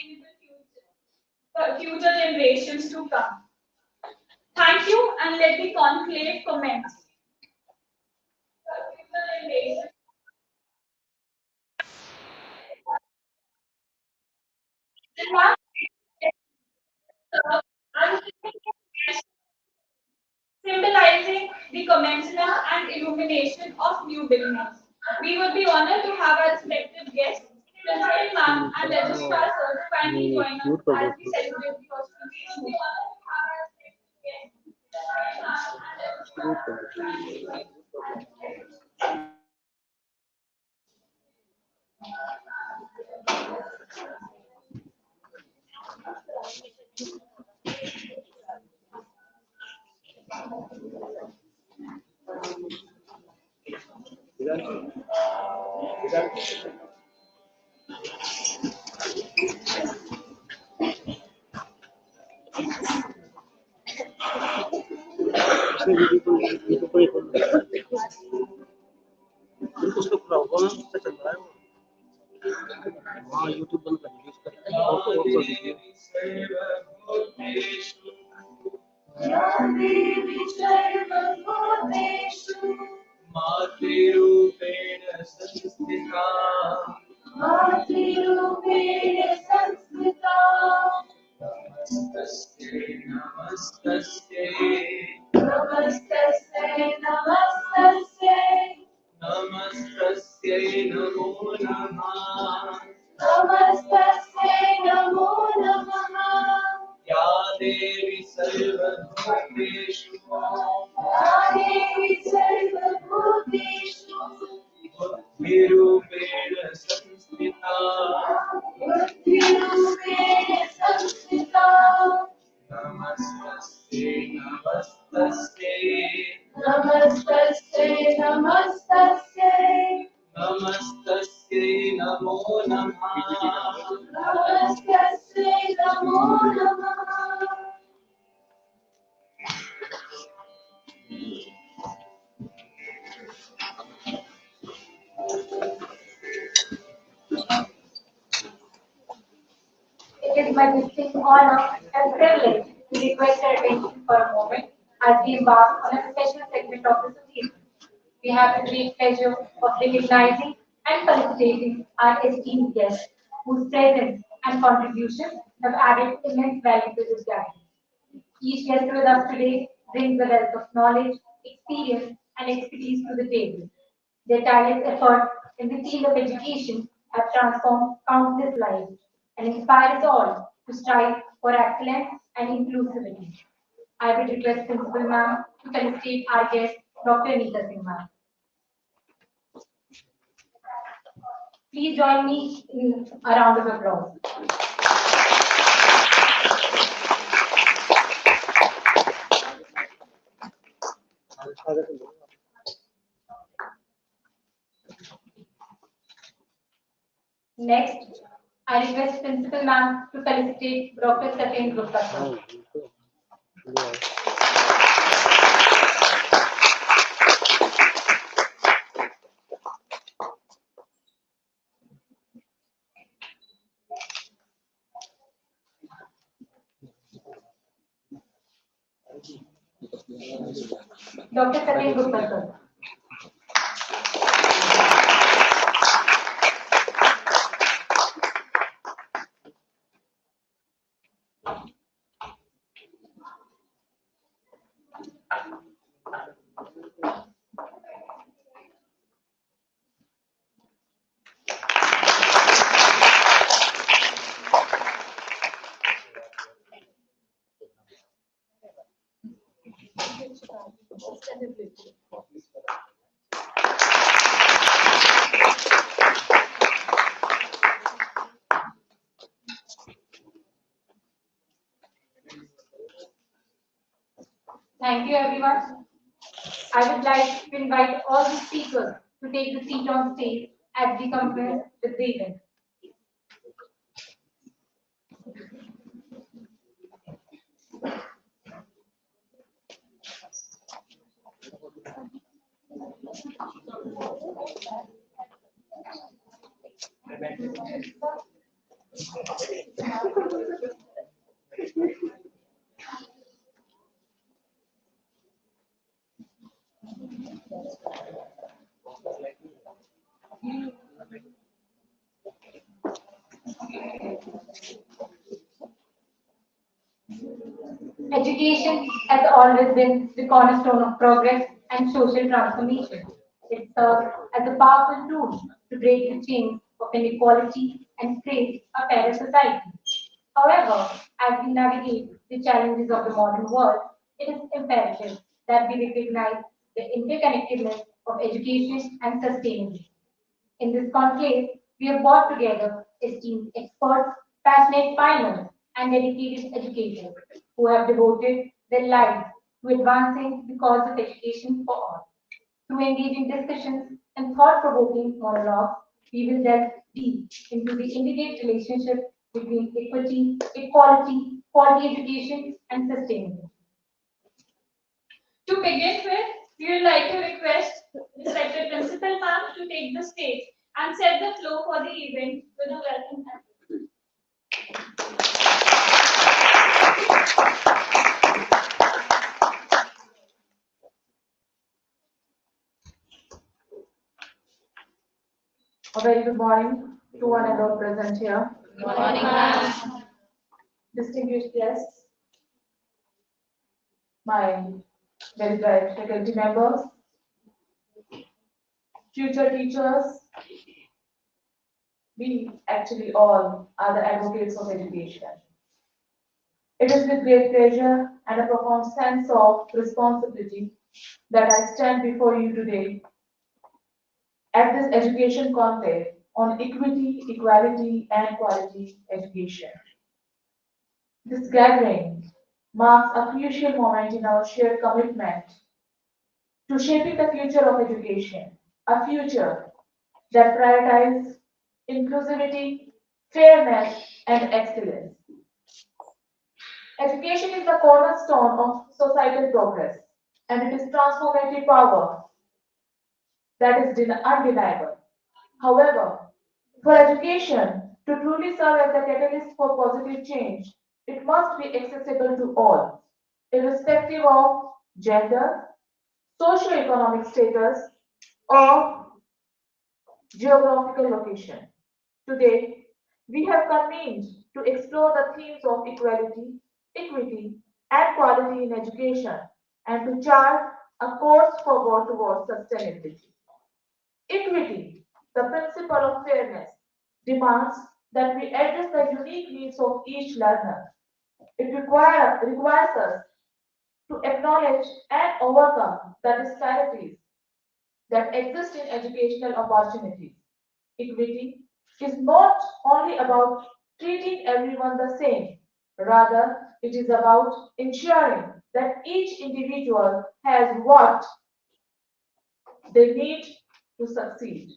sustainable future generations to come. Thank you, and let the conclave commence. Symbolizing the commencement and illumination of new beginnings. We would be honored to have our respected guests, Principal Ma'am and Registrar Sir, to kindly join us as we celebrate the auspicious day. YouTube बंद कर दीजिए मातृरूपेण संस्थिता नमस्तस्यै नमस्तस्यै नमो नमः या देवी सर्वभूतेषु बुद्धिरूपेण संस्थिता नमस्तस्यै नमस्तस्यै नमो नमः It is my distinct honor and privilege to request your attention for a moment as we embark on a special segment of this occasion. We have the great pleasure of recognizing and felicitating our esteemed guests whose presence and contributions have added immense value to this gathering. Each guest with us today brings a wealth of knowledge, experience, and expertise to the table. Their tireless efforts in the field of education have transformed countless lives and inspire us all to strive for excellence and inclusivity. I would request Principal Ma'am to felicitate our guest, Dr. Anita Singh Ma'am. Please join me in a round of applause. Next, I request Principal Ma'am to felicitate Dr. Satyen Gupta sir. Dr. Satyen Gupta sir. Thank you, everyone. I would like to invite all the speakers to take the seat on stage as we commence with the event. Education has always been the cornerstone of progress and social transformation. It serves as a powerful tool to break the chains of inequality and create a fairer society. However, as we navigate the challenges of the modern world, it is imperative that we recognize the interconnectedness of education and sustainability. In this conclave, we have brought together esteemed experts, passionate pioneers, and dedicated educators who have devoted their lives to advancing the cause of education for all. Through engaging discussions and thought-provoking monologues, we will delve deep into the intricate relationship between equity, equality, quality education, and sustainability. To begin with, we would like to request Respected Principal Ma'am to take the stage and set the flow for the event with a welcome address. A very good morning to one and all present here. Good morning, ma'am. Distinguished guests, my very bright faculty members, future teachers, we actually all are the advocates of education. It is with great pleasure and a profound sense of responsibility that I stand before you today at this education conclave on equity, equality, and quality education. This gathering marks a crucial moment in our shared commitment to shaping the future of education, a future that prioritizes inclusivity, fairness, and excellence. Education is the cornerstone of societal progress, and it is transformative power that is undeniable. However, for education to truly serve as a catalyst for positive change, it must be accessible to all, irrespective of gender, socio-economic status, or geographical location. Today, we have convened to explore the themes of equality, equity, and quality in education and to chart a course forward towards sustainability. Equity, the principle of fairness, demands that we address the unique needs of each learner. It requires us to acknowledge and overcome the disparities that exist in educational opportunities. Equity is not only about treating everyone the same, rather, it is about ensuring that each individual has what they need to succeed.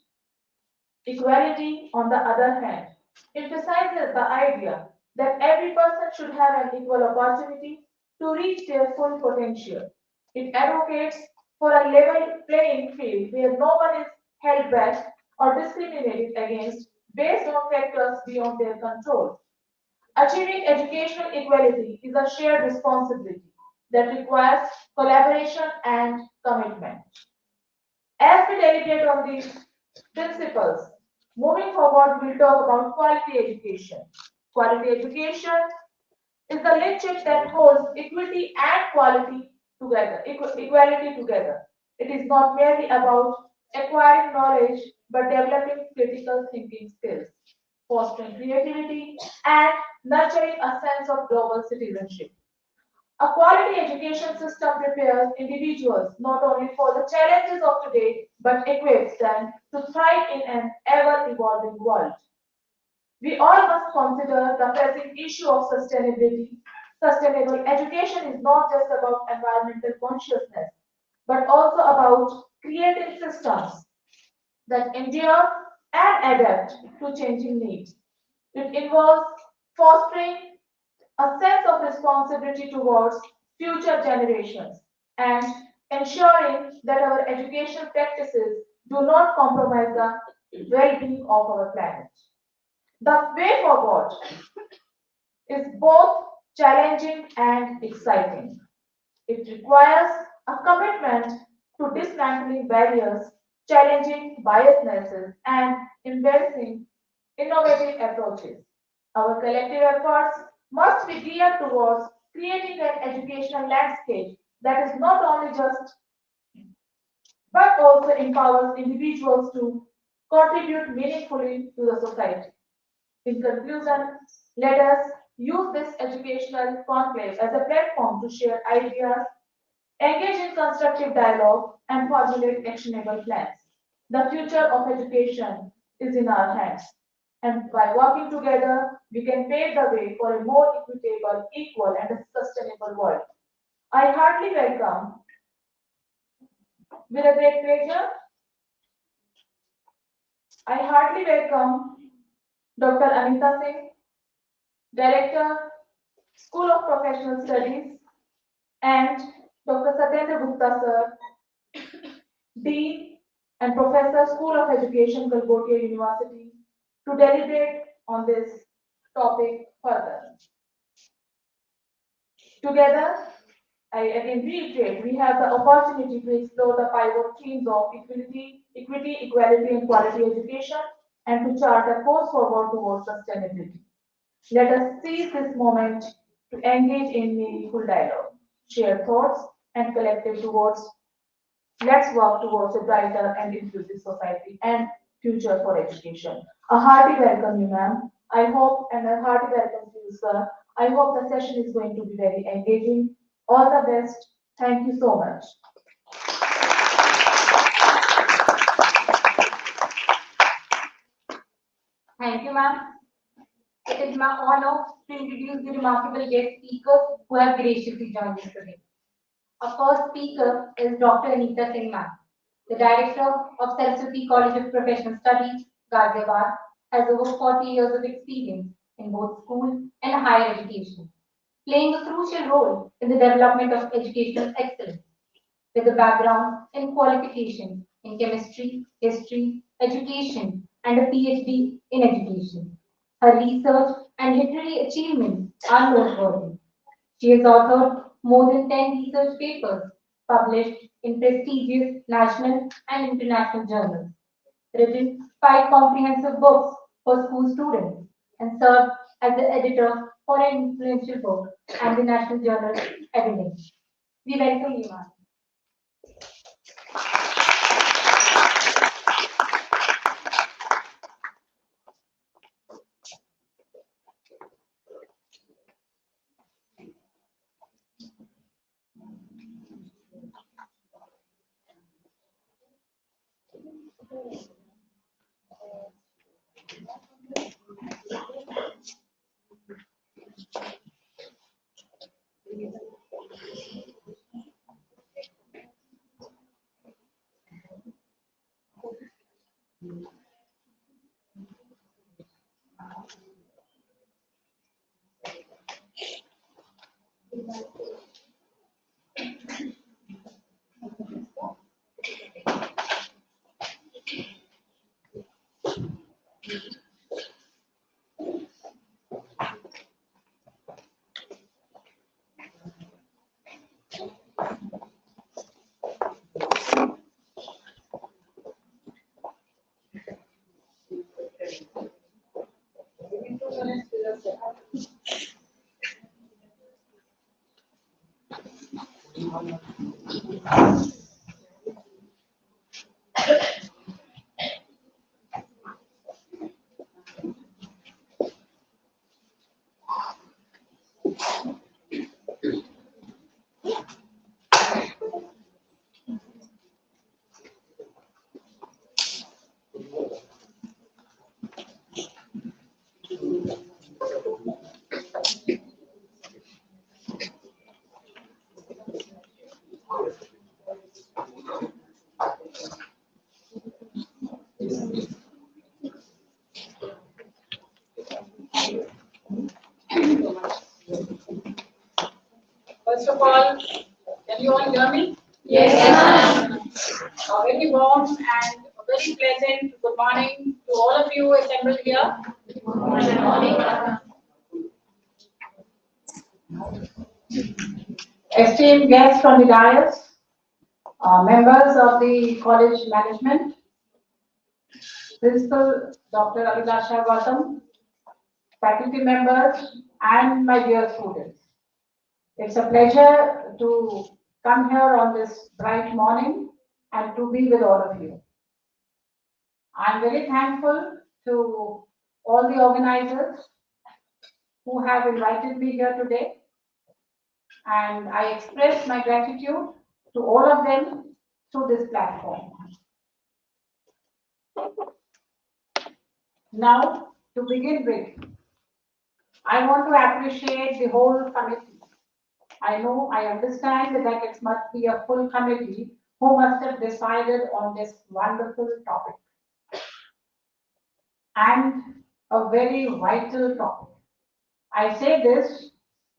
Equality, on the other hand, emphasizes the idea that every person should have an equal opportunity to reach their full potential. It advocates for a level playing field where no one is held back or discriminated against based on factors beyond their control. Achieving educational equality is a shared responsibility that requires collaboration and commitment. As we deliberate on these principles, moving forward, we'll talk about quality education. Quality education is the linchpin that holds equity and quality together, equality together. It is not merely about acquiring knowledge, but developing critical thinking skills, fostering creativity, and nurturing a sense of global citizenship. A quality education system prepares individuals not only for the challenges of today, but equips them to thrive in an ever evolving world. We all must consider the pressing issue of sustainability. Sustainable education is not just about environmental consciousness, but also about creating systems that endure and adapt to changing needs. It involves fostering a sense of responsibility towards future generations and ensuring that our education practices do not compromise the well being of our planet. The way forward is both challenging and exciting. It requires a commitment to dismantling barriers, challenging biasnesses, and embracing innovative approaches. Our collective efforts must be geared towards creating an educational landscape that is not only just but also empowers individuals to contribute meaningfully to the society. In conclusion, let us use this educational conclave as a platform to share ideas, engage in constructive dialogue, and formulate actionable plans. The future of education is in our hands, and by working together, we can pave the way for a more equitable, equal, and sustainable world. I heartily welcome, with a great pleasure, I heartily welcome Dr. Anita Singh, Director, School of Professional Studies, and Dr. Satyendra Gupta, sir, Dean and Professor, School of Education, Calcutta University, to deliberate on this topic further. Together, I again reiterate, we have the opportunity to explore the pivot themes of equity, equality, and quality education, and to chart a course forward towards sustainability. Let us seize this moment to engage in meaningful dialogue, share thoughts, and collective towards. Let's work towards a brighter and inclusive society and future for education. A hearty welcome, you, ma'am. I hope, and a hearty welcome to you, sir. I hope the session is going to be very engaging. All the best. Thank you so much. Thank you, ma'am. It is my honor to introduce the remarkable guest speakers who have graciously joined us today. Our first speaker is Dr. Anita Singh, ma'am, the Director of Saraswati College of Professional Studies, Ghaziabad, has over 40 years of experience in both school and higher education, playing a crucial role in the development of educational excellence. With a background in qualification in chemistry, history, education, and a PhD in education. Her research and literary achievements are noteworthy. She has authored more than 10 research papers published in prestigious national and international journals, written 5 comprehensive books for school students, and served as the editor for an influential book and the national journal Evidence. We welcome you, ma'am. First of all, can you all hear me? Yes, ma'am. A very warm and a very pleasant good morning to all of you assembled here. Esteemed guests on the dais, members of the college management, Principal Dr. Abhilasha Gautam, faculty members, and my dear students. It's a pleasure to come here on this bright morning and to be with all of you. I'm very thankful to all the organizers who have invited me here today, and I express my gratitude to all of them through this platform. Now, to begin with, I want to appreciate the whole committee. I understand that it must be a full committee who must have decided on this wonderful topic and a very vital topic. I say this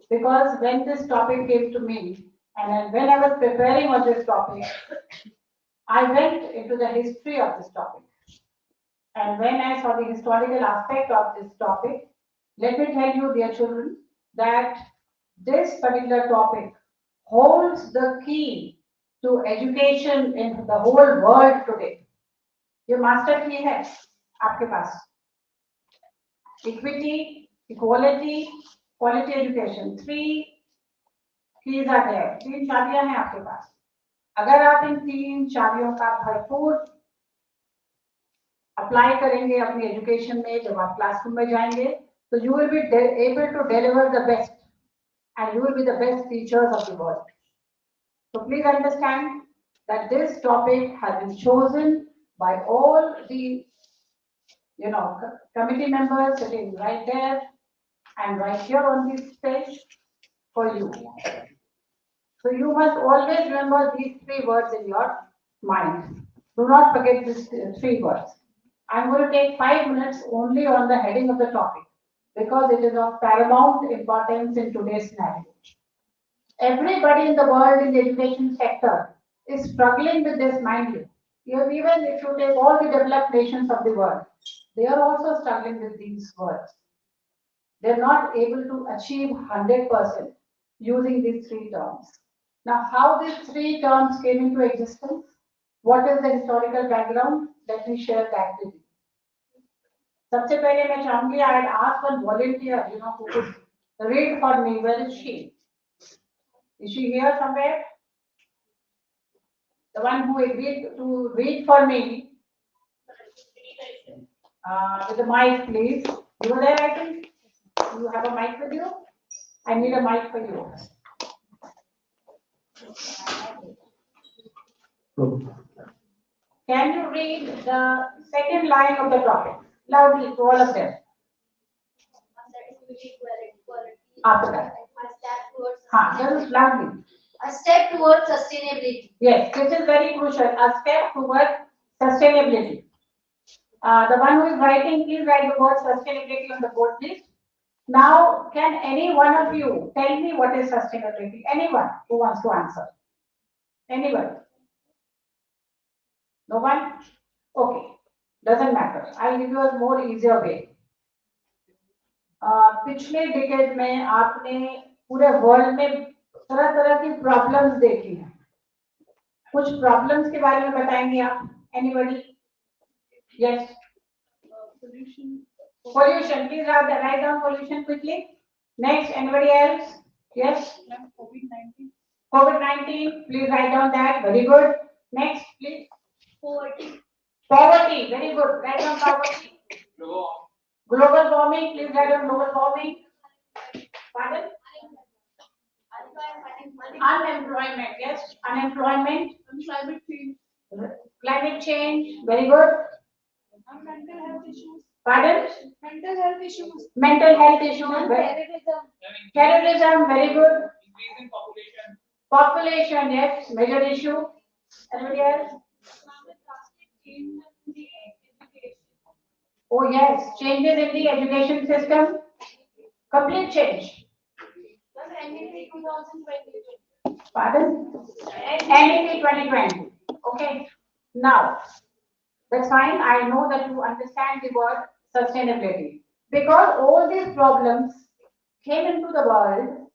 because when this topic came to me, and then when I was preparing for this topic, I went into the history of this topic. And when I saw the historical aspect of this topic, let me tell you, dear children, that this particular topic holds the key to education in the whole world today. ये master key है आपके पास. Equity, equality, quality education. 3 keys are there. 3 चाबियां हैं आपके पास. अगर आप इन 3 चाबियों का भरपूर अप्लाई करेंगे अपनी एजुकेशन में, जब आप क्लासरूम में जाएंगे, तो you will be able to deliver the best, and you will be the best teachers of the world. So please understand that this topic has been chosen by all the, committee members sitting right there and right here on this stage for you. So you must always remember these 3 words in your mind. Do not forget these 3 words. I'm going to take 5 minutes only on the heading of the topic because it is of paramount importance in today's scenario. Everybody in the world in the education sector is struggling with this, mind you. Even if you take all the developed nations of the world, they are also struggling with these words. They're not able to achieve 100% using these 3 terms. Now, how these 3 terms came into existence? What is the historical background? Let me share that with you. सबसे पहले मैं चाहूंगी I had asked one volunteer, who could read for me. Where is she? Is she here somewhere? The one who agreed to read for me. With the mic, please. You were there, I think. You have a mic with you? I need a mic for you. Can you read the second line of the topic loudly to all of them? After that. Just loudly. A step towards sustainability. Yes, this is very crucial. A step towards sustainability. The one who is writing, please write the word sustainability on the board, please. Now, can any one of you tell me what is sustainability? Anyone who wants to answer? Anyone? No one? Okay, doesn't matter. I'll give you a more easier way. पिछले decade में आपने पूरे world में तरह तरह की problems देखी हैं. कुछ प्रॉब्लम्स के बारे में बताएंगे आप? Anybody? Yes. Pollution. Please write down pollution quickly. Next, anybody else? Yes. COVID-19. COVID-19. Please write down that. Very good. Next, please. Poverty. Poverty. Very good. Write down poverty. Global warming. Please write down global warming. Pardon? Unemployment. Yes. Unemployment. Climate change. Climate change. Very good. Mental health issues. Pardon? Mental health issues. Mental health issues. Terrorism. Terrorism. Very good. Increasing population. Population. Yes. Major issue. Anybody else? Oh yes. Changes in the education system. Complete change. NEP 2020. Pardon? NEP 2020. Okay. Now, that's fine. I know that you understand the word sustainability. Because all these problems came into the world,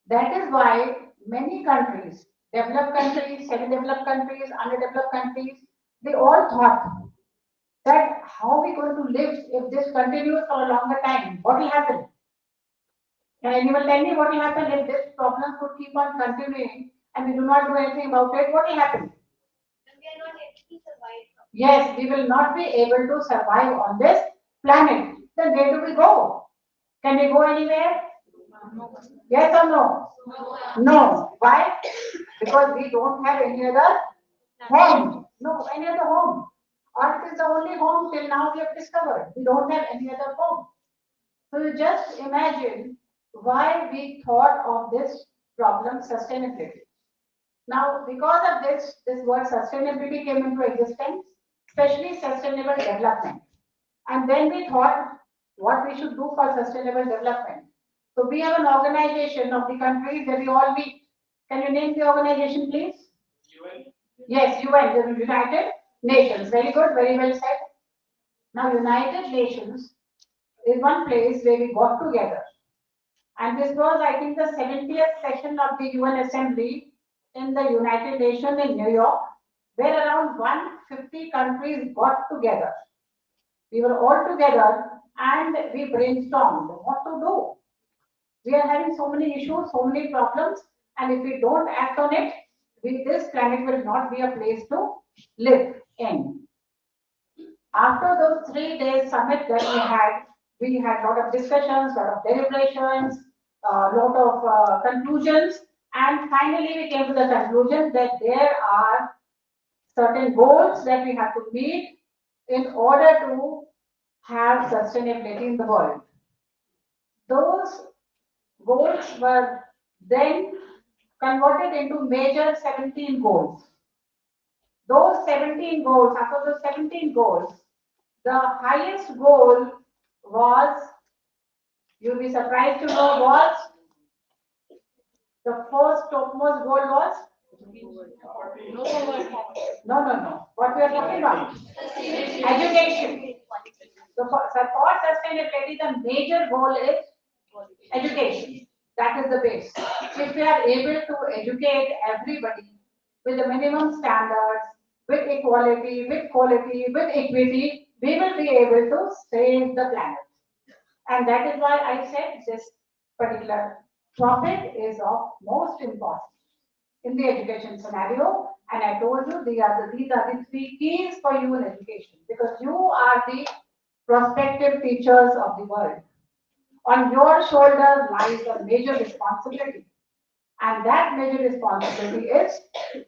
that is why many countries, developed countries, semi-developed countries, underdeveloped countries, they all thought that how are we going to live if this continues for a longer time? What will happen? Can anyone tell me what will happen if this problem would keep on continuing and we do not do anything about it? What will happen? And we are not able to survive. Yes, we will not be able to survive on this planet. Then where do we go? Can we go anywhere? Yes or no? No. Why? Because we don't have any other home. No, any other home. Earth is the only home till now we have discovered. We don't have any other home. So you just imagine why we thought of this problem sustainability. Now, because of this word sustainability came into existence, especially sustainable development. And then we thought what we should do for sustainable development. So we have an organization of the countries that we all meet. Can you name the organization, please? UN. Yes, UN, the United Nations. Very good, very well said. Now, United Nations is one place where we got together. And this was, I think, the 70th session of the UN Assembly in the United Nations in New York, where around 150 countries got together. We were all together and we brainstormed what to do. We are having so many issues, so many problems, and if we don't act on it, this planet will not be a place to live in. After those 3 days summit that we had a lot of discussions, a lot of deliberations, a lot of conclusions, and finally we came to the conclusion that there are certain goals that we have to meet in order to have sustainability in the world. Those goals were then converted into major 17 goals. Those 17 goals, after those 17 goals, the highest goal was, you'll be surprised to know, was the first topmost goal was? No. What we are talking about? Education. So for sustainability, the major goal is education. That is the base. If we are able to educate everybody with the minimum standards, with equality, with quality, with equity, we will be able to save the planet. And that is why I said this particular topic is of most importance in the education scenario. And I told you these are the 3 keys for you in education, because you are the prospective teachers of the world. On your shoulders lies a major responsibility. And that major responsibility is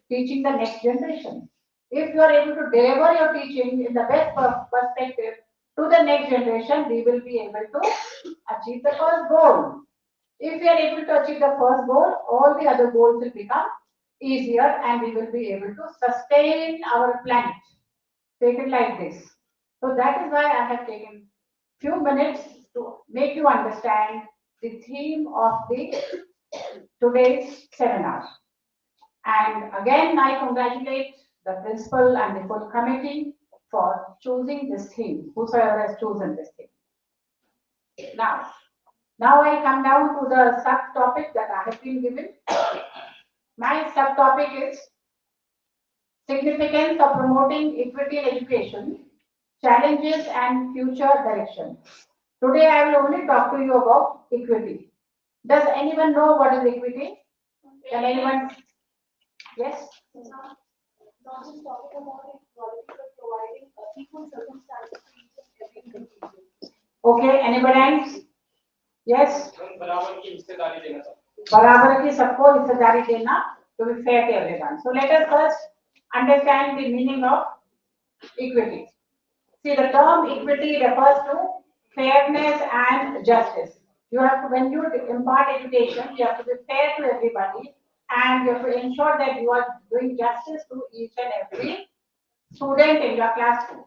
teaching the next generation. If you are able to deliver your teaching in the best perspective to the next generation, we will be able to achieve the first goal. If we are able to achieve the first goal, all the other goals will become easier and we will be able to sustain our planet. Take it like this. So that is why I have taken few minutes to make you understand the theme of today's seminar. And again, I congratulate the principal and the full committee for choosing this theme, whosoever has chosen this theme. Now I come down to the subtopic that I have been given. My subtopic is significance of promoting equity in education, challenges and future direction. Today I will only talk to you about equity. Does anyone know what is equity? Can anyone? Yes? Not just talking about equality, but providing equal circumstances to each and every individual. Okay, anybody else? Yes? बराबर की हिस्सेदारी देना चाहिए. बराबर की सबको हिस्सेदारी देना, to be fair to everyone. So let us first understand the meaning of equity. See, the term equity refers to fairness and justice. You have to, when you impart education, you have to be fair to everybody and you have to ensure that you are doing justice to each and every student in your classroom.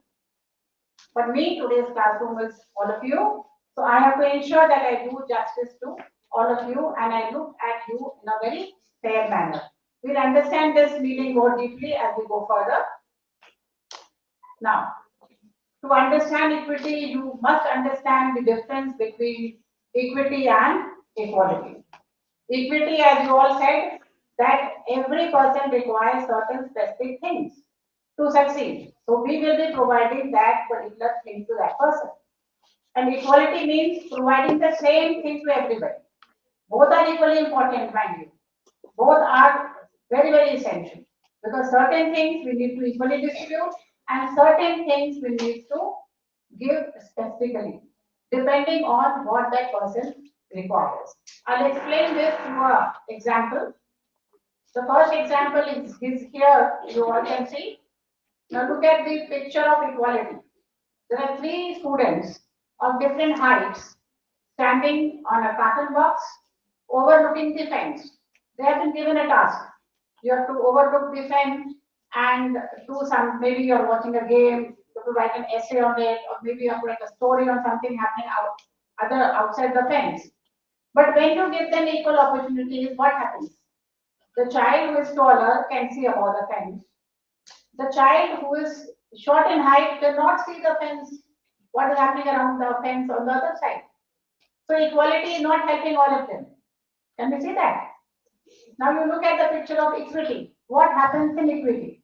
For me, today's classroom is all of you. So I have to ensure that I do justice to all of you and I look at you in a very fair manner. We'll understand this meaning more deeply as we go further. Now, To understand equity, you must understand the difference between equity and equality. Equity, as you all said, that every person requires certain specific things to succeed. So we will be providing that particular thing to that person. And equality means providing the same thing to everybody. Both are equally important, mind you. Both are very, very essential. Because certain things we need to equally distribute and certain things we need to give specifically, depending on what that person requires. I'll explain this through an example. The first example is here, you all can see. Now look at the picture of equality. There are three students of different heights standing on a carton box overlooking the fence. They have been given a task. You have to overlook the fence and do some, maybe you're watching a game, you have to write an essay on it, or maybe you have to write a story on something happening outside the fence. But when you give them equal opportunities, what happens? The child who is taller can see above the fence. The child who is short in height cannot see the fence, what is happening around the fence on the other side. So equality is not helping all of them. Can we see that? Now you look at the picture of equity. What happens in equity?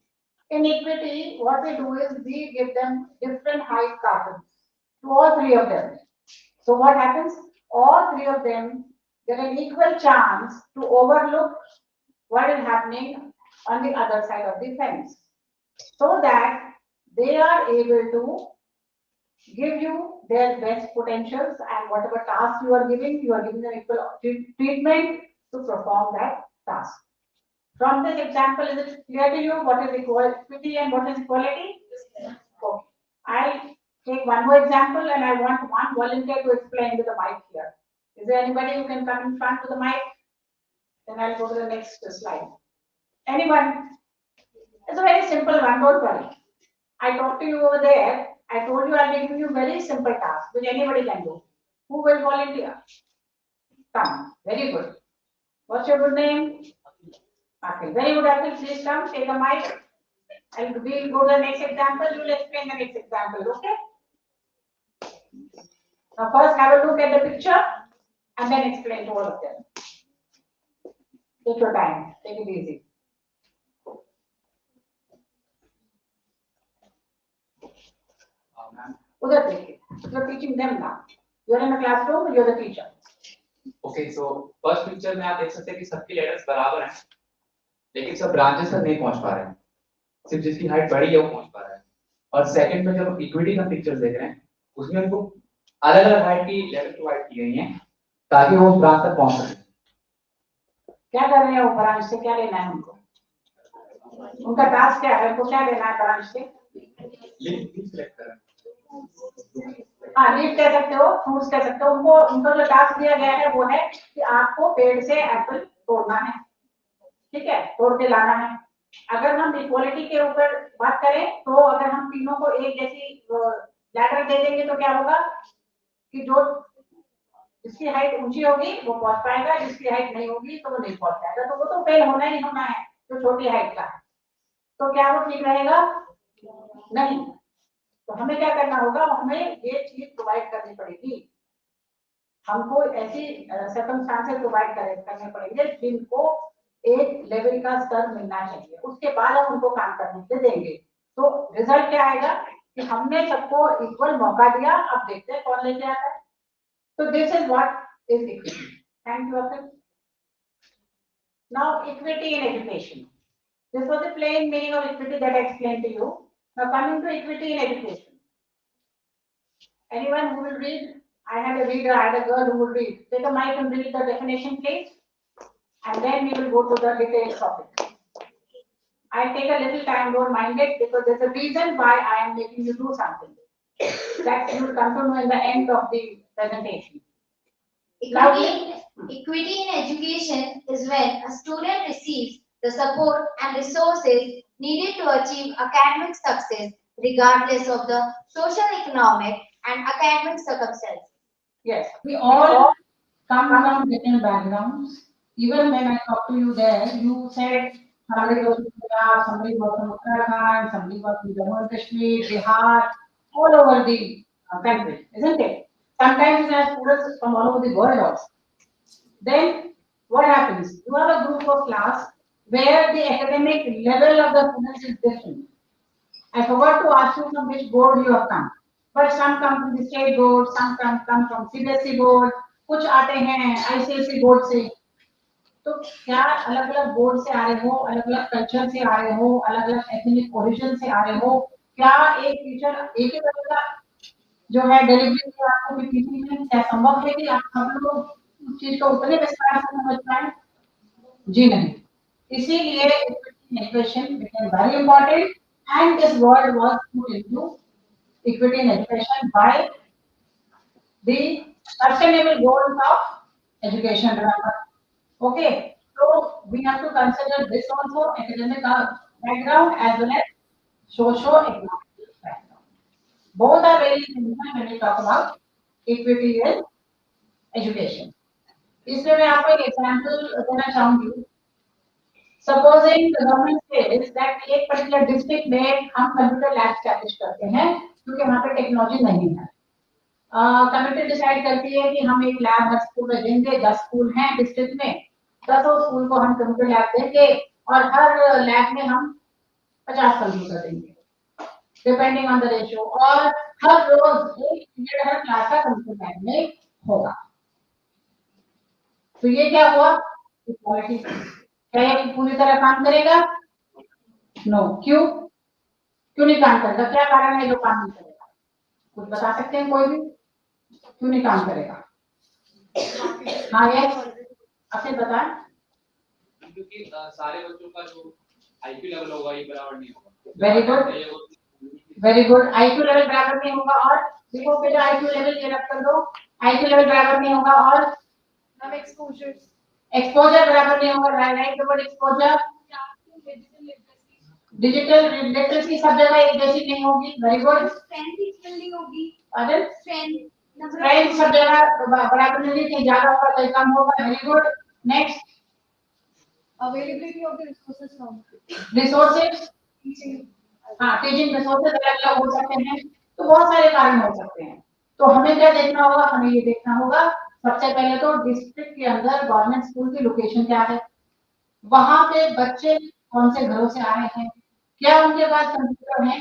In equity, what we do is we give them different height cartons to all three of them. So what happens? All three of them get an equal chance to overlook what is happening on the other side of the fence, so that they are able to give you their best potentials, and whatever task you are giving them equal treatment to perform that task. From this example, is it clear to you what is equity and what is equality? Okay. I'll take one more example and I want one volunteer to explain with the mic here. Is there anybody who can come in front to the mic? Then I'll go to the next slide. Anyone? It's a very simple one, don't worry. I talked to you over there. I told you I'll be giving you very simple task which anybody can do. Who will volunteer? Come. Very good. What's your good name? Okay. Very good, Akhil. Please come. Take a mic. We'll go to the next example. You will explain the next example. Okay? Now first have a look at the picture and then explain to all of them. Take your time. Take it easy. Udhar take it. You're teaching them now. You're in a classroom, you're the teacher. Okay, so first picture में आप देख सकते हैं कि सबकी letters बराबर हैं, लेकिन सब ब्रांचेस तक नहीं पहुंच पा रहे हैं, सिर्फ जिसकी हाइट बड़ी है वो पहुंच पा रहा है। और सेकंड में जब इक्विटी का पिक्चर देख रहे हैं, उसमें उनको अलग अलग हाइट की लेटर प्रोवाइड की गई हैं ताकि वो उस ब्रांच तक पहुंच सके। क्या कर रहे हैं वो ब्रांच से, क्या लेना है उनको? उनका टास्क क्या है, उनको क्या लेना है ब्रांच से? लिंक सिलेक्ट करें। हाँ, लीफ कह सकते हो, फ्रूट्स कह सकते हो। उनको जो टास्क दिया गया है वो है कि आपको पेड़ से एप्पल तोड़ना है, ठीक है, तोड़ के लाना है। अगर हम इक्वालिटी के ऊपर बात करें तो अगर हम तीनों को एक जैसी लैडर दे देंगे तो क्या होगा कि जो जिसकी हाइट ऊंची होगी वो पहुंच पाएगा, जिसकी हाइट नहीं होगी तो वो नहीं पहुंच पाएगा। तो वो तो फेल होना ही होना है जो छोटी हाइट का है। तो क्या वो ठीक रहेगा? नहीं। तो हमें क्या करना होगा, हमें ये चीज प्रोवाइड करनी पड़ेगी। हमको ऐसी सर्कमस्टांसेस प्रोवाइड करने पड़ेंगे जिनको एक लेवल का स्तर मिलना चाहिए, उसके बाद हम उनको काम करने के देंगे। तो रिजल्ट क्या आएगा कि हमने सबको इक्वल मौका दिया, अब देखते हैं कौन लेके आता है। तो this is what is equity. Thank you Akhil. Now equity in education, this was the plain meaning of equity that I explained to you. Now coming to equity in education. Anyone who will read? I had a reader, I had a girl who will read. Take a mic and read the definition, please. And then we will go to the detailed topic. I take a little time, don't mind it, because there's a reason why I am making you do something. That you will come to know in the end of the presentation. Equity in education is when a student receives the support and resources needed to achieve academic success regardless of the social, economic and academic circumstances. Yes, we all come from different backgrounds. Even when I talked to you there, you said somebody was from Punjab, somebody was from Uttarakhand, somebody was from Jammu and Kashmir, Bihar, all over the country, isn't it? Sometimes we have students from all over the world also. Then what happens? You have a group of class where the academic level of the students is different. I forgot to ask you from which board you have come. But some come from the state board, some come from CBSE board, कुछ आते हैं ICSE board से. तो क्या अलग अलग board से आ रहे हो, अलग अलग कल्चर से आ रहे हो, अलग अलग एथनिक ओरिजिन से आ रहे हो, क्या एक टीचर एक ही तरह का जो है डिलीवरी की आपको पीपीटी में क्या संभव है कि आप सब लोग उस चीज को उतने विस्तार से समझ पाए? जी नहीं. इसीलिए equation became very important and this word was put into equity in education by the sustainable goals of education. Remember? Okay, so we have to consider this also academic background as well as socio-economic background. Both are very important when we talk about equity in education. इसमें मैं आपको एक example देना चाहूंगी. Supposing the government says that एक particular district में हम computer lab establish करते हैं क्योंकि वहाँ पे टेक्नोलॉजी नहीं है. कमिटी डिसाइड करती है कि हम एक लैब हर स्कूल में देंगे. 10 स्कूल हैं डिस्ट्रिक्ट में, 10 स्कूल को हम कंप्यूटर लैब देंगे और हर लैब में हम 50 कंप्यूटर देंगे डिपेंडिंग ऑन द रेशियो. और हर रोज एक पीरियड हर क्लास का कंप्यूटर लैब में होगा. तो ये क्या हुआ? इक्वालिटी. क्या ये पूरी तरह काम करेगा? नो. क्यों? क्यों नहीं काम करेगा? क्या कारण है जो काम नहीं करेगा? कुछ बता सकते हैं कोई भी? क्यों नहीं काम करेगा? हाँ ये आपसे बताएं. क्योंकि सारे बच्चों का जो आईक्यू लेवल होगा ये बराबर नहीं होगा. Very good, very good. IQ level बराबर नहीं होगा. और देखो बेटा आईक्यू लेवल ये रख कर दो. आईक्यू लेवल बराबर नहीं होगा और एक्सपोजर बराबर नहीं होगा. Right the word exposure. Digital literacy सब जगह एक जैसी नहीं होगी. Very good. स्ट्रेंथ इक्वल नहीं होगी. अदर स्ट्रेंथ सब जगह बराबर नहीं, कहीं ज्यादा होगा कहीं कम होगा. Very good. Next. Availability of the resources from resources. हाँ, टीचिंग रिसोर्सेज अलग अलग हो सकते हैं. तो बहुत सारे कारण हो सकते हैं. तो हमें क्या देखना होगा? हमें ये देखना होगा सबसे पहले तो डिस्ट्रिक्ट के अंदर गवर्नमेंट स्कूल की लोकेशन क्या है, वहां पे बच्चे कौन से घरों से आ रहे हैं, क्या उनके पास कंप्यूटर है,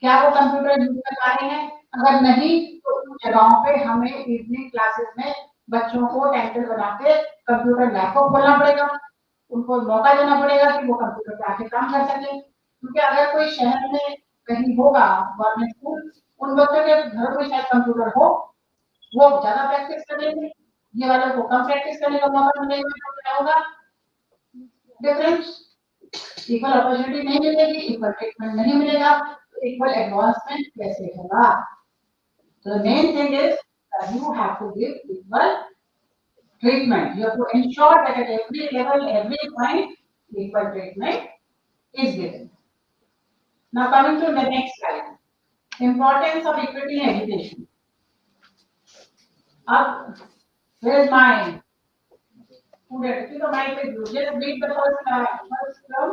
क्या वो कंप्यूटर यूज कर पा रहे हैं. अगर नहीं तो उन जगहों पे हमें इवनिंग क्लासेस में बच्चों को टाइम टेबल बना के कंप्यूटर लैब को खोलना पड़ेगा. उनको मौका देना पड़ेगा कि वो कंप्यूटर पे आके काम कर सके. क्योंकि अगर कोई शहर में कहीं होगा गवर्नमेंट स्कूल, उन बच्चों के घर में शायद कंप्यूटर हो, वो ज्यादा प्रैक्टिस करेंगे, ये वालों को कम प्रैक्टिस करने का मौका मिलेगा. तो क्या होगा? डिफरेंस. इक्वल अपॉर्चुनिटी नहीं मिलेगी, इक्वल ट्रीटमेंट नहीं मिलेगा. इक्वल एडवांसमेंट कैसे होगा? तो main thing is you have to give equal treatment. You have to ensure that at every level, every point, equal treatment is given. Now coming to the next slide. Importance of equity in education. Where is my student? So my page. Just read the first term.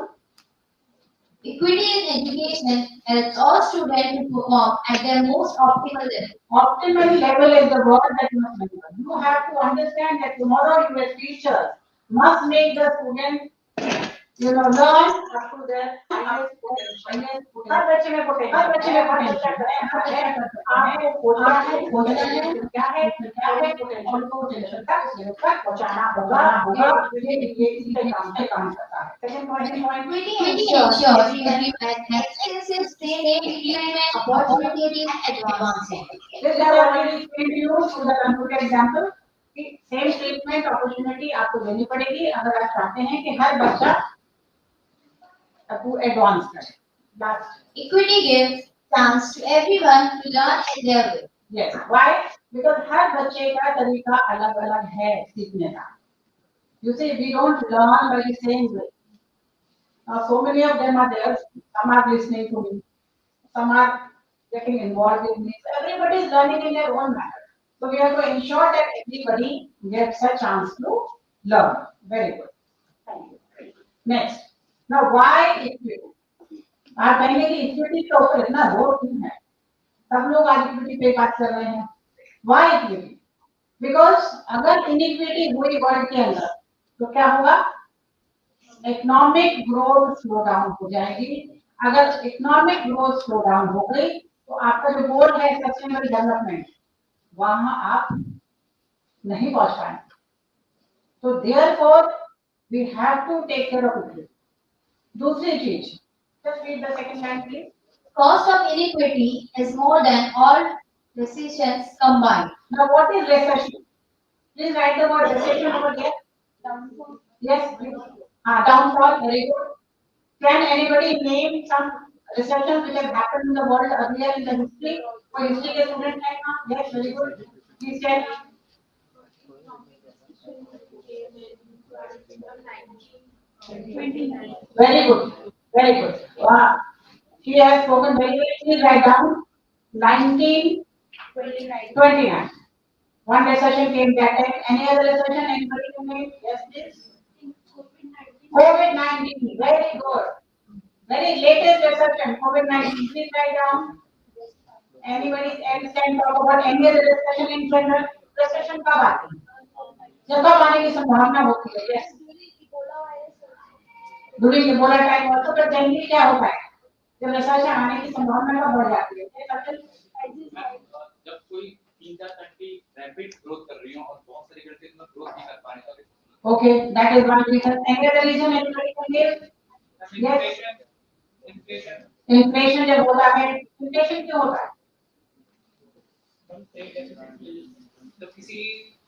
Equity in education helps all students to perform at their most optimal level. Optimal level is the word that you must remember. You have to understand that tomorrow you as teachers must make the student, learn up to their highest potential. हर बच्चे में potential. हर बच्चे में potential है. आपको खोजना है क्या है उनको potential तक पहुंचाना होगा. ये इसी के काम से काम करता है. Second point. Equity ensures everyone has access to same treatment, opportunity and advancement. This is already introduced to the computer example. Same treatment opportunity आपको देनी पड़ेगी अगर आप चाहते हैं कि हर बच्चा एडवांस करे. Equity gives chance to everyone to learn in their way. Yes. Why? Because हर बच्चे का तरीका अलग-अलग है सीखने का. You see, we don't learn by the same way. Now, so many of them are there. Some are listening to me. Some are getting involved in this. Everybody is learning in their own manner. So we have to ensure that everybody gets a chance to learn. Very good. Thank you. Next. Now, why equity? आप कहेंगे कि equity के ऊपर इतना जोर क्यों है? सब लोग आज इक्विटी पे बात कर रहे हैं। Why equity? बिकॉज अगर इनिक्विटी हुई वर्ल्ड के अंदर तो क्या होगा? इकोनॉमिक ग्रोथ स्लो डाउन हो जाएगी। अगर इकोनॉमिक ग्रोथ स्लो डाउन हो गई तो आपका जो गोल है सस्टेनेबल डेवलपमेंट, वहां आप नहीं पहुंच पाएंगे। तो therefore we have to take care of it. दूसरी चीज, just read the second line please. Cost of iniquity is more than all recessions combined. Now what is recession? Please write the word recession over there. Yes, please. Downfall, very good. Can anybody name some recessions which have happened in the world earlier in the history? For history के student है ना? Yes, very good. Please tell. Very good, very good. Wow. She has spoken very well. Please write down 1929. One recession came that time. Any other recession? Anybody can name? Yes, please. COVID-19. Very good. Very latest recession, COVID-19. Please write down. Anybody else can talk about any other recession in general? Recession कब आती है? जब कब आने की संभावना होती है? Yes. During Ebola time also, but generally क्या होता है? जब recession आने की संभावना कब बढ़ जाती है? जब कोई 3-4 कंट्री रैपिड ग्रोथ कर रही हो और बहुत सारी कंट्रीज में ग्रोथ नहीं कर पा रही तो Okay, that is one reason. Any other reason anybody can give? Yes. Inflation जब होता है, inflation क्यों होता है? तो किसी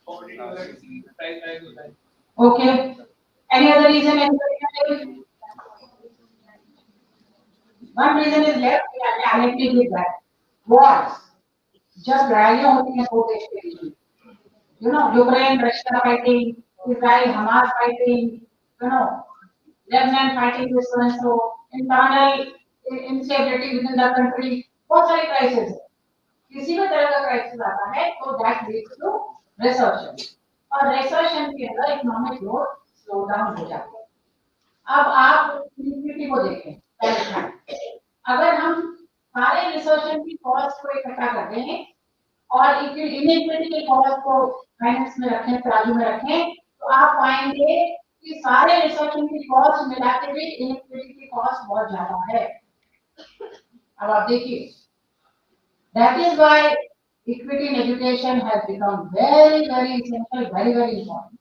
कमोडिटी का किसी प्राइस राइज होता है। Okay. Any other reason anybody can give? One reason is left, yeah, let me give that. Wars. जब लड़ाइयाँ होती हैं दो देश के बीच में, you know, Ukraine, Russia fighting, Israel, Hamas fighting, you know, Lebanon fighting with so and so, internal instability within the country, बहुत सारी crises है। किसी भी तरह का crisis आता है तो that leads to recession, और recession के अंदर economic growth slow down हो जाती है। अब आप इक्विटी को देखें, अगर हम सारे रिसर्शन की कॉस्ट को इकट्ठा कर दें और इनइक्विटी के कॉस्ट को फाइनेंस में रखें, तराजू में रखें, तो आप पाएंगे कि सारे रिसर्शन की कॉस्ट मिला के भी इनइक्विटी की कॉस्ट बहुत ज्यादा है। अब आप देखिए, that is why equity in education has become very very essential, very very important.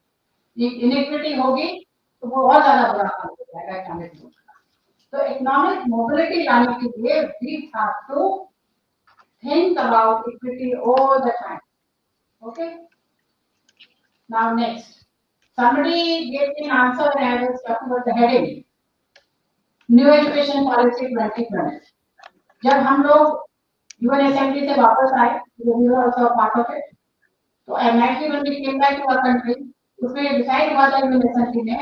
Iniquity होगी तो वो बहुत ज्यादा बुरा काम हो जाएगा इकोनॉमिक ग्रोथ का। तो इकोनॉमिक मोबिलिटी लाने के लिए we have to think about equity all the time. Okay? Now next. Somebody gave me an answer when I was talking about the heading. New Education Policy 2020. जब हम लोग UN Assembly से वापस आए, we were also a part of it. तो MIT when we came back to our country, उसमें decide हुआ था UN Assembly में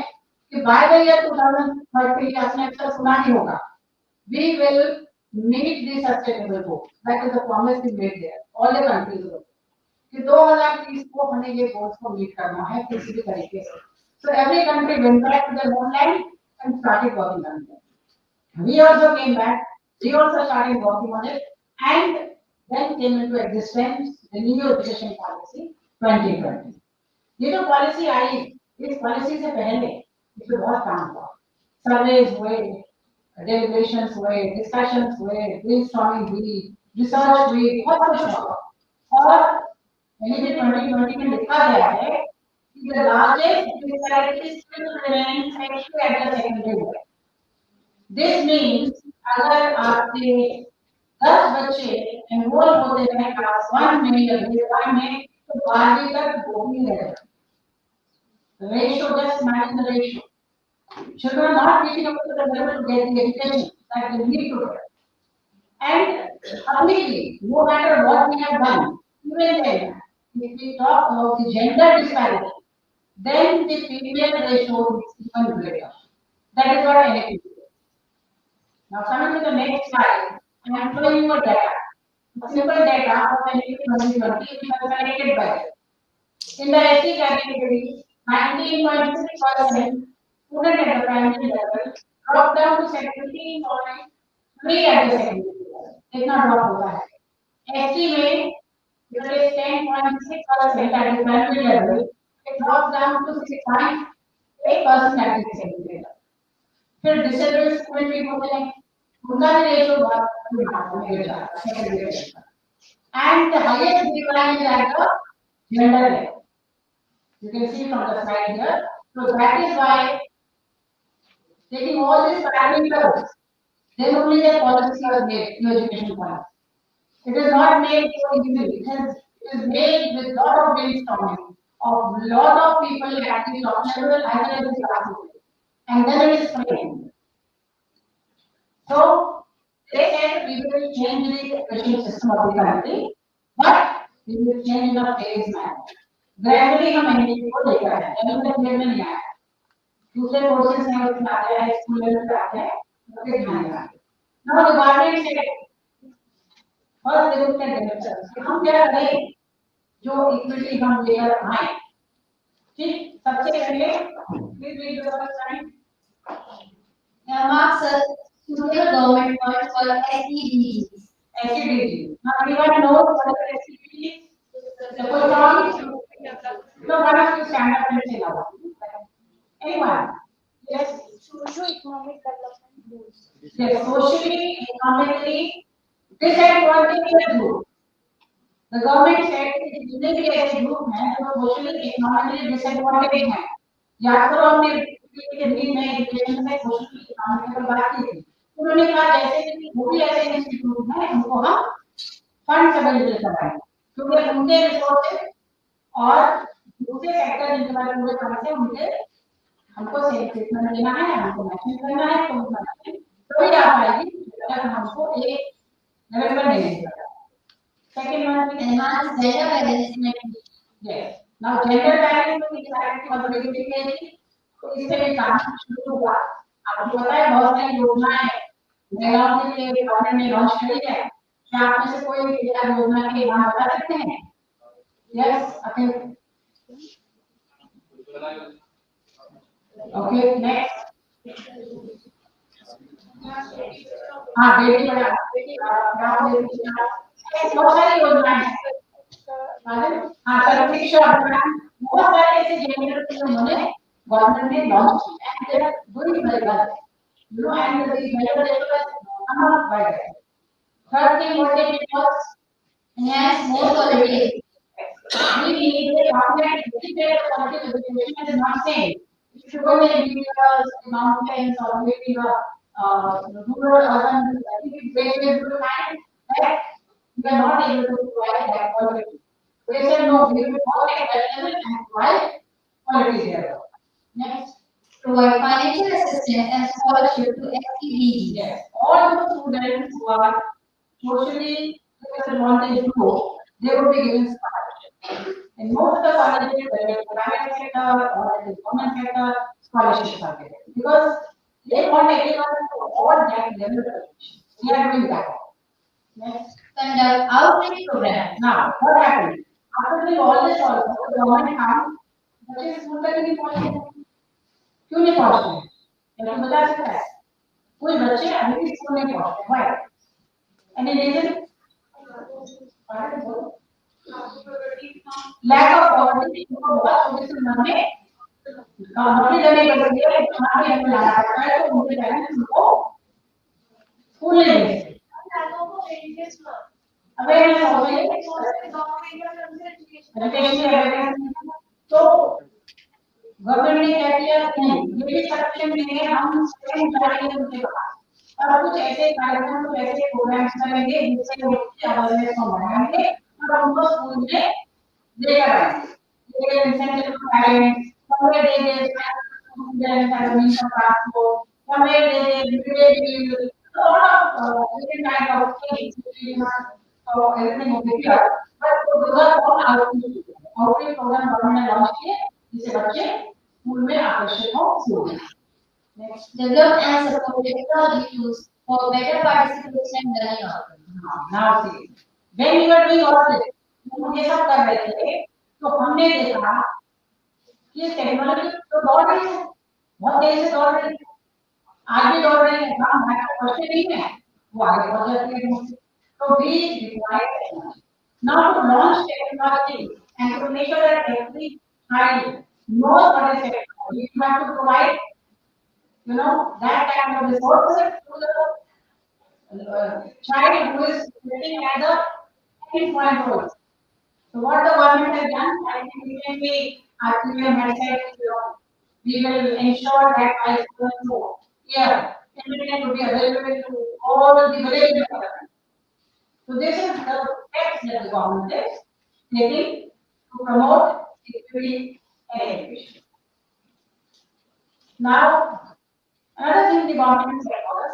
कि by the year 2030 आपने अक्सर सुना ही होगा, we will meet the sustainable goals. That is the promise we made there. All the countries will. कि 2030 को हमें ये goals को meet करना है किसी भी तरीके से. So every country went back to their homeland and started working on it. We also came back. We also started working on it, and then came into existence the New Education Policy 2020. ये जो policy आई, इस policy से पहले इसमें बहुत काम हुआ. Surveys हुए, deliberations हुए, discussions हुए, brainstorming हुई, research हुई, बहुत कुछ हुआ। और यानी 2020 में लिखा गया है कि the largest disparity still remains actually at the secondary level. This means अगर आपके 10 बच्चे enroll होते हैं क्लास 1 में या grade 1 में, तो 12वीं तक 2 ही रहेगा। Ratio, just imagine the ratio. Children are not reaching up to the level to get the education that they need to get. And ultimately, no matter what we have done, even then, if we talk about the gender disparity, then the female ratio is even greater. That is what inequity is. Now coming to the next slide, I am showing you a data. A simple data of inequity 2020 which was collected by us. In the SC category, 19.6% student at the primary level dropped down to 17.3 at the secondary level. इतना drop होता है, estimate if it is 10.6% at the primary level, it drops down to 6.8% at the secondary level. फिर disabled student भी होते हैं, उनका भी ratio बहुत गिर जाता है secondary level पर. And the highest decline is at the gender level. You can see from the slide here. So that is why taking all these parameters, then only the policy was made, new education policy. It is not made so easily. It is made with lot of brainstorming of lot of people at the top level as well as the grassroots. And then it is framed. So they said we will change the education system of the country, but we will change in a phased manner. Gradually हम NDP को लेकर आए, level में clear में नहीं आया. दूसरे courses हैं उसमें आते हैं, स्कूल लेवल पे आते हैं, उसके ध्यान में आते हैं. Now the government said, first they looked at themselves. हम क्या करें जो इक्विटी हम लेकर आए. ठीक, सबसे पहले please read the first line. Marks a suitable government fund for SEDGs. SEDGs. Now everyone knows what is SEDGs. The program. No, one of you stand up and say now. Anyone? Yes. Socio-economic development goals. Yes, socially, economically, disadvantaged group. The government said कि जितने भी ऐसे group हैं जो socially, economically disadvantaged हैं, याद करो हमने के दिन में एजुकेशन में socially, economically पर बात की थी. उन्होंने कहा जैसे कि वो भी ऐसे इंस्टीट्यूट हैं उनको हम फंड्स अवेलेबल कराएंगे क्योंकि उनके रिसोर्सेज और दूसरे सेक्टर जिनके बारे में फंड है उनके हमको सेम ट्रीटमेंट देना है, हमको मैचिंग करना है, तो उनका तभी आ पाएगी अगर हमको एक लेवल पर नहीं देगा. Second one is Enhance gender balance. yes. Now gender balance में clarity बहुत बड़ी चीज है. तो इससे भी काम शुरू हुआ. आपको पता है बहुत सारी योजनाएं महिलाओं के लिए गवर्नमेंट ने लॉन्च करी है. क्या आप में से कोई योजना के नाम बता सकते हैं? Yes, okay. Okay, next. हाँ बेटी बड़ा गाँव बहुत सारी योजनाएं हैं. हाँ सर्व शिक्षा अभियान बहुत सारे ऐसे जेंडर के उन्होंने गवर्नमेंट ने लॉन्च किया है. दोनों बदलाव you know and the gender levels come up by that. Third thing what they did was Enhance more quality. we need a government integrated quality education is not same. If you go in the mountains or maybe the rural urban, I think it's very good to find that we are not able to provide that quality. They said no, we will work at that level and provide quality there. Next. Provide financial assistance and scholarship to SEDGs. Yes, all the students who are socially disadvantaged group, they will be given scholarship. In most of the colleges, whether it's private sector or the government sector, scholarships are given because they want everyone to afford that level of education. We are doing that. Next. Conduct outreach programs. Now, what happened? After doing all this, also the government found बच्चे school तक नहीं पहुंचे. क्यों नहीं पहुंचते? क्या तुम बता सकता है? कोई बच्चे अभी भी स्कूल नहीं पहुंचते. Why? Any reason? Lack of poverty. उनको बहुत छोटे से उम्र में नौकरी करनी पड़ती है, खाना भी हमें लाना पड़ता है, तो उनके पेरेंट्स उनको स्कूल नहीं भेजते. अवेयरनेस हो गई एजुकेशन अवेयरनेस. तो गवर्नमेंट ने क्या किया? नहीं, ये भी सक्षम नहीं है, हम स्वयं जाएंगे उनके पास और कुछ ऐसे कार्यक्रम, कुछ ऐसे प्रोग्राम्स करेंगे जिससे उनकी अवेयरनेस को बढ़ाएंगे और उनको स्कूल में लेकर आएंगे. ये इंसेंटिव पेरेंट्स हमें दे दे स्टूडेंट एडमिशन का पासपोर्ट, हमें दे दे video different kind of things so everything will be here. But those are all outreach program government ने launch किए जिससे बच्चे स्कूल में आकर्षित हो school. Next. Develop and support technology tools for better participation and learning outcomes. Now see, when we were doing all this, हम ये सब कर रहे थे, तो हमने देखा कि टेक्नोलॉजी तो दौड़ रही है, बहुत तेज से दौड़ रही है, आगे दौड़ रही है, काम हमारा क्वेश्चन नहीं है, वो आगे बढ़ जाती है. So we require technology. Now to launch technology and to make sure that every child knows what is technology, you have to provide, that kind of resources to the child who is sitting at the end point road. So what the government has done, I think recently RTM has said, we will ensure that by year, internet will be available to all the villages. So this is the steps that the government is taking to promote equity and education. Now, another thing the government said was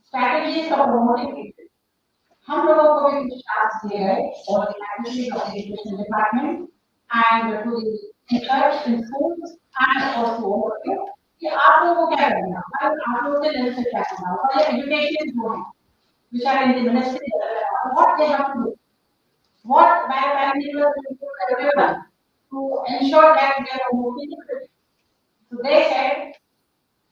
strategies for promoting equity. हम लोगों को भी कुछ task दिए गए और actually education department and to the teachers in schools and also कि आप लोगों को क्या करना है आप लोगों के लेवल से क्या करना है और एजुकेशन जो है which are in the ministry what they have to do what biomedical everyone to ensure that they are moving so they said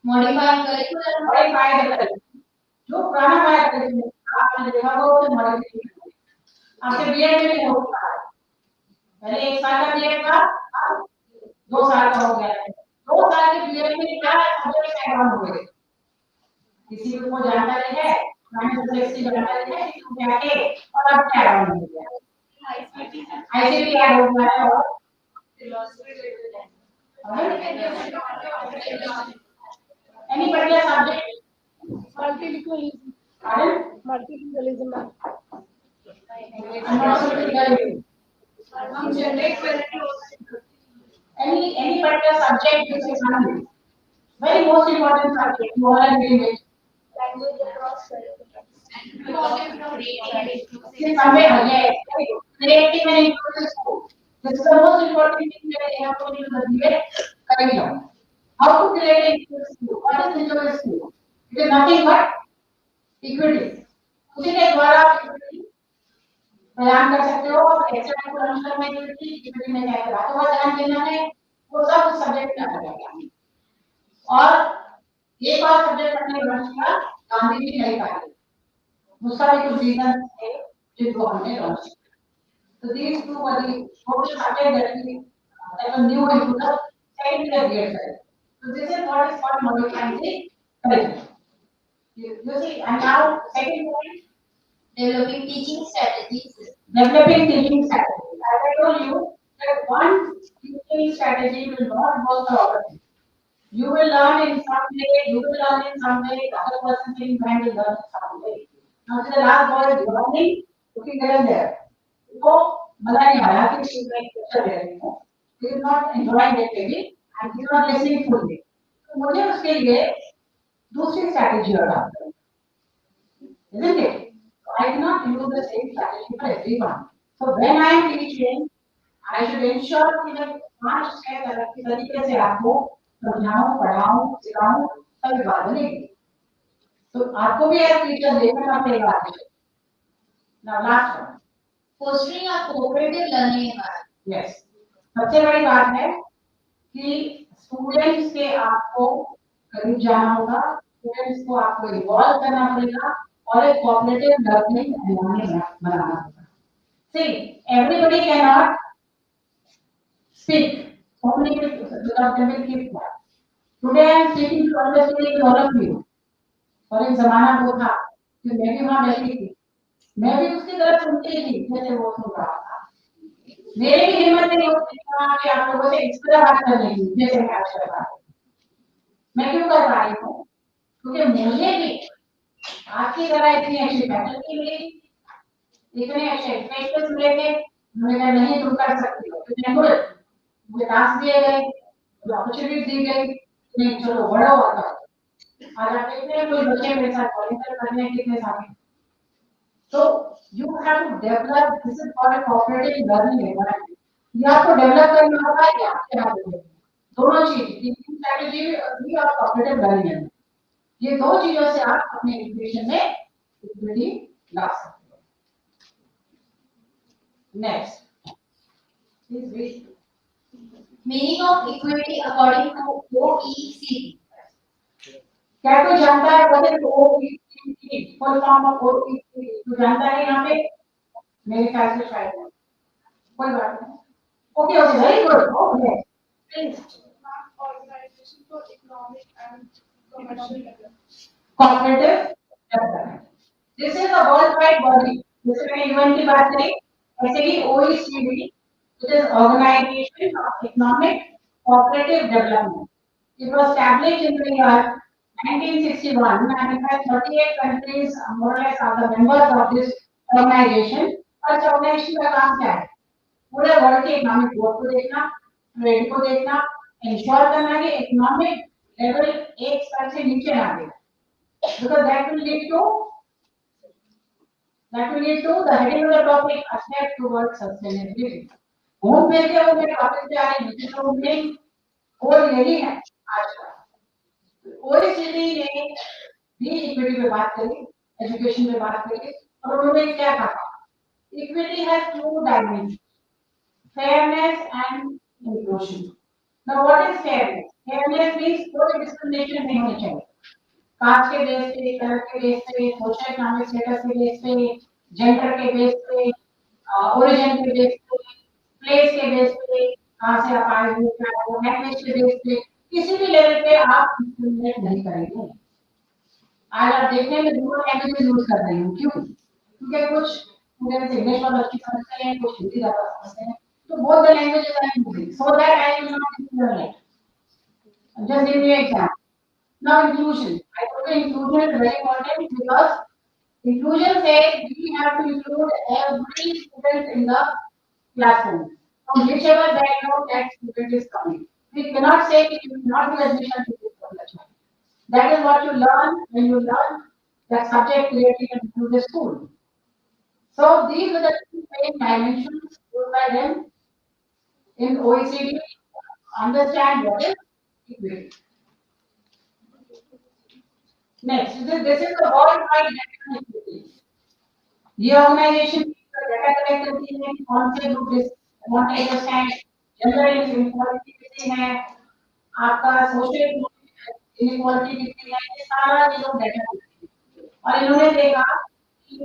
modify curriculum modify the curriculum जो पुराना हमारा curriculum आपने देखा होगा उसमें मॉडिफिकेशन आपके बीएड में नहीं होता है पहले 1 साल का बीएड था 2 साल का हो गया 2 साल के बीएड में क्या सब्जेक्ट ऐड ऑन हो गए किसी को जानकारी है मैंने सब्जेक्ट की जानकारी है कि क्या है और अब क्या ऐड ऑन हो गया आईसीटी ऐड हो गया है और philosophy any particular subject Multilingualism. pardon Multilingualism. I'm not sure any particular subject which is coming very most important subject you all are doing it Language across somewhere creating an inclusive school. This is the most important thing that they have to do in the debate curriculum. How to create an inclusive school? What is inclusive school? It is nothing but equity. उसी के द्वारा आप equity प्रदान कर सकते हो और extra curricular में equity में क्या कराते हो ध्यान देना है वो सब सब्जेक्ट में आ जाएगा और एक और सब्जेक्ट अपने वर्ष का गांधी जी नहीं पाए उसका भी कुछ रीजन है जिनको हमने लॉन्च किया so these two were the total subject that we that were new into the second year grade cycle. So this is what is called modifying the curriculum. You see, and now second point, Developing teaching strategies. developing teaching strategies. As I told you, that one teaching strategy will not work for all of you. You will learn in some way, you will learn in some way, the other person sitting behind will learn in some way. Now, the last boy is learning, looking at there. So, मजा नहीं आया कि student lecture दे रही हूँ. He is not enjoying it really, and he is not listening fully. तो मुझे उसके लिए दूसरी strategy adopt करनी, isn't it? So I cannot use the same strategy for everyone. So when I am teaching, I should ensure कि मैं 5 step अलग तरीके से आपको समझाऊं, पढ़ाऊं, सिखाऊं, तभी बात बनेगी. तो आपको भी एज टीचर देखना पड़ेगा. Now last one. Fostering a cooperative learning environment. Yes. सबसे बड़ी बात है कि स्टूडेंट्स के आपको करीब जाना होगा, स्टूडेंट्स को आपको इन्वॉल्व करना पड़ेगा और एक कोऑपरेटिव लर्निंग एनवायरनमेंट बनाना होगा. See, everybody cannot speak. So many people without them will keep quiet. Today I am speaking to understanding all of you. और एक जमाना वो था कि मैं भी वहाँ बैठी थी, मैं भी उसकी तरफ सुनती थी जैसे वो सुन रहा था. मेरी भी हिम्मत नहीं होती कि आप लोगों से इस तरह बात करने की जैसे मैं आज कर रहा हूँ. मैं क्यों कर रहा हूँ? क्योंकि मुझे भी आपकी तरह इतनी अच्छी फैकल्टी मिली, इतने अच्छे एजुकेटर्स मिले थे, उन्होंने कहा नहीं तुम कर सकती हो, मुझे टास्क दिए गए, मुझे अपॉर्चुनिटी दी गई, नहीं चलो बढ़ो आता. आज आप देखते हैं कोई बच्चे मेरे साथ वॉलंटियर करने कितने सारे. So you have to develop. This is called a cooperative learning environment. ये आपको डेवलप करना होगा या आपके हाथ में दोनों चीज टीचिंग स्ट्रेटजी भी और cooperative learning. ये दो चीजों से आप अपने एजुकेशन में इक्विटी ला सकते हो. Next, please read. Meaning of equity according to OECD. क्या कोई जानता है what is OECD? Full form of OECD तो जानता है यहाँ पे मेरे ख्याल से शायद नहीं। कोई बात नहीं okay okay very good okay Organization for Economic and Commercial Development. cooperative development. This is a worldwide body. जैसे मैंने UN की बात करी ऐसे ही OECD it is Organization of Economic Cooperative Development. It was established in the year 1961 and it has 38 countries more or less are the members of this organization. और इस organization का काम क्या है? पूरे वर्ल्ड के इकोनॉमिक ग्रोथ को देखना, ट्रेड को देखना, इंश्योर करना कि इकोनॉमिक लेवल एक स्तर से नीचे ना गिरे. Because that will lead to the heading of the topic a step towards sustainability. घूम फिर के वो मेरे टॉपिक पे आ रही है जिसको मेन गोल यही है आज का. OECD ने भी इक्विटी पे बात करी, एजुकेशन पे बात करी और उन्होंने क्या कहा? Equity has two dimensions. Fairness and inclusion. Now, what is fairness? Fairness means कोई discrimination नहीं होनी चाहिए. कास्ट के बेस पे, कलर के बेस पे, सोशल इकोनॉमिक स्टेटस के बेस पे, जेंडर के बेस पे, ओरिजिन के बेस पे, प्लेस के बेस पे, कहाँ से आप आए हो, क्या हो, लैंग्वेज के बेस पे, किसी भी लेवल पे आप डिस्क्रिमिनेट नहीं करेंगे. आज आप देखने में दोनों लैंग्वेज यूज कर रही हूँ, क्यों? क्योंकि कुछ स्टूडेंट्स इंग्लिश और अच्छी समझते हैं, कुछ हिंदी ज्यादा समझते हैं. So both the languages are using so that I will not discriminate. Just give me an example. Now inclusion. I told you inclusion is very important because inclusion says we have to include every student in the classroom. From whichever background that student is coming. We cannot say that you will not give admission to this particular. That is what you learn when you learn that subject related to the school. So these are the two main dimensions used by them in OECD. Understand what is equity. Next, this is the worldwide data equity. ये organization data collect करती है कौन से group disadvantaged हैं, gender inequality कितनी है, आपका social inequality कितनी है, ये सारा ये लोग data collect करते हैं. और इन्होंने देखा कि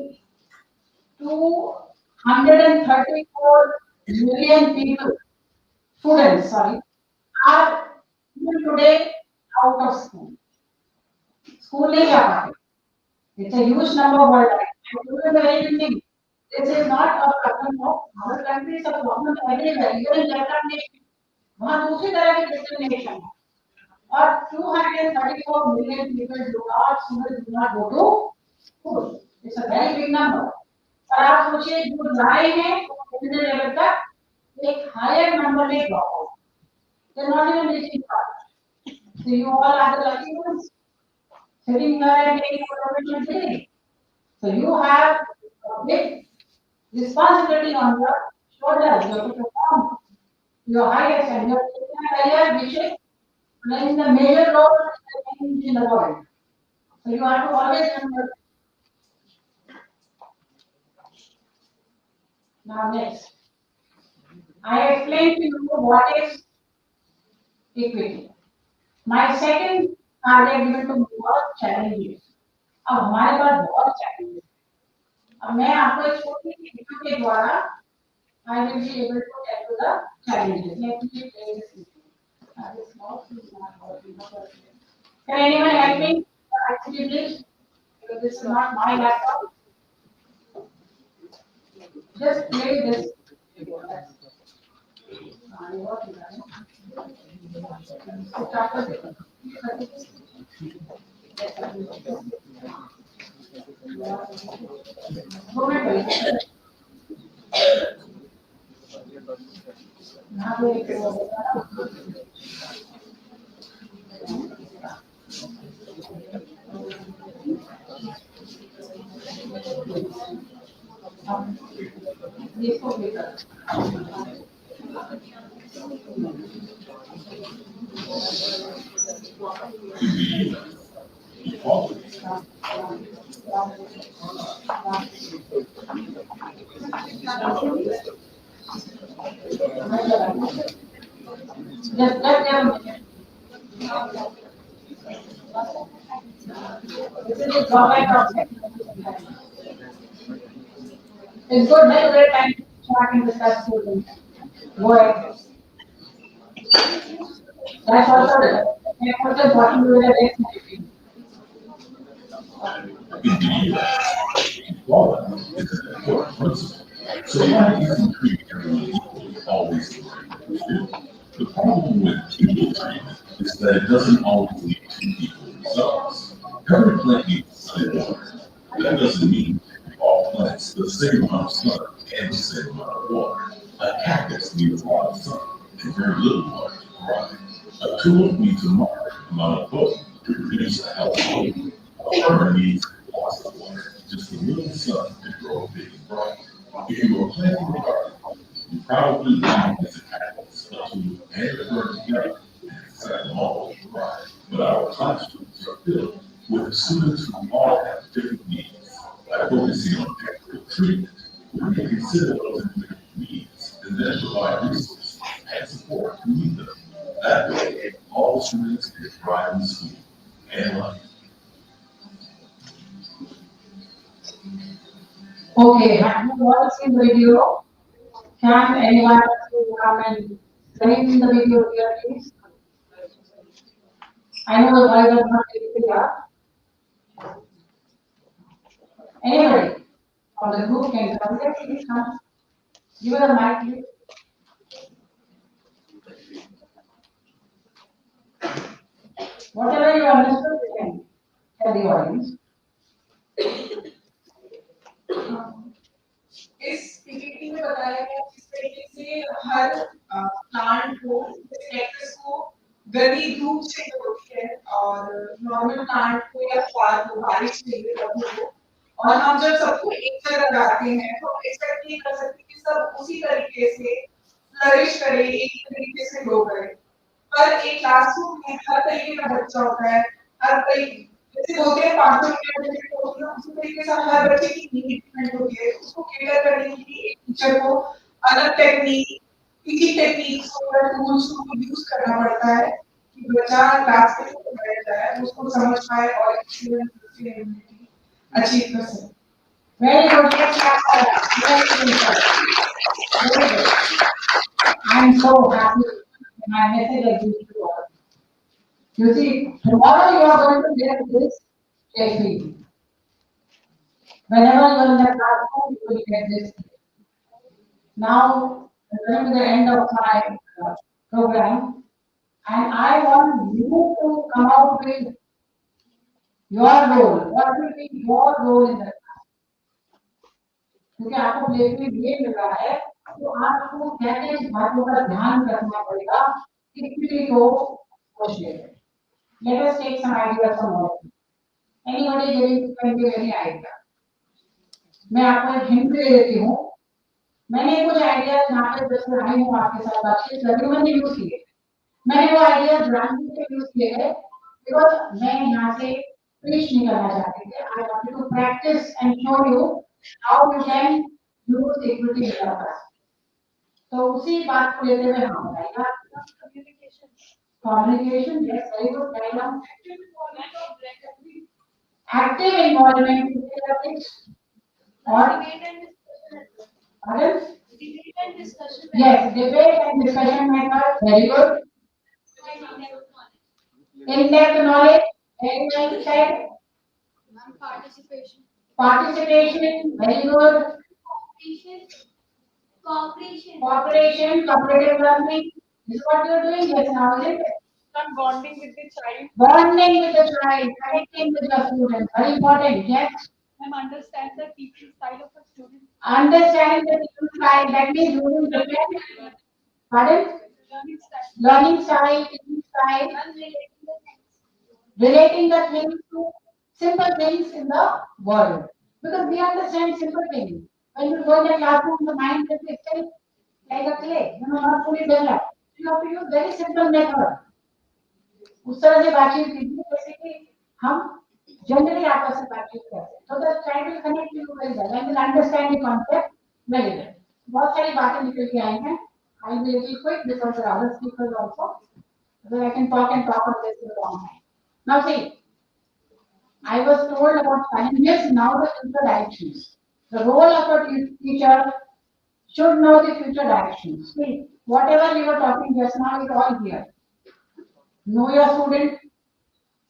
234 million people, students, sorry, are even today out of school. School नहीं जा पाते. It's a huge number worldwide. And even the very beginning, this is not a problem of our country, it's a problem everywhere. Even in developed nation, वहाँ दूसरी तरह की discrimination है. और 234 million people do not go to school. It's a very big number. और आप सोचिए जो जाए हैं कितने लेवल तक एक हायर नंबर में drop out. They're not even reaching college. So you all are the lucky ones sitting here and taking a professional degree. So you have a big responsibility on your shoulders. You have to perform your highest and your career, which is playing the major role in the world. So you have to always remember. Now next, I explained to you what is equity. My second target given to me was challenges. अब हमारे पास बहुत challenges. अब मैं आपको एक छोटी सी video के द्वारा I will be able to tell you the challenges. Let me play this video. This mouse is not working. Can anyone help me? Actually, please, because this is not my laptop. Just play this video. Start with it. This is the drawback of it. It's good, right? Great time to start and discuss students. Go ahead. That's also good. And also what you do the next. Equality is an important principle. So why isn't treating everyone equally always the right thing? The problem with equal treatment is that it doesn't always lead to equal results. Every plant needs sun and water. That doesn't mean all plants get the same amount of sun and the same amount of water. A cactus needs a lot of sun and very little water to thrive. A tulip needs a moderate amount of both to produce a healthy bloom. A fern needs lots of water, just a little sun to grow big and bright. If you were planting a garden, you probably leave as a cactus, a tulip, and a fern together and expect them all to thrive. But our classrooms are filled with students who all have different needs. By focusing on technical treatment, we can consider those individual needs and then provide resources and support to meet them. That way, all students can thrive in school and life. Okay, have you all seen the video? Can anyone come and bring the video here, please? I know the guys are not very clear. Anybody from the group can come here, please come. Give her the mic, please. Whatever you understood, you can tell the audience. इस PPT में बताया गया किस तरीके से हर plant को cactus को गर्मी धूप से होती है और नॉर्मल प्लांट को या फल को बारिश चाहिए पौधों को और हम जब सबको एक जगह लगाते हैं तो एक्सपेक्ट नहीं कर सकते कि सब उसी तरीके से फ्लरिश करे एक तरीके से ग्रो करे पर एक क्लासरूम में हर तरीके का बच्चा होता है हर तरीके जैसे होते हैं 500 मीटर होती है उसी तरीके से हर बच्चे की नीड डिफरेंट होती है उसको केयर करने के लिए एक टीचर को अलग टेक्निक टीचिंग टेक्निक्स और टूल्स को यूज करना पड़ता है कि बच्चा क्लास में जो बैठ जाए उसको समझ पाए और एक्सपीरियंस अचीव कर सके Very good, yes, very good. Very good. I'm so happy. My message has reached to all. You see, tomorrow you are going to get this every. Whenever you are in the classroom, you will get this. Now, we're coming to the end of my program, and I want you to come out with your role. What will be your role in the class? क्योंकि आपको placement ये मिल रहा है तो आपको क्या क्या इस बातों का ध्यान रखना पड़ेगा कि किसी को सोच ले let us take some ideas from all anybody giving can give any idea मैं आपको एक हिंट दे देती हूँ मैंने कुछ आइडियाज यहाँ पे जैसे आई हूँ आपके साथ बातचीत कर रही हूँ मैंने यूज किए मैंने वो आइडियाज ब्रांडिंग से यूज किए गए बिकॉज मैं यहाँ से प्रीच नहीं करना चाहती थी I wanted to practise and show you how you can use equity in your class. तो उसी बात को लेते हुए हम बताएगा communication yes very good very well active involvement in ethics or others yes debate and discussion method very good in-depth knowledge very well said participation very good cooperation cooperative learning is what you are doing yes now isn't it Bonding with the child. bonding with the child connecting with your students very important yes And understand the teaching style of a student. understand the teaching style that means using different pardon learning style teaching style relating the things to simple things in the world because we understand simple things when you go in the classroom the mind is still like a clay not fully developed you have to use very simple method उस तरह से बातचीत कीजिए जैसे कि हम generally आपस में बातचीत करते हैं so the child will connect to you very well and will understand the concept very well बहुत सारी बातें निकल के आई हैं I will be a little quick because there are other speakers also so I can talk and talk on this for a long time now see I was told about challenges, now the future directions. The role of a teacher should know the future directions. See, whatever you were talking just now is all here. Know your student.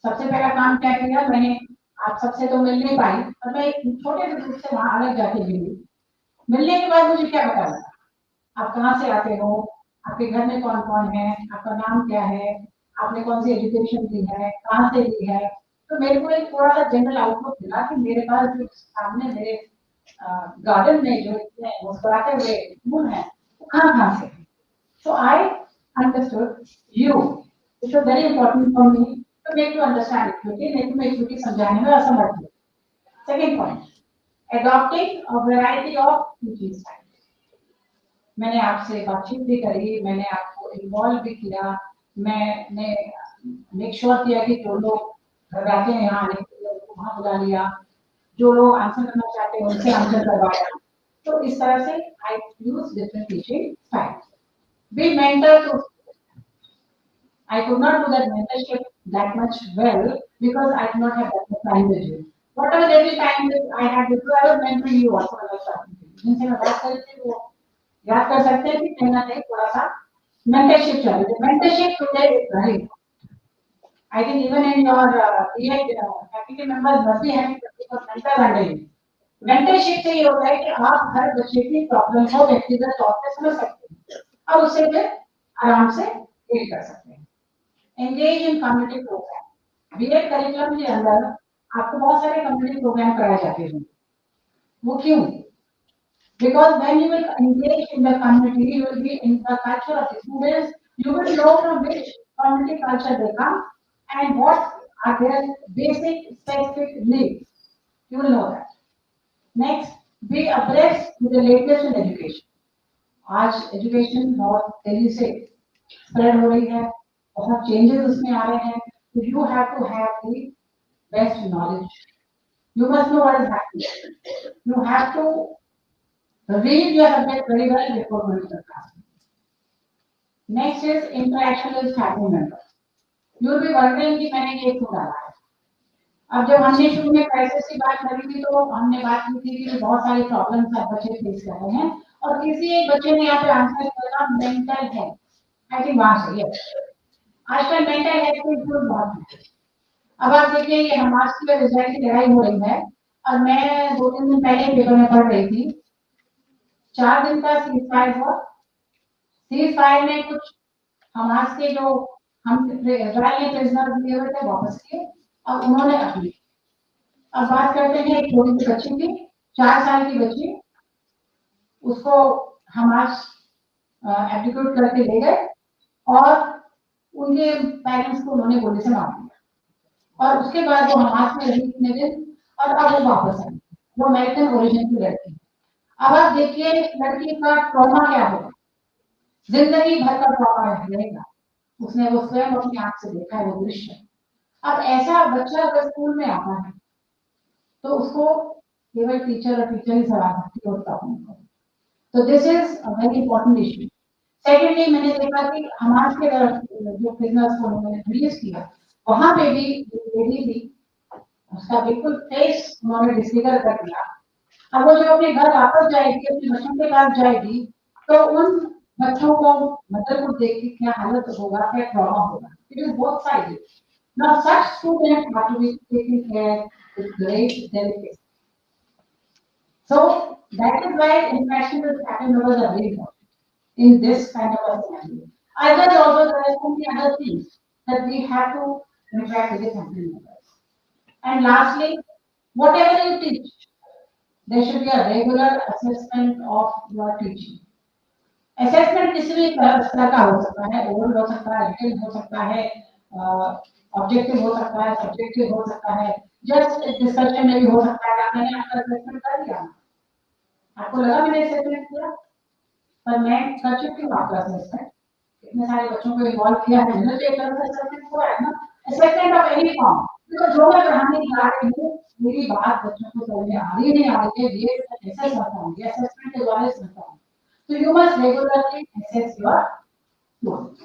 सबसे पहला काम क्या किया मैंने, आप सबसे तो मिल नहीं पाई, पर मैं एक छोटे से ग्रुप से वहां अलग जाके मिली। मिलने के बाद मुझे क्या बताया, आप कहाँ से आते हो, आपके घर में कौन कौन है, आपका नाम क्या है, आपने कौन सी एजुकेशन ली है, कहाँ से ली है। तो मेरे को एक थोड़ा सा जनरल आउटलुक मिला कि मेरे पास जो सामने मेरे गार्डन में जो इतने मुस्कुराते हुए फूल हैं वो कहाँ कहाँ से। So I understood you, it was very important for me to make you understand equity, नहीं तो मैं इक्विटी समझाने में असमर्थ हूँ। Second point, adopting a variety of teaching style. मैंने आपसे बातचीत भी करी, मैंने आपको इन्वॉल्व भी किया, मैंने मेक श्योर किया कि जो लोग घबराते हैं यहाँ आने के लिए उनको वहाँ बुला लिया, जो लोग आंसर करना चाहते हैं उनसे आंसर करवाया। तो इस तरह से I use different teaching styles. Be mentor to, I could not do that mentorship that much well because I did not have that much time with you. Whatever little time that I had with you, I was mentoring you also when I was talking to you. जिनसे मैं बात कर रही थी वो याद कर सकते हैं कि कहीं ना कहीं थोड़ा सा mentorship चल रही है। Mentorship today is very important. I think even in your faculty members must be having mentor under you. Mentorship से ये होता है कि आप हर बच्चे की प्रॉब्लम को व्यक्तिगत तौर पे समझ सकते हैं और उससे फिर आराम से डील कर सकते हैं। Engage in community programme, BEd curriculum के अंदर आपको बहुत सारे कम्युनिटी प्रोग्राम कराए जाते हैं। वो क्यों? Because when you will engage in the community, you will be in the culture of the students, you will know from which community culture they come and what are their basic specific needs. You will know that. Next, be abreast with the latest in education. आज education बहुत तेजी से spread हो रही है, बहुत changes उसमें आ रहे हैं, तो you have to have the best knowledge, you must know what is happening, you have to read your subject very well before going to the class. Next is interaction with family members. You will be wondering कि मैंने ये क्यों डाला है। अब जब हमने शुरू में क्राइसिस की बात करी थी तो हमने बात की थी कि बहुत सारी प्रॉब्लम्स अब बच्चे फेस कर रहे हैं और किसी एक बच्चे ने यहाँ पे आंसर किया मेंटल हेल्थ। आई थिंक वहां से ये आजकल मेंटल हेल्थ को इम्प्रूव बहुत है। अब आप देखिए ये हमारे की रिजल्ट की लड़ाई हो रही है और मैं 2-3 दिन पहले पेपर में पढ़ रही थी, 4 दिन का सीजफायर हुआ। सीजफायर में कुछ हमास के जो हम इसराइल ने प्रिजनर लिए हुए थे वापस किए और उन्होंने अपनी। अब बात करते हैं एक छोटी सी बच्ची की, 4 साल की बच्ची, उसको हमास एब्डिकेट करके ले गए और उनके पेरेंट्स को उन्होंने गोली से मार दिया और उसके बाद वो हमास में रही इतने दिन और अब वो वापस आई। वो अमेरिकन ओरिजिन की लड़की। अब आप देखिए लड़की का ट्रॉमा क्या होगा, जिंदगी भर का ट्रॉमा रहेगा, उसने वो स्वयं अपनी आंख से देखा है वो दृश्य। अब ऐसा बच्चा अगर स्कूल में आता है तो उसको केवल टीचर और टीचर ही सवाल सकती है उस टॉपिक को। तो this is a very important issue. Secondly मैंने देखा कि हमारे के जो प्रिजनर्स को उन्होंने रिलीज किया वहां पे भी लेडी थी, उसका बिल्कुल फेस उन्होंने डिसफिगर कर दिया। अब वो जब अपने घर वापस जाएगी, अपने बच्चों के पास जाएगी तो उन बच्चों को मदर को देख के क्या हालत होगा, क्या ट्रॉमा होगा। It is both side. Now such students have to be taken care with great delicacy. So that is why interaction with family members are very important in this kind of a scenario. Others also there are so many other things that we have to interact with the family members. And lastly, whatever you teach, there should be a regular assessment of your teaching. Assessment किसी भी तरह का हो सकता है, overall हो सकता है, डिटेल हो सकता है, ऑब्जेक्टिव हो सकता है, सब्जेक्टिव हो सकता है, जस्ट डिस्कशन में भी हो सकता है। मैंने आपका असेसमेंट कर दिया, आपको लगा मैंने असेसमेंट किया, पर मैं कर चुकी हूँ आपका असेसमेंट। इतने सारे बच्चों को इन्वॉल्व किया है, मुझे एक तरह से असेसमेंट हुआ है ना, असेसमेंट ऑफ एनी फॉर्म। तो जो मैं पढ़ाने जा रही हूँ मेरी बात बच्चों को समझ में आ रही नहीं आ रही है, ये कैसे समझता हूँ, ये असेसमेंट के द्वारा समझता हूँ। So you must regularly assess your students.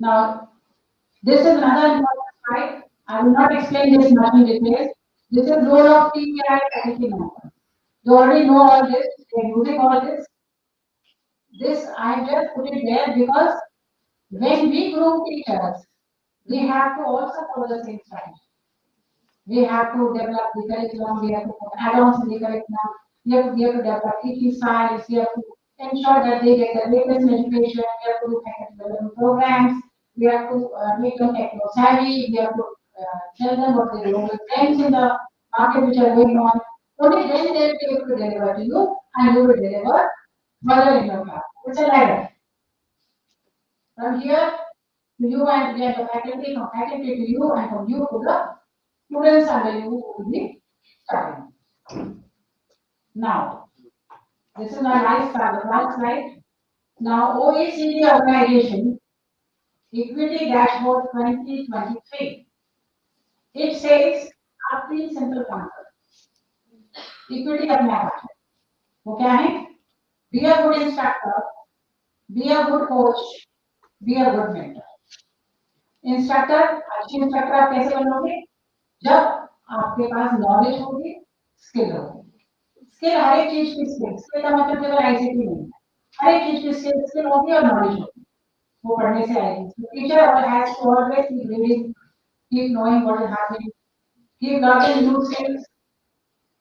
Now, this is another important slide. I will not explain this much in detail. This is role of TPI faculty member. You already know all this. They are using all this. This I just put it there because when we groom teachers, we have to also follow the same strategy. We have to develop the curriculum, we have to put add-ons in the curriculum, we have to develop teaching styles, we have to ensure that they get the latest education, we have to do technical development programs, we have to make them techno savvy, we have to tell them what the global trends in the market which are going on. Only then they will be able to deliver to you and you will deliver further in your class. It's a ladder. From here to you and we are the faculty, from faculty to you and from you to the students under you will be starting. Now, this is my last slide. Now, OECD organization, Equity Dashboard 2023. It says, आप तीन simple concepts. Equity अपने आप है. वो क्या है? Be a good instructor, be a good coach, be a good mentor. Instructor अच्छी instructor आप कैसे बनोगे? जब आपके पास नॉलेज होगी, स्किल होगी. स्किल हर एक चीज की स्किल का मतलब केवल आईसीटी नहीं है. हर एक चीज की स्किल होगी और नॉलेज होगी. वो पढ़ने से आएगी. Teacher has to always keep reading, keep knowing what is happening, keep learning new skills.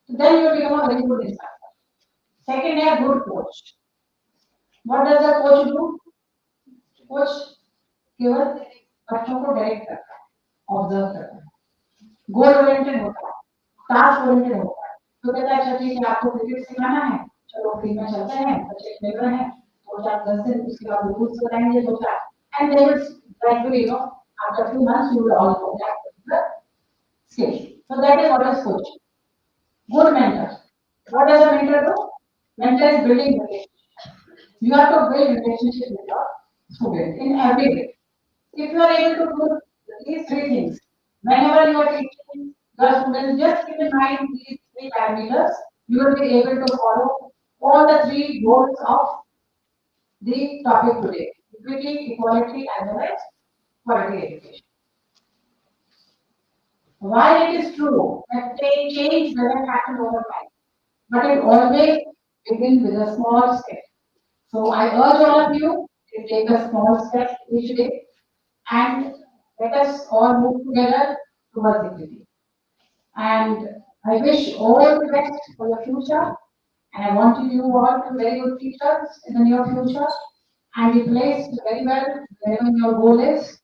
Then you become a very good instructor. Second है good coach. What does the coach do? Coach केवल बच्चों को direct करता है, observe करता है, goal oriented होता है, टास्क ओरिएंटेड होता है. तो कहता है अच्छा ठीक है आपको क्रिकेट सिखाना है, चलो टीम में चलते हैं, बच्चे खेल रहे हैं, 2-4 दिन उसके बाद रूल्स बताएंगे 2-4 and they will gradually after a few months you will all go back to the skill. So that is what is coaching. Good mentor. What does a mentor do? Mentor is building relationship. You have to build relationship with your student in every way. If you are able to do these three things, whenever you are teaching your students, just keep in mind these three parameters, you will be able to follow all the three goals of the topic today: equity, equality, and the rest, quality education. While it is true that change doesn't happen overnight, but it always begins with a small step. So I urge all of you to take a small step each day and let us all move together towards equity. And I wish all the best for your future. And I want you all to be very good teachers in the near future and be placed very well wherever your goal is,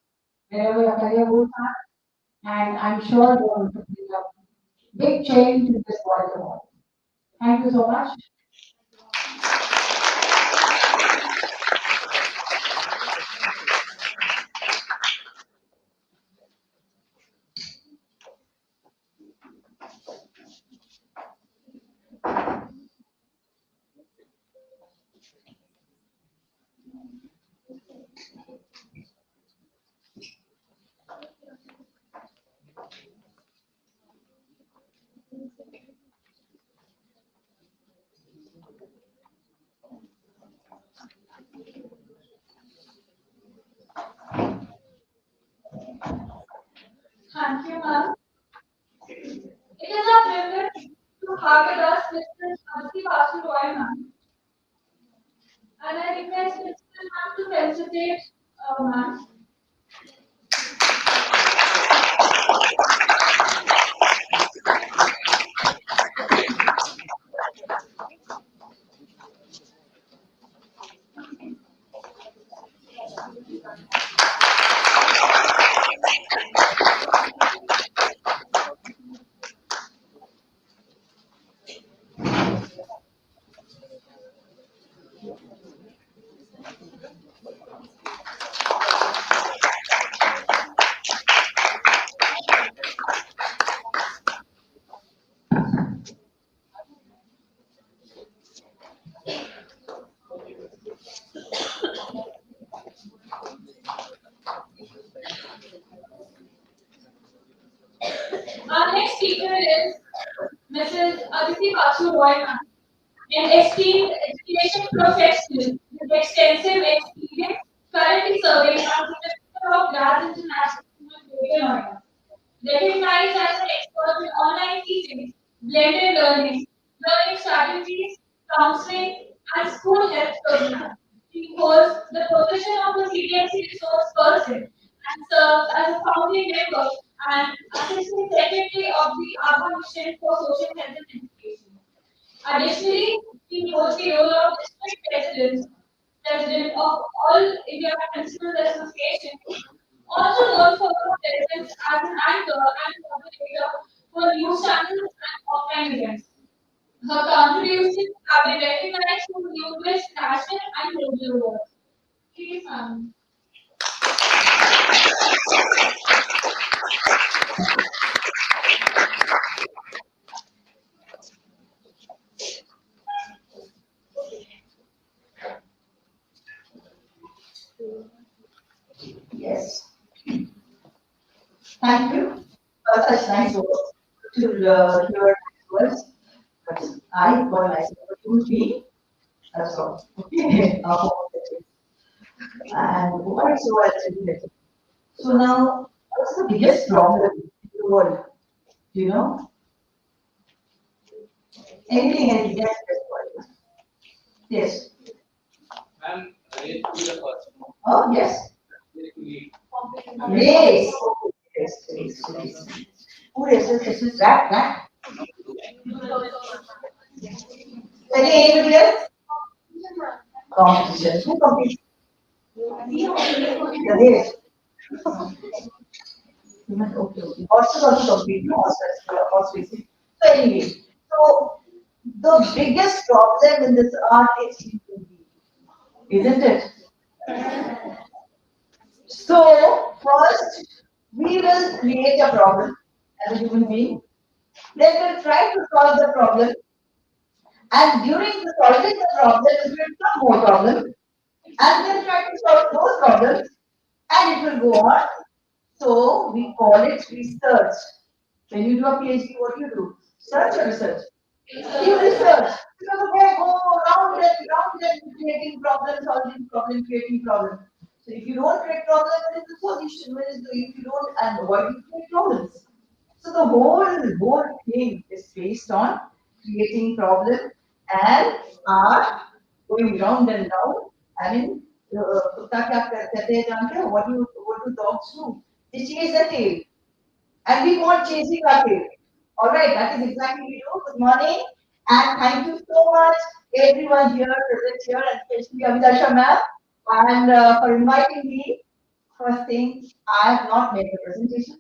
wherever your career goals are. And I'm sure you're going to bring a big change in this world. Thank you so much. Thank you, ma'am. It is a privilege to have with us Mr. Aditi Basu Roy, ma'am. And I request Mr. Ma'am to felicitate ma'am. Our next speaker is Mrs. Aditi Basu Roy, ma'am, an esteemed education professional with extensive experience currently serving as the of Glass International, recognized as an expert in online teaching, blended learning, learning strategies, counseling, and school health programs. He holds the position of the CTFC resource person and serves as a founding member and assistant secretary of the ABBA Mission for Social Health and Education. Additionally, he holds the role of district president of All India Principals Association, also known for her presence as an anchor and moderator for news channels and offline events. Her contributions have been recognized through numerous national and global awards. Please, Yes. Thank you for such nice words to hear words. But I call myself a human being. That's all. Okay. And what is so alternative? So now, what's the biggest problem in the world? Do you know? Anything and yes, yes. Ma'am, related to the first one. Oh, yes. Related to lead. Race. Yes. Who races that? Anybody else? Competition. Who competes? The race. Okay. Horses also compete. No horse racing. So anyway, so the biggest problem in this art is human being, isn't it? So first we will create a problem as a human being. Then we'll try to solve the problem. And during the solving the problem, we will some more problems. And then try to solve those problems. And it will go on. So we call it research. When you do a PhD, what do? Search or research? You research. Because they go round and creating problems, solving problems, creating problems. So if you don't create problems, what is the solution? What is the if you don't and why do you create problems? So the whole thing is based on creating problems and are going round and round. I mean, what do dogs do? They chase the tail. And we want chasing our tail. All right, that is exactly what we do. Good morning. And thank you so much, everyone here, present here, and especially Amitasha ma'am, and for inviting me. First thing, I have not made the presentation.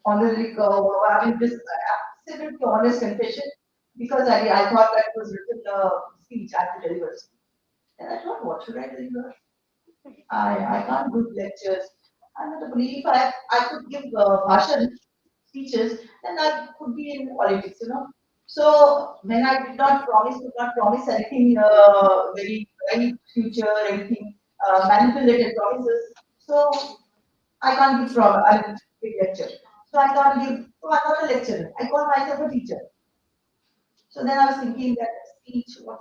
Honestly, I mean, this absolutely honest confession, because I thought that was written speech I had to deliver. And I thought, what should I deliver? I can't do lectures. I'm not a believer. I could give bhashan speeches, then I could be in politics, you know. So when I could not promise anything very bright future, anything manipulated promises. So I can't give I mean, give lecture. So I can't give. So I'm not a lecturer. I call myself a teacher. So then I was thinking that speech, what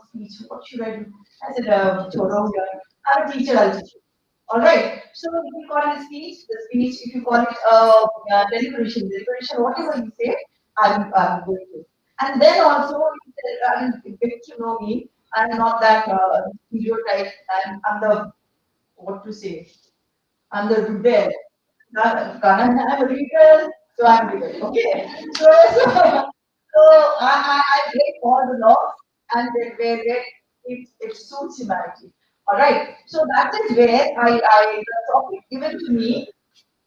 should I do? I said, Choro, I'm a teacher, I'll teach you. All right. So if you call it the speech, if you call it deliberation, whatever you say, I'm going to. And then also, I mean, get to know me. I'm not that stereotype. I'm the, what to say, I'm the rebel. I'm a rebel, so I'm rebel. Okay. So I break all the laws and then where it suits humanity. All right. So that is where the topic given to me,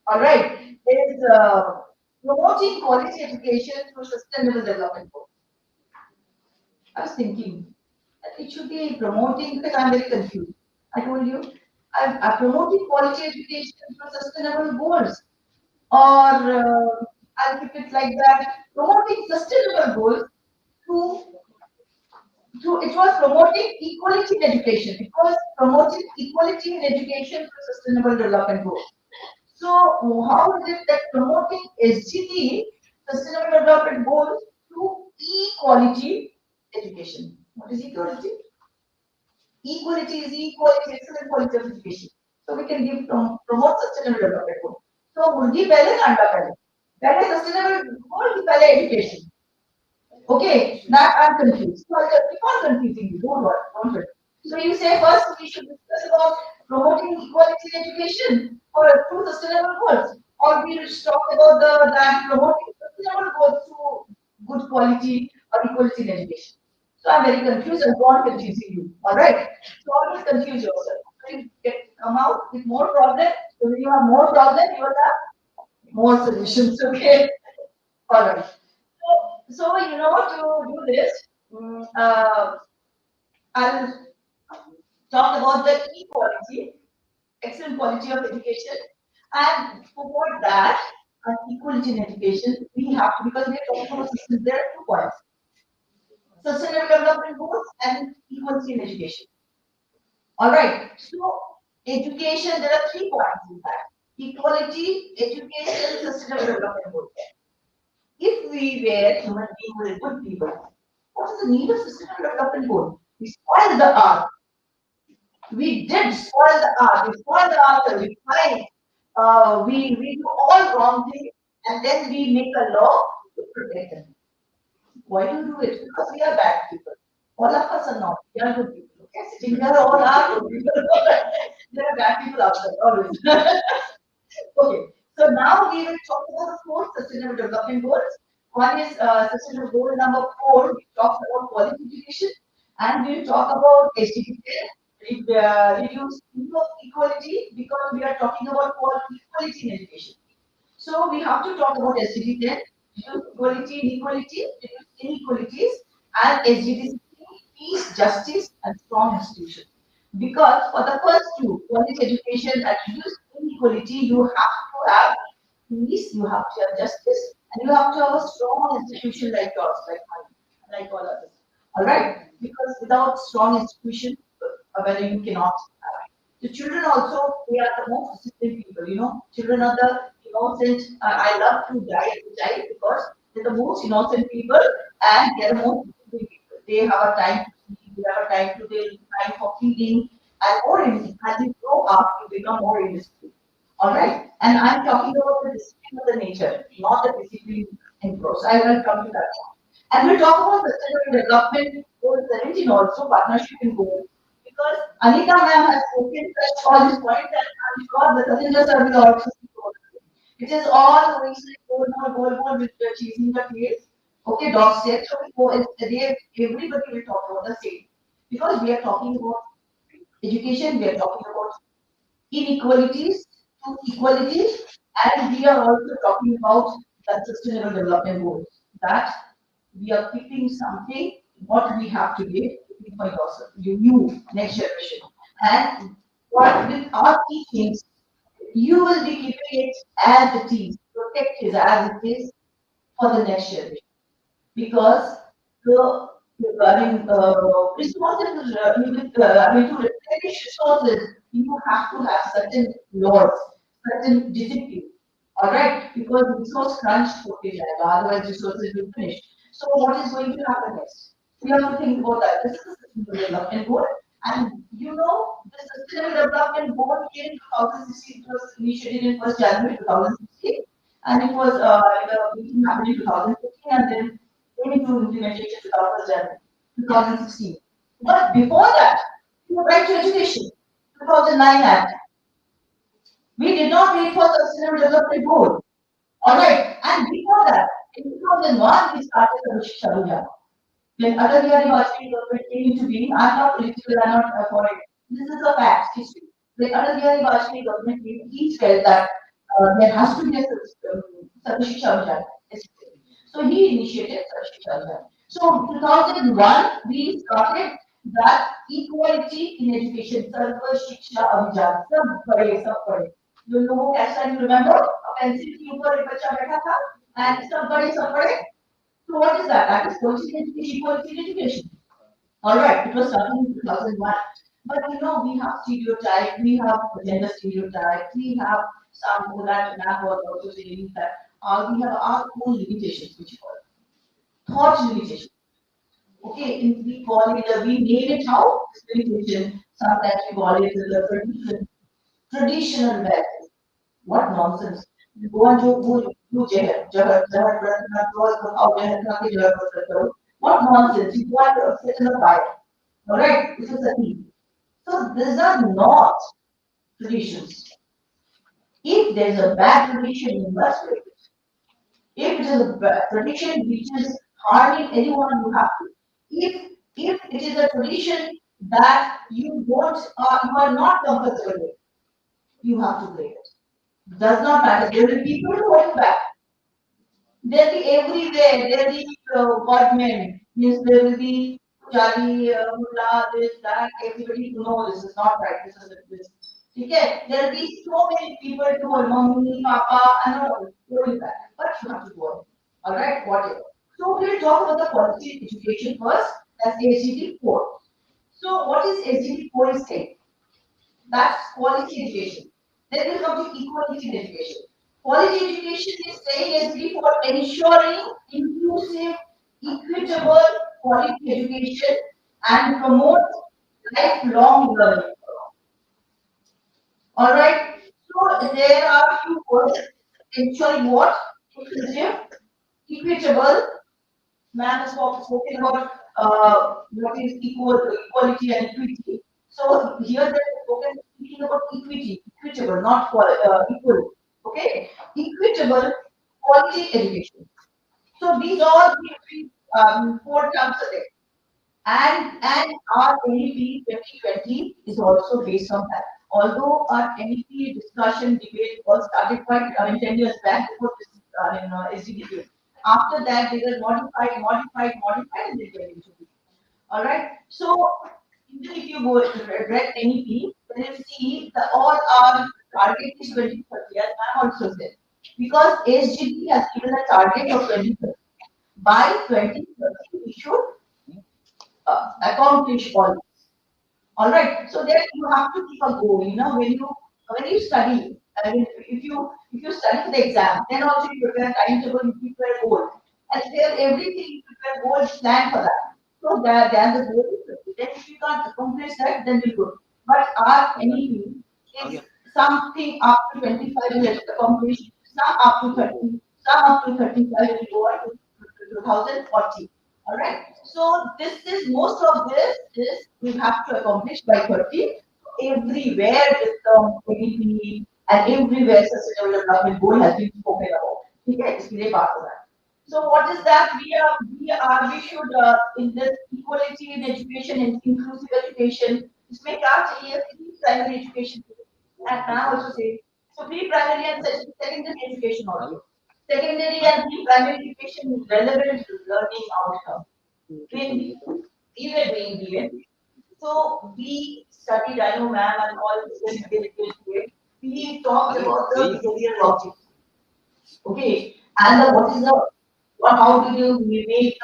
all right, is promoting quality education through sustainable development goals. I was thinking that it should be promoting, because I'm very confused. I told you, I'm promoting quality education through sustainable goals. Or I'll keep it like that, promoting sustainable goals to it was promoting equality in education. It was promoting equality in education for sustainable development goals. So how is it that promoting SDG, sustainable development goals, to equality education? What is equality? Equality is equality, excellent quality of education. So we can give promote sustainable development goal. So मुर्गी पहले ना अंडा पहले. पहले sustainable goal की पहले education. Okay, that I'm confused. So I'll just keep on confusing you. Don't worry, don't worry. So you say first we should discuss about promoting equality in education or through sustainable goals, or we will talk about that promoting sustainable goals through good quality or equality in education. So I'm very confused and go on confusing you. All right. So always confuse yourself. So you come out with more problems. So when you have more problems, you will have more solutions. Okay. All right. So you know, to do this, I'll talk about the equality, excellent quality of education, and for that, equality in education, we have to, because we are talking about systems, there are 2 points: sustainable development goals and equality in education. All right. So education, there are 3 points in that: equality, education, sustainable development goals. If we were human beings, were good people, what is the need of sustainable development goal? We spoil the art. We did spoil the art. We spoil the art. We fight. We do all wrong things, and then we make a law to protect them. Why do you do it? Because we are bad people. All of us are not. We are good people. Okay, sitting here, all are good people. There are bad people out there always. Okay, so now we will talk about the 4 sustainable development goals. One is sustainable goal number 4. We talk about quality education, and we will talk about SDGs, reduce equality, because we are talking about equality in education. So we have to talk about SDG 10, reduce equality, inequality, reduce inequalities, and SDG peace, justice, and strong institutions. Because for the first 2, quality education and reduce inequality, you have to have peace, you have to have justice, and you have to have a strong institution like yours, like mine, like all others. All right? Because without strong institution, well, you cannot have. The children also, they are the most disciplined people, you know. Children are the innocent. I love to die because they're the most innocent people and they're the most disciplined people. They have a time to sleep, they have a time to their time for feeding, and more in, as you grow up, you become more indisciplined. All right. And I'm talking about the discipline of the nature, not the discipline in prose. I will come to that one. And we'll talk about sustainable development goal 17 also, partnership in goals. Because Anita ma'am has spoken all these points, and I'm sure the Ravinder sir will also speak about it. It is all going to goal with the cheesing the face. Okay, dog said. So everybody will talk about the same. Because we are talking about education, we are talking about inequalities to equality, and we are also talking about the sustainable development goals. That we are keeping something what we have today for yourself, you next generation. And what with our teachings, you will be keeping it as it is, protect it as it is for the next generation. Because the resources, to replenish resources, you have to have certain laws, certain discipline. All right, because resource crunch होते जाएगा, otherwise resources will finish. So what is going to happen next? We have to think about that. This is the sustainable development goal, and you know the sustainable development goal in 2016 was initiated in 1st January 2016, and it was the meeting happened in 2015, and then came into implementation 2016. But before that, we were right to education, 2009 Act. We did not wait for sustainable development goal. All right, and before that, in 2001, we started the Shiksha Abhiyan. When Atal Bihari Vajpayee government came into being, I'm not political, I'm not for it. This is a fact, history. When Atal Bihari Vajpayee government came, he felt that there has to be a Sarva Shiksha Abhiyan. So he initiated Sarva Shiksha Abhiyan. So 2001, we started that equality in education, Sarva Shiksha Abhiyan. सब पढ़े. You know, कैसा you remember? Pencil के ऊपर एक बच्चा बैठा था, and सब पढ़े. So what is that? That is quality in education. All right, it was started in 2001. But you know, we have stereotype, we have gender stereotype, we have some that map was also saying that we have our own limitations, which we call thought limitation. Okay, we call it, we name it how? Limitation. Sometimes we call it the tradition. traditional values. What nonsense. Go and do Jahar, what nonsense. You go and sit in the fire. Alright, this is the thing. So these are not traditions. If there's a bad tradition, you must break it. If it is a tradition which is harming anyone, you have to. If it is a tradition that you are not comfortable with, you have to break it. Does not matter. There will be people who hold back. There will be everywhere. There will be government. Means there will be Jari, Mullah, this, that. Everybody to know this is not right. This is this. Okay. There will be so many people to hold, mommy, papa, and all holding back. But you have to go on. All right. Whatever. So we'll talk about the quality education first. That's ACT 4. So what is ACT 4 is saying? That's quality education. Then we'll come to equality in education. Quality education is saying SB for ensuring inclusive, equitable quality education and promote lifelong learning. All right. So there are few words. Ensuring what? Inclusive, equitable. Ma'am has spoken about what is equality and equity. So here they are speaking about equity, equitable, not equal. Okay, equitable quality education. So these are the three, 4 terms are there. And our NEP 2020 is also based on that. Although our NEP discussion debate was started quite 10 years back before this SDG. After that, they were modified, and they went into it. All right. So even if you go read NEP, then you see the all our target is 2030. As I'm also said, because SGD has given a target of 2030. By 2030, we should accomplish all this. All right. So then you have to keep a goal. You know, when you study, I mean, if you study for the exam, then also you prepare a timetable, you prepare a goal, and there everything you prepare goals, plan for that. So that then the goal is 50. Then if you can't accomplish that, then we go. But our NEP is something up to 25 years accomplish, some up to 30, some up to 35 will go on to 2040. All right. So this is most of this is we have to accomplish by 30. Everywhere with the ADP and everywhere sustainable development goal has been spoken about. Okay, इसलिए बात हो रहा है. So what is that? We should in this equality in education and inclusive education. इसमें क्या चाहिए? Primary education. And now also say so pre-primary and secondary education also. Secondary and pre-primary education is relevant to learning outcome. Even. So we studied, I know ma'am and all we talked about the behavioral object. Okay. And what is how do you make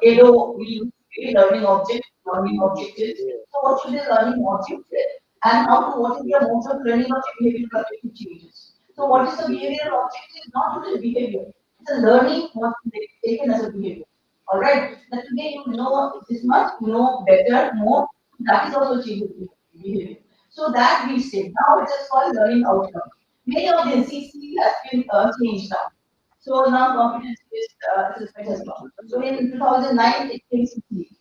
Edo we use learning object, So what should the learning object is? And what is the mode of learning object behavioral object changes? So what is the behavioral object is not only behavior, it's a learning what is taken as a behavior. All right. That today you know this much, you know better, more. That is also changing behavior. So that we say now it is called learning outcome. Many of the NCC has been changed now. So now competency-based assessment has come. So in 2009 it came CTEF.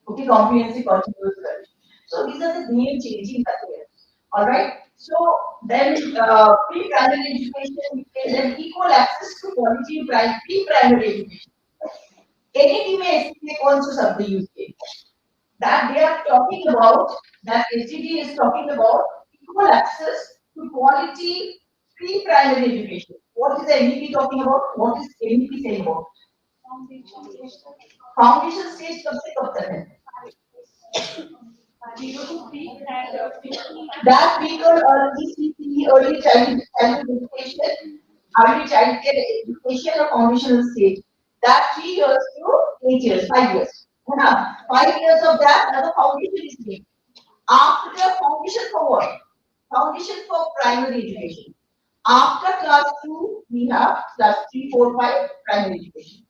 Okay, comprehensive continuous learning. So these are the main changing factors. All right. So then pre-primary education is an equal access to quality pre-primary education. NEP में इसलिए कौन सा शब्द use किया? That they are talking about, that SGD is talking about equal access to quality pre-primary education. What is the NEP talking about? What is NEP saying about? Foundation stage कब से कब तक है? That we call ECC, early childhood education, early child care education or foundational stage. That 3 years to 8 years, 5 years. 5 years of that as a foundation is made. After foundation for what? Foundation for primary education. After class 2, we have class 3, 4, 5 primary education.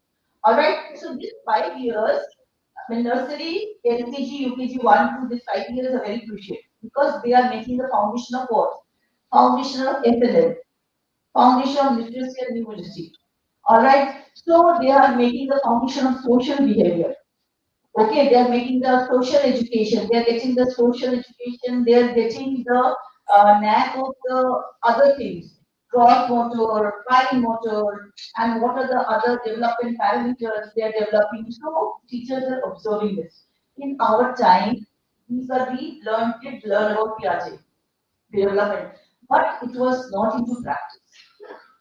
Alright, so these 5 years, nursery, LKG, UKG, 1, 2, these 5 years are very crucial. because they are making the foundation of what? Foundation of FLL, foundation of literacy and numeracy. All right. So they are making the foundation of social behavior. Okay, they are making the social education. They are getting the social education. They are getting the knack of the other things, cross motor, fine motor, and what are the other development parameters they are developing. So teachers are observing this. In our time, these are we learned did learn about Piaget development, but it was not into practice.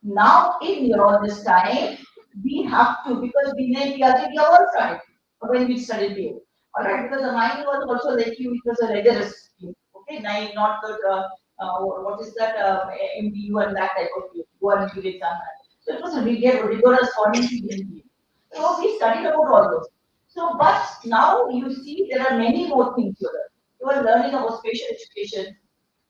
Now, in your this time, we have to, because we need Piaget, we have all tried when we studied BA. All right, because the mine was also like you, it was a rigorous scheme. Okay, nine, not the, what is that, MBU and that type of thing, go and give exam. So it was a rigorous forensic BA. So we studied about all those. So, but now you see there are many more things you learn. You are learning about spatial education,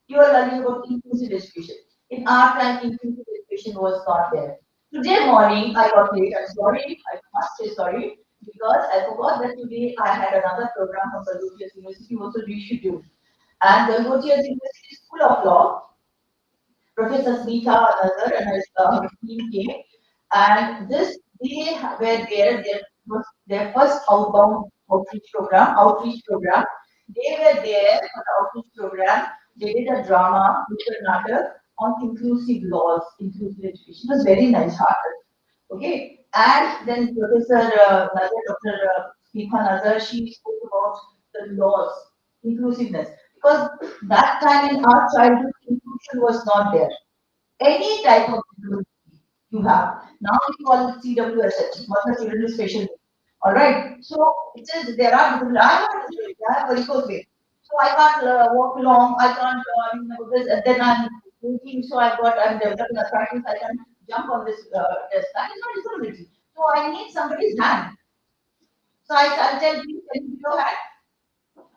you are learning about inclusive education. In our time, inclusive education was not there. Today morning, I got late. I'm sorry. I must say sorry because I forgot that today I had another program from Galgotias University also rescheduled. And Galgotias University School of Law, Professor Smita Nazar and his team came, and this they were there. Their was their first outreach program. They were there for the outreach program. They did a drama, Mr. Natak, on inclusive laws, inclusive education. It was very nice hearted. Okay, and then Professor Nazar, Dr. Smita Nazar, she spoke about the laws, inclusiveness, because that time in our childhood, inclusion was not there. Any type of disability you have. Now we call it CWSH, Mother Children with Special Needs. All right. So it is there are disabilities. I have a disability. I have varicose vein. So I can't walk along. I can't. This, then I'm thinking. So I'm developing arthritis. I can jump on this desk. That is not disability. So I need somebody's hand. So I'll tell you, can you give your hand?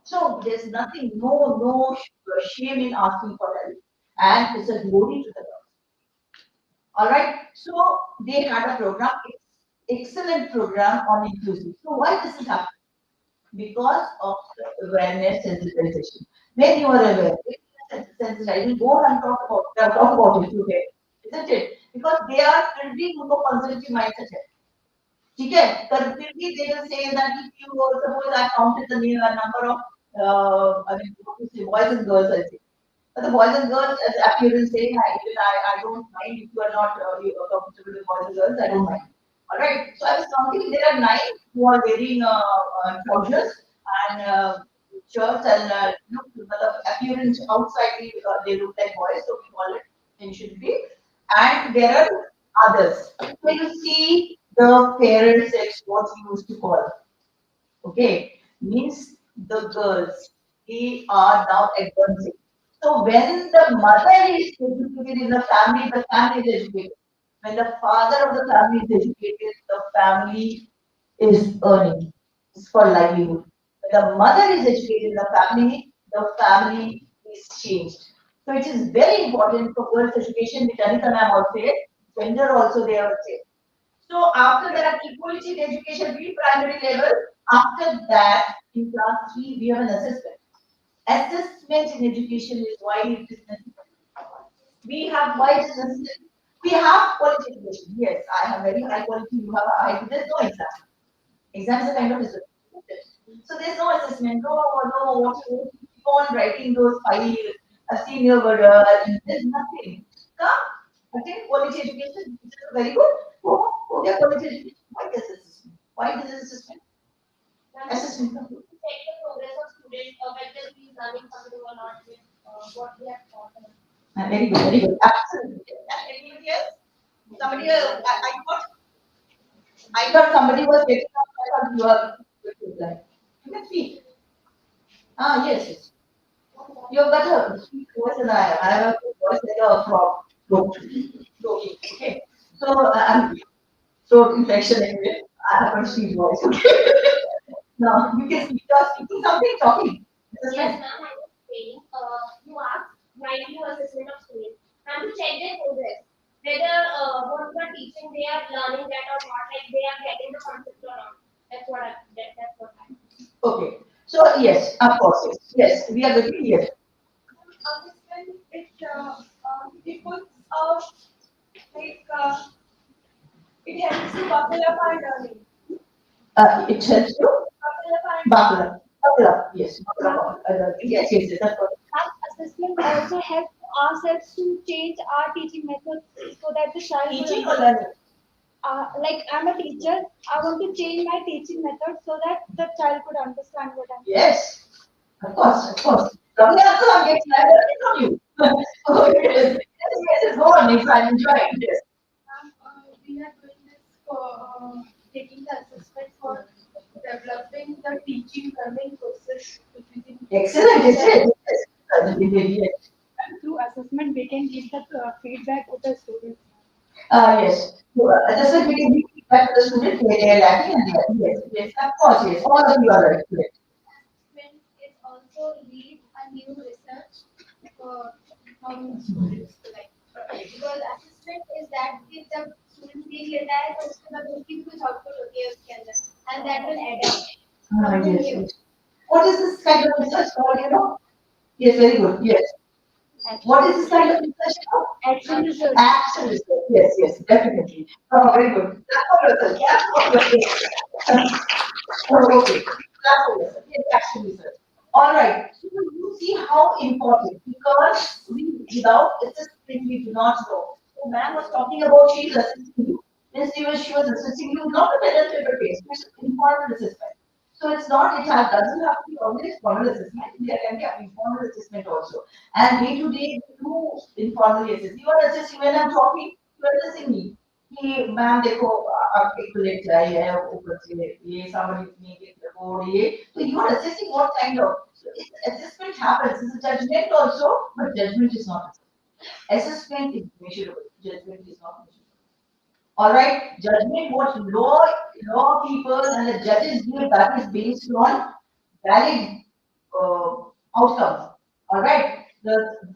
So there's nothing, no shame in asking for help, and it's a glory to the Lord. All right. So they had a program, excellent program on inclusive. So why this is happening? Because of the awareness sensitization. When you are aware, sensitization, go and talk about it today, isn't it? Because they are building उनको conservative mindset है. ठीक है? पर फिर भी they will say that if you suppose I counted the number of I mean, what to say, boys and girls, I say. But the boys and girls, as appearance saying, I don't mind if you are not you are comfortable with boys and girls, I don't mind. All right. So I was counting. There are 9 who are wearing trousers and shirts and the appearance outside they look like boys, so we call it intentionally. And there are others. So you see the fairer sex, what we used to call. Okay, means the girls, they are now advancing. So when the mother is educated in the family is educated. When the father of the family is educated, the family is earning. It's for livelihood. When the mother is educated in the family is changed. So it is very important for girls' education, which Anita ma'am also said, gender also they are said. So after that, equality in education, pre-primary level. After that, in class 3, we have an assessment. Assessment in education is why it is necessary. We have why it is necessary. We have quality education. Yes, I have very high quality. You have a high. There's no exam. Exam is a kind of assessment. So there's no assessment. No. What you keep on writing those files, a senior word, there's nothing. Come. Okay, quality education is very good. Okay, quality education. Why this assessment? Why this assessment? Assessment. Check the progress of students, whether he is learning something or not, what we have taught him. Very good, very good. Absolutely. Anybody else? Somebody else? I thought somebody was getting up. I thought you are good to reply. You can speak. Yes. You've got a sweet voice and I have a voice like a frog. Okay. So I'm throat infection anyway. I have a sweet voice. Okay. Now you can speak. You're speaking something, talking. Yes, ma'am, I was saying, you asked why do assessment of students and to check their progress, whether what you are teaching they are learning that or not, like they are getting the concept or not. That's what I. Okay. So yes, of course, yes. Yes, we are good. Yes. assessment, it puts like it helps you buckle up our learning. It helps you Buckle up our buckle up. Buckle up. Yes. Buckle up. Yes, yes, yes. That's what. assessment also helps ourselves to change our teaching methods so that the child will Teaching or learning? like I'm a teacher, I want to change my teaching method so that the child could understand what I'm Yes. Of course, of course. Lovely answer. I'm getting learning from you. Oh, yes. Yes, yes, go on. Yes, I'm enjoying this. We are doing this for taking the assessment for developing the teaching learning process within. Excellent. Excellent. Yes. And through assessment, we can give the feedback to the students. Yes. So, just like we can give feedback to the student, they are lacking and they are, yes, yes, of course, yes. All of you are right. Yes. Assessment is also lead a new research for how students like because assessment is that if the student देख लेता है तो उसके बाद उसकी भी कुछ output होती है उसके अंदर and that will add up something Yes, new. yes. What is this kind of research called, you know? Yes, very good. Yes. What is this kind of research called? Action research. Action research. Yes, yes, definitely. Oh, very good. That's for yourself. That's for yourself. Oh, okay. That's for yourself. Yes, action research. All right. So you see how important because without assessment we do not know. So ma'am was talking about she is assisting you. Yes, she was assisting you not a penetrative case, it's informal assessment. So it's not, doesn't have to be always formal assessment. There can be an informal assessment also. And day to day, we do informally assess. You are assessing when I'm talking, you are assessing me. कि ma'am देखो आपके plate चाहिए है ऊपर से ये somebody make it report ये so you are assessing what kind of so assessment happens it's a judgment also but judgment is not assessment is measurable judgment is not measurable all right judgment what law people and the judges give that is based on valid uh, outcomes all right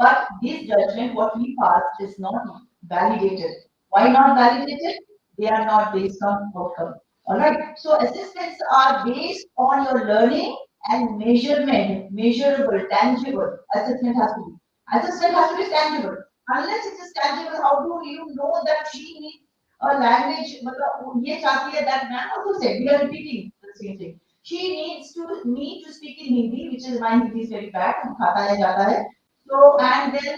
but this judgment what we pass is not validated why not validated? They are not based on outcome. All right. So assessments are based on your learning and measurement, measurable, tangible. Assessment has to be. Assessment has to be tangible. Unless it is tangible, how do you know that she needs a language? मतलब ये चाहती है that man also said. We are repeating the same thing. She needs to need to speak in Hindi, which is my Hindi is very bad. खाता है जाता है. So and then.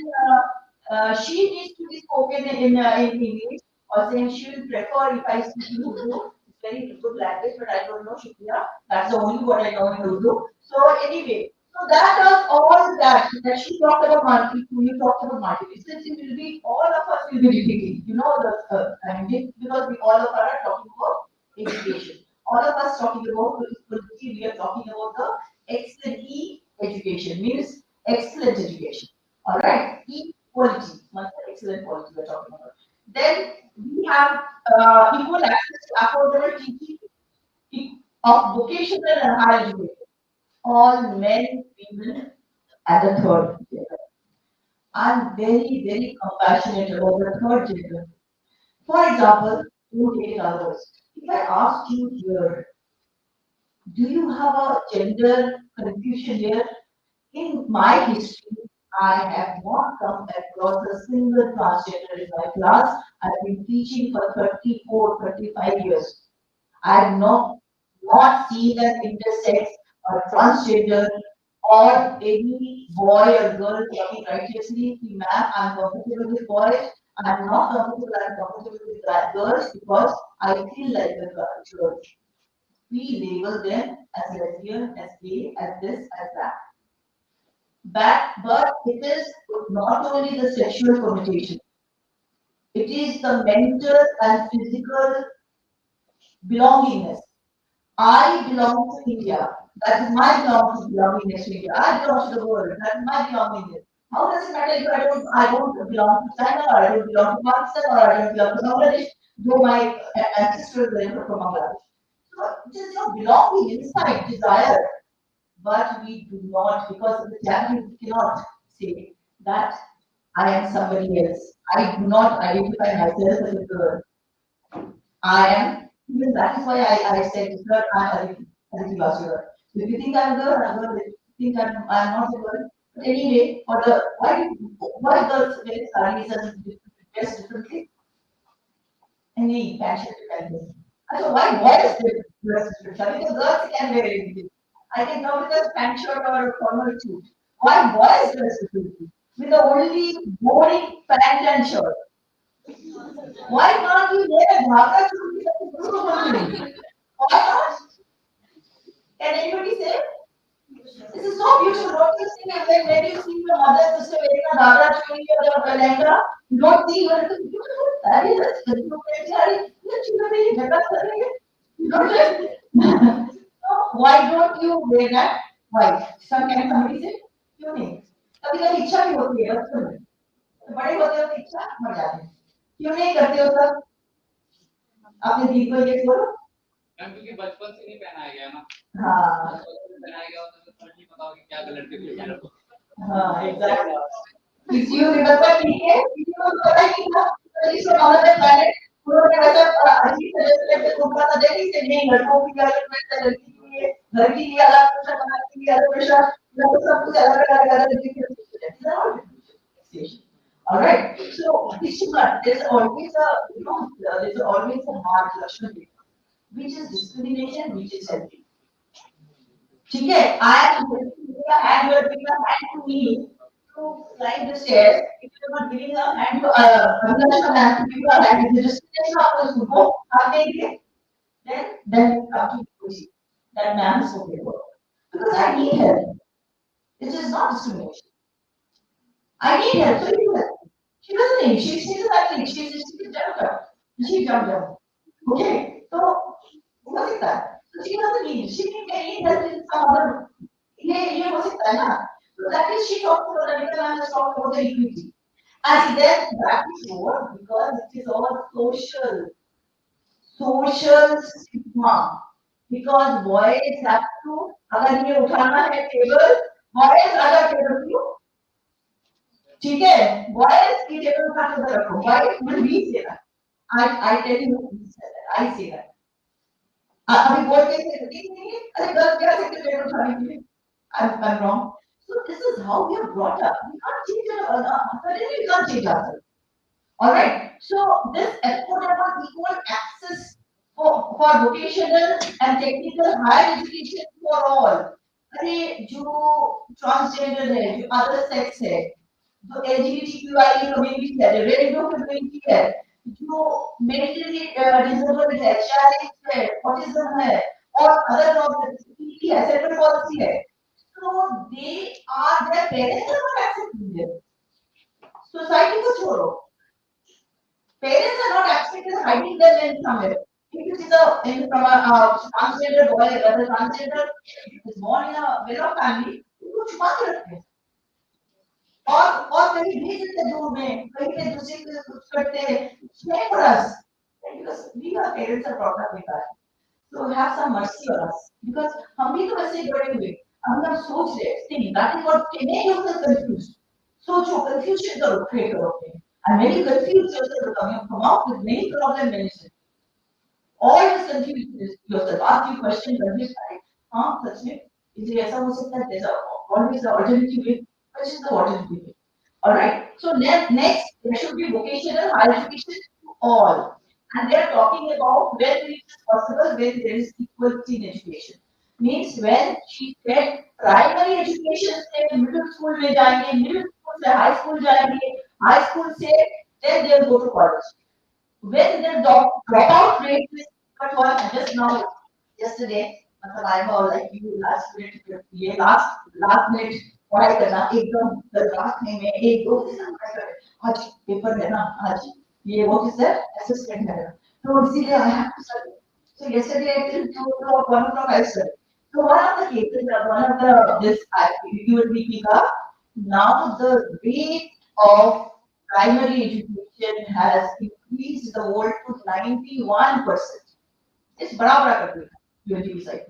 She needs to be spoken in English or saying she will prefer if I speak in Urdu. It's very good language, but I don't know Shukriya. That's the only word I know in Urdu. So anyway, so that was all that she talked about multiple, you talked about multiple. Since it will be all of us will be repeating. You know the I mean because we all of us are talking about education. All of us talking about we are talking about the excellent education means excellent education. All right, equality, excellent quality we're talking about. Then we have equal access to affordable teaching of vocational and higher education. All men, women, and the third gender. I'm very, very compassionate about the third gender. For example, don't take it otherwise. If I ask you here, do you have a gender confusion here? In my history, I have not come across a single transgender in my class. I've been teaching for 34, 35 years. I have not seen an intersex or transgender or any boy or girl talking righteously. Ma'am, I'm comfortable with boys. I'm not comfortable. I'm comfortable with girls because I feel like a girl. We label them as lesbian, as gay, as this, as that. But it is not only the sexual connotation, it is the mental and physical belongingness. I belong to India. That is my belongingness to India. I belong to the world. That is my belongingness. How does it matter if I don't belong to China or I don't belong to Pakistan or I don't belong to Bangladesh, though my ancestors were from Bangladesh. So it is your belonging inside desire. But we do not, because of the taboo, we cannot say that I am somebody else. I do not identify myself as a girl. I am, even that is why I said, sir, I'm Aditi Basura. So if you think I'm a girl, I'm a girl. If you think I'm not a girl, But anyway, for the why girls wear sarees and dress differently? Any fashion dependent. So why boys dress differently? Because girls can wear anything. I can come with a pant shirt or a formal suit. Why boys dress differently? With the only boring pant and shirt. Why can't you wear a dhaka suit with a blue? Why not? Can anybody say? This is so beautiful. Don't you see when you see your mother, sister wearing a dhaka choli or a lehenga, you don't see what is beautiful. That is a beautiful saree. You don't so why don't you wear that white? Can somebody say? क्यों नहीं? कभी कभी इच्छा भी होती है बच्चों में तो बड़े होते हो तो इच्छा मर जाती है क्यों नहीं करते हो सब आपने दी को ये बोलो मैम क्योंकि बचपन से नहीं पहनाया गया ना हाँ बचपन से पहनाया गया होता तो समझ नहीं पता होगा कि क्या कलर के कपड़े पहनो हाँ एग्जैक्टली किसी को रिमेंबर नहीं है किसी को पता ही नहीं था इसको हमारे प्लेनेट उन्होंने वैसा अजीब तरह से घूमता था देखी से नहीं लड़कों की अलग पोशाक लड़की के लिए घर के लिए अलग पोशाक बाहर के लिए अलग पोशाक सब कुछ अलग अलग अलग all right so there's always a there's always a hard judgment which is discrimination which is self ठीक है I am giving a hand you are giving a hand to me to climb the stairs if you are not giving a hand to Abhilash and I have to give you a hand if you just stay up and go आप देंगे then come to see that man is okay because I need help it is not discrimination I need help so you help she doesn't need she's actually she's Democrat she jumped down okay so what is that so she doesn't need she can need help in some other ये हो सकता है ना so that is she talks about the little man is talking about the equity and then that is over because it is all social stigma because boys have to अगर ये उठाना है table boys अगर table क्यों ठीक है boys की table उठा के उधर रखो boys will be say that I tell you I say that अभी बोल के नहीं अरे गर्ल्स क्या सकते टेबल उठाने के लिए I'm wrong so this is how we are brought up we can't change suddenly we can't change ourselves all right so this affordable equal access for vocational and technical higher education for all अरे जो transgender है जो other sex है जो LGBTQI community है जो radio community है जो mentally disabled है challenged है autism है और other problems है cerebral palsy है so they are their parents are not accepting them society को छोड़ो parents are not accepting hiding them in somewhere if it is from a transgender boy or a transgender is born in a well-off family उनको छुपा के रखते हैं और कहीं भेज देते दूर में कहीं पे दूसरे के कुछ करते हैं shame for us because we are parents are brought up with that so have some mercy on us because हम भी तो वैसे ही बड़े हुए हम सोच रहे think that is what make yourself confused सोचो confusion करो create करो and when you confuse yourself you come out with many problem mentioned always confuse yourself ask you questions confused हाँ सच में इसलिए ऐसा हो सकता है there's always the alternative way which is the alternative way all right so next there should be vocational higher education to all and they are talking about when it is possible when there is equality in education means when she said primary education से middle school में जाएंगे middle school से high school जाएंगे high school से then they will go to college when the dropout rate is but what just now yesterday मतलब I was like you last minute ये last minute पढ़ाई करना एकदम लास्ट में एक दो आज पेपर है ना आज ये वो किससे असिस्टेंट है तो इसीलिए I have to study so yesterday I till 2 o'clock 1 o'clock I studied so one of the cases one of the this ULBP का now the rate of primary education has increased the world to 91% it's बड़ा कर दिया ULBP side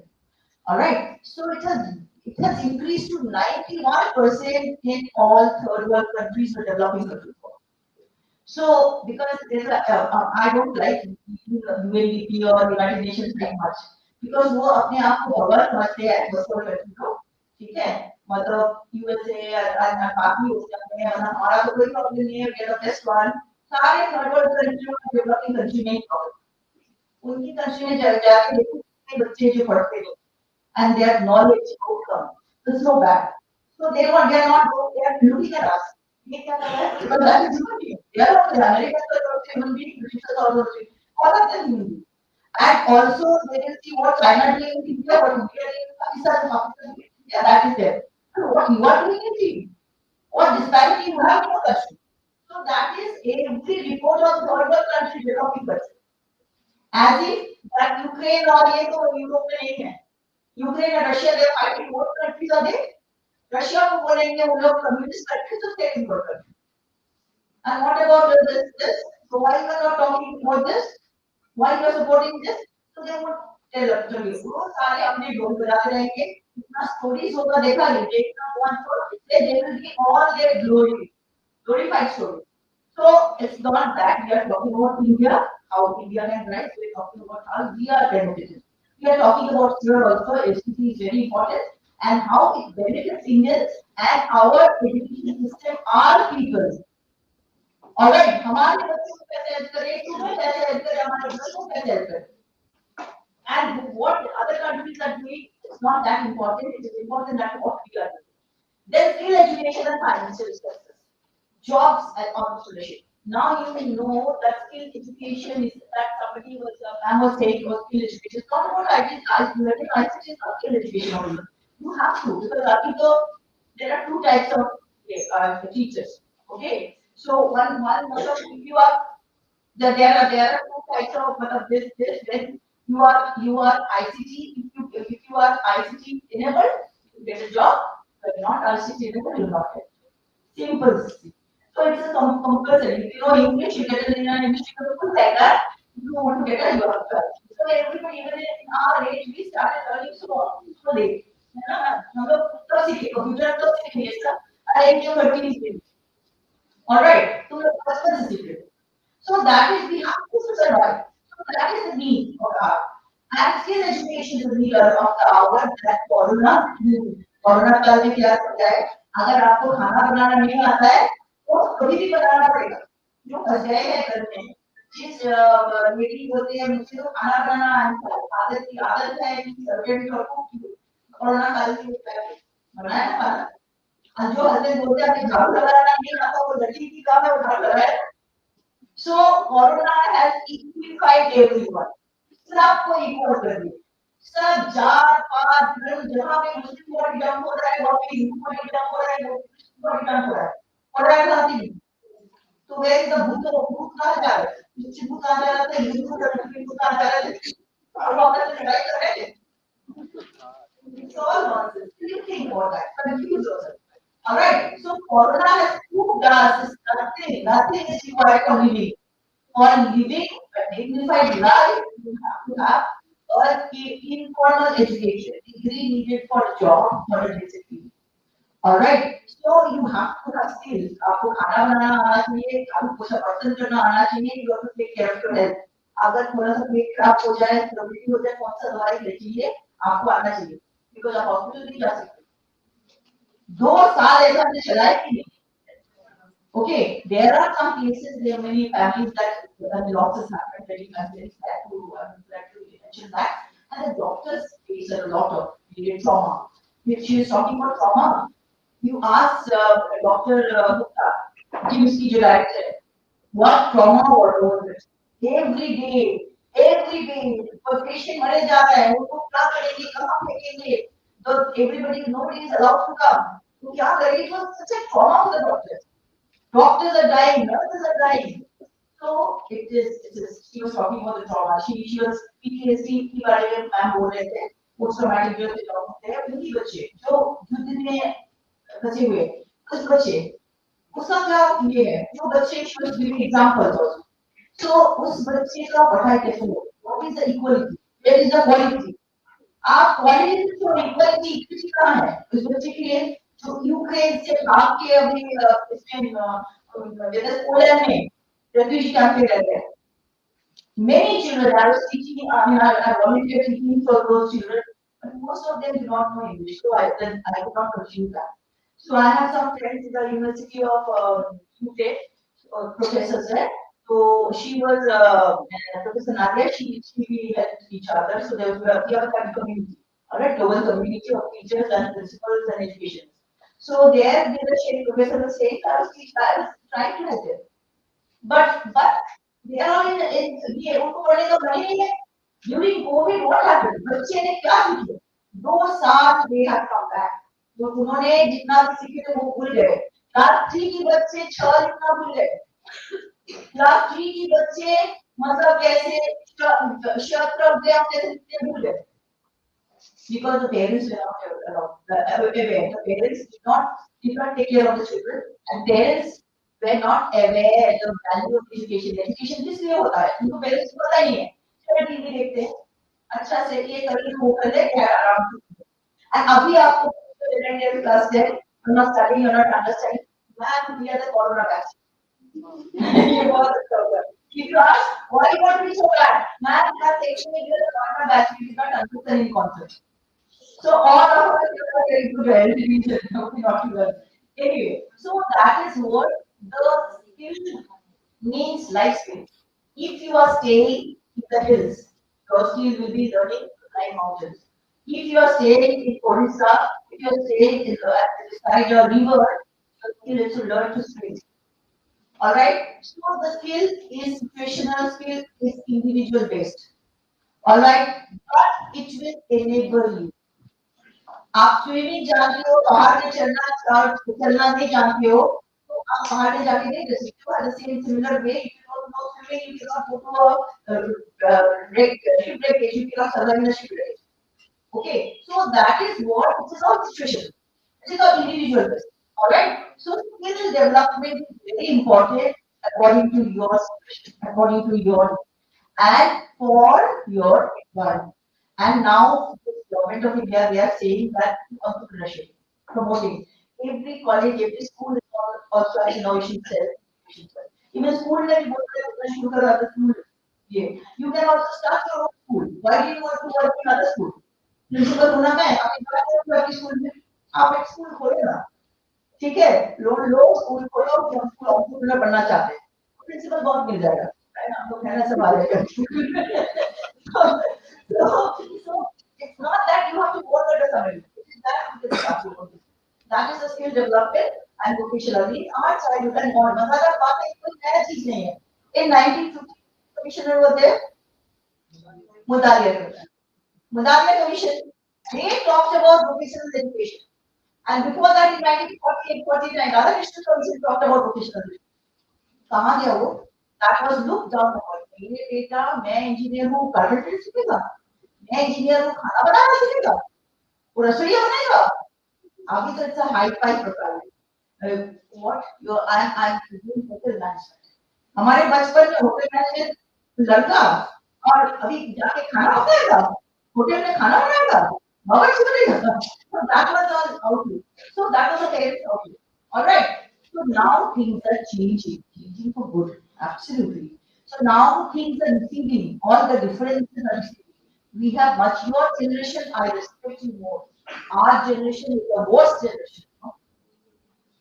all right so it has increased to 91% in all third world countries or developing countries. So, because there's I don't like UNDP or United Nations very much because वो अपने आप को भगवान समझते हैं first world country को ठीक है, मतलब यूएसए और बाकी हो सकते हैं, वरना हमारा तो कोई प्रॉब्लम नहीं है, we are the best one. सारे थर्ड वर्ल्ड कंट्री और डेवलपिंग कंट्री में प्रॉब्लम, उनकी कंट्री में जाके देखो कितने बच्चे जो पढ़ते हैं and their knowledge outcome is so bad, so they are not, they are looking at us, ये क्या कर रहा है, because that is human being, they are also Americans are also human being, British are also all of them human being. And also they will see what China doing in India, what India doing in Pakistan, yeah, that is there. So what you are doing in India, what disparity you have in your country. So that is every report of third world country developing country. As if that Ukraine और ये तो Europe में नहीं है. Ukraine and Russia, they are fighting. What countries are they? Russia को बोलेंगे वो लोग communist countries तो second world country. And what about this? So why you are not talking about this? Why you are supporting this? So they would tell us, चलिए वो सारे अपने ढोल बजाते रहेंगे, इतना stories होगा देखा नहीं, देखना one for they will be all their glorified story. So it's not that we are talking about India, how India can rise. We are talking about how we are benefited. We are talking about here also. STC is very important and how it benefits Indians and our education system, our people. All right, हमारे बच्चों को कैसे help करें, तुम्हें कैसे help करें, हमारे बच्चों को कैसे help करें. And what other countries are doing is not that important. It is important that what we are doing. Then skill education and financial services, jobs and entrepreneurship. Now you know that skill education is that somebody was saying about skill education. It's not about IT. IT is not skill education only. You have to, because I think there are two types of teachers. Okay, so one if you are there are two types of this then you are ICT. If you are ICT enabled, you get a job. But not ICT enabled, you will not get. Simple. So it's a compulsory. If you know English, you get in an English like that. If you want to get a job. So everybody, even in our age, we started learning so late. हम लोग कब सीखे computer कब सीखेंगे इसका अरे जो 13 all right, तो बचपन से सीखे. So that is we have to survive. So that is the need of our. And skill education is the need of the hour that corona काल में क्या होता है, अगर आपको खाना बनाना नहीं आता है तो कभी भी बनाना पड़ेगा. जो फंस गए हैं घर में, जिस लेडी बोलते हैं मुझे तो खाना बनाना आदत है कि सर्वेंट को कोरोना काल में बनाया ना खाना. और जो हस्बैंड बोलते हैं आपने झाड़ू लगाना नहीं आता, वो लड़की की काम है वो झाड़ू लगाए. So Corona has equified everyone. सबको इक्वल कर दिया. सब जात पात धर्म जहाँ पे मुस्लिम बॉडी डंप हो रहा है, वहाँ पे हिंदू बॉडी डंप हो रहा है, बॉडी डंप हो रहा है. और ऐसा नहीं. तो वे इधर भूत कहाँ जा रहे हैं? मुस्लिम भूत कहाँ जा रहे थे? हिंदू भूत कहाँ जा रहे थे? और वहाँ पे लड़ाई कर रहे थे. It's all nonsense. You think about that. Confuse yourself. All right. So Corona has proved us nothing is required for living. For living a dignified life, you have to have an informal education, degree needed for a job, for a discipline. All right. So you have to have skills. आपको खाना बनाना आना चाहिए, आपको कुछ person करना आना चाहिए. You have to take care of your health. अगर थोड़ा सा पेट खराब हो जाए, प्रॉब्लम हो जाए, कौन सा दवाई लेनी आपको आना चाहिए. Because आप हॉस्पिटल नहीं जा सकते. 2 साल ऐसा हमने चलाया कि नहीं. Okay, there are some cases, there are many families that losses happen, very families that to mention that, and the doctors face a lot of period trauma. If she is talking about trauma, you ask Dr. Kimski director, what trauma was it? Every day, कोई patient मरे जा रहा है, उनको क्या करेंगे, कहाँ फेंकेंगे? So everybody, nobody is allowed to come. तो क्या करेंगे? It was such a trauma for the doctors. Doctors are dying, nurses are dying. So it is. She was talking about the trauma. She was PTSD के बारे में ma'am बोल रहे थे. Post traumatic जो trauma होते हैं, वही बच्चे जो युद्ध में फंसे हुए, कुछ बच्चे, उसका क्या ये है? जो बच्चे she was giving examples also. So उस बच्चे का पढ़ाई कैसे हो? What is the equality? Where is the quality? आप क्वालिटी से तो इक्वलिटी इक्विटी कहाँ है? उस बच्चे के लिए जो यूक्रेन से भाग के अभी इसमें जैसे पोलैंड में रेफ्यूजी कैंप में रहते हैं. Many children, I was teaching, I volunteered teaching for those children. but most of them do not know English, so I could not pursue that. So I have some friends in the University of UK, professors there. So she was Professor Nadia. We helped each other. So there was we have a kind of community, all right, global community of teachers and principals and education. So there, the professor was saying, I was trying to help them. But they are all in ये उनको पढ़ने का मन ही नहीं है. During COVID, what happened? बच्चे ने क्या सीखे? 2 साल they have come back. तो उन्होंने जितना भी सीखे थे वो भूल गए. क्लास 3 की बच्चे 6 लिखना भूल गए. क्लास 3 की बच्चे मतलब कैसे शत्रव्य कैसे लिखते भूल गए. Because the parents were not aware. The parents did not take care of the children, and parents were not aware of the value of education. Education किसलिए होता है? उनको parents को पता ही नहीं है. चलो टीवी देखते हैं. अच्छा से ये कर ले वो कर ले क्या आराम से. And अभी आपको class 10, you're not studying, you're not understanding. Man, we are the corona batch. ये बहुत अच्छा होगा. If you ask why you want to be so bad, man, that section में you are the corona batch. You did not understand any concept. So all of us are very good religion, not to learn. Anyway, so that is what the skill means, life skill. If you are staying in the hills, your skill will be learning to climb mountains. If you are staying in Orissa, if you are staying in beside your river, your skill is to learn to swim. Alright? So the skill is situational, skill is individual based. Alright? But it will enable you. आप swimming जानते हो पहाड़ में चलना नहीं जानते हो तो आप पहाड़ में जाके नहीं कर सकते हो. The same similar way, if you don't know swimming, you cannot go to a shipwreck, you cannot survive in a shipwreck. Okay, so that is what it is all situation. It is all individual based. All right. So skill development is very important according to your situation, according to your and for your environment. And now, the government of India, they are saying that entrepreneurship, promoting every college, every school is also an innovation cell. Even school, like other school. Yeah. You can also start your own school. Why do you want to work in other school? Principal होना मैं आपकी school में आप एक school खोले ना. ठीक है, लोग स्कूल खोलो और स्कूल entrepreneur बनना चाहते हैं. प्रिंसिपल बहुत मिल जाएगा. हम लोग कहना सब आ जाएगा. So it's not that you have to work at a summit. It is that you can start your own business. That is the skill development and vocationally our childhood and more. मसाला बात है कोई नया चीज नहीं है. In 1950, commissioner were there. Mudalia Commission. They talked about vocational education. And before that, in 1948-49, other national commission talked about vocational education. कहाँ गया वो? That was looked down upon. मेरे बेटा मैं इंजीनियर हूँ कारपेंटर सीखेगा. मैं इंजीनियर हूँ खाना बनाना सीखेगा. वो रसोईया बनेगा. अभी तो it's a high-five profile. What you I'm doing hotel management. हमारे बचपन में होटल मैनेजमेंट लड़का और अभी जाके खाना बनाएगा. होटल में खाना बनाएगा. बावर्ची बनेगा. So that was all outlook. So that was a parent's outlook. All right. So now things are changing for good. Absolutely. So now things are receding. All the differences are receding. We have much your generation. I respect you more. Our generation is the worst generation.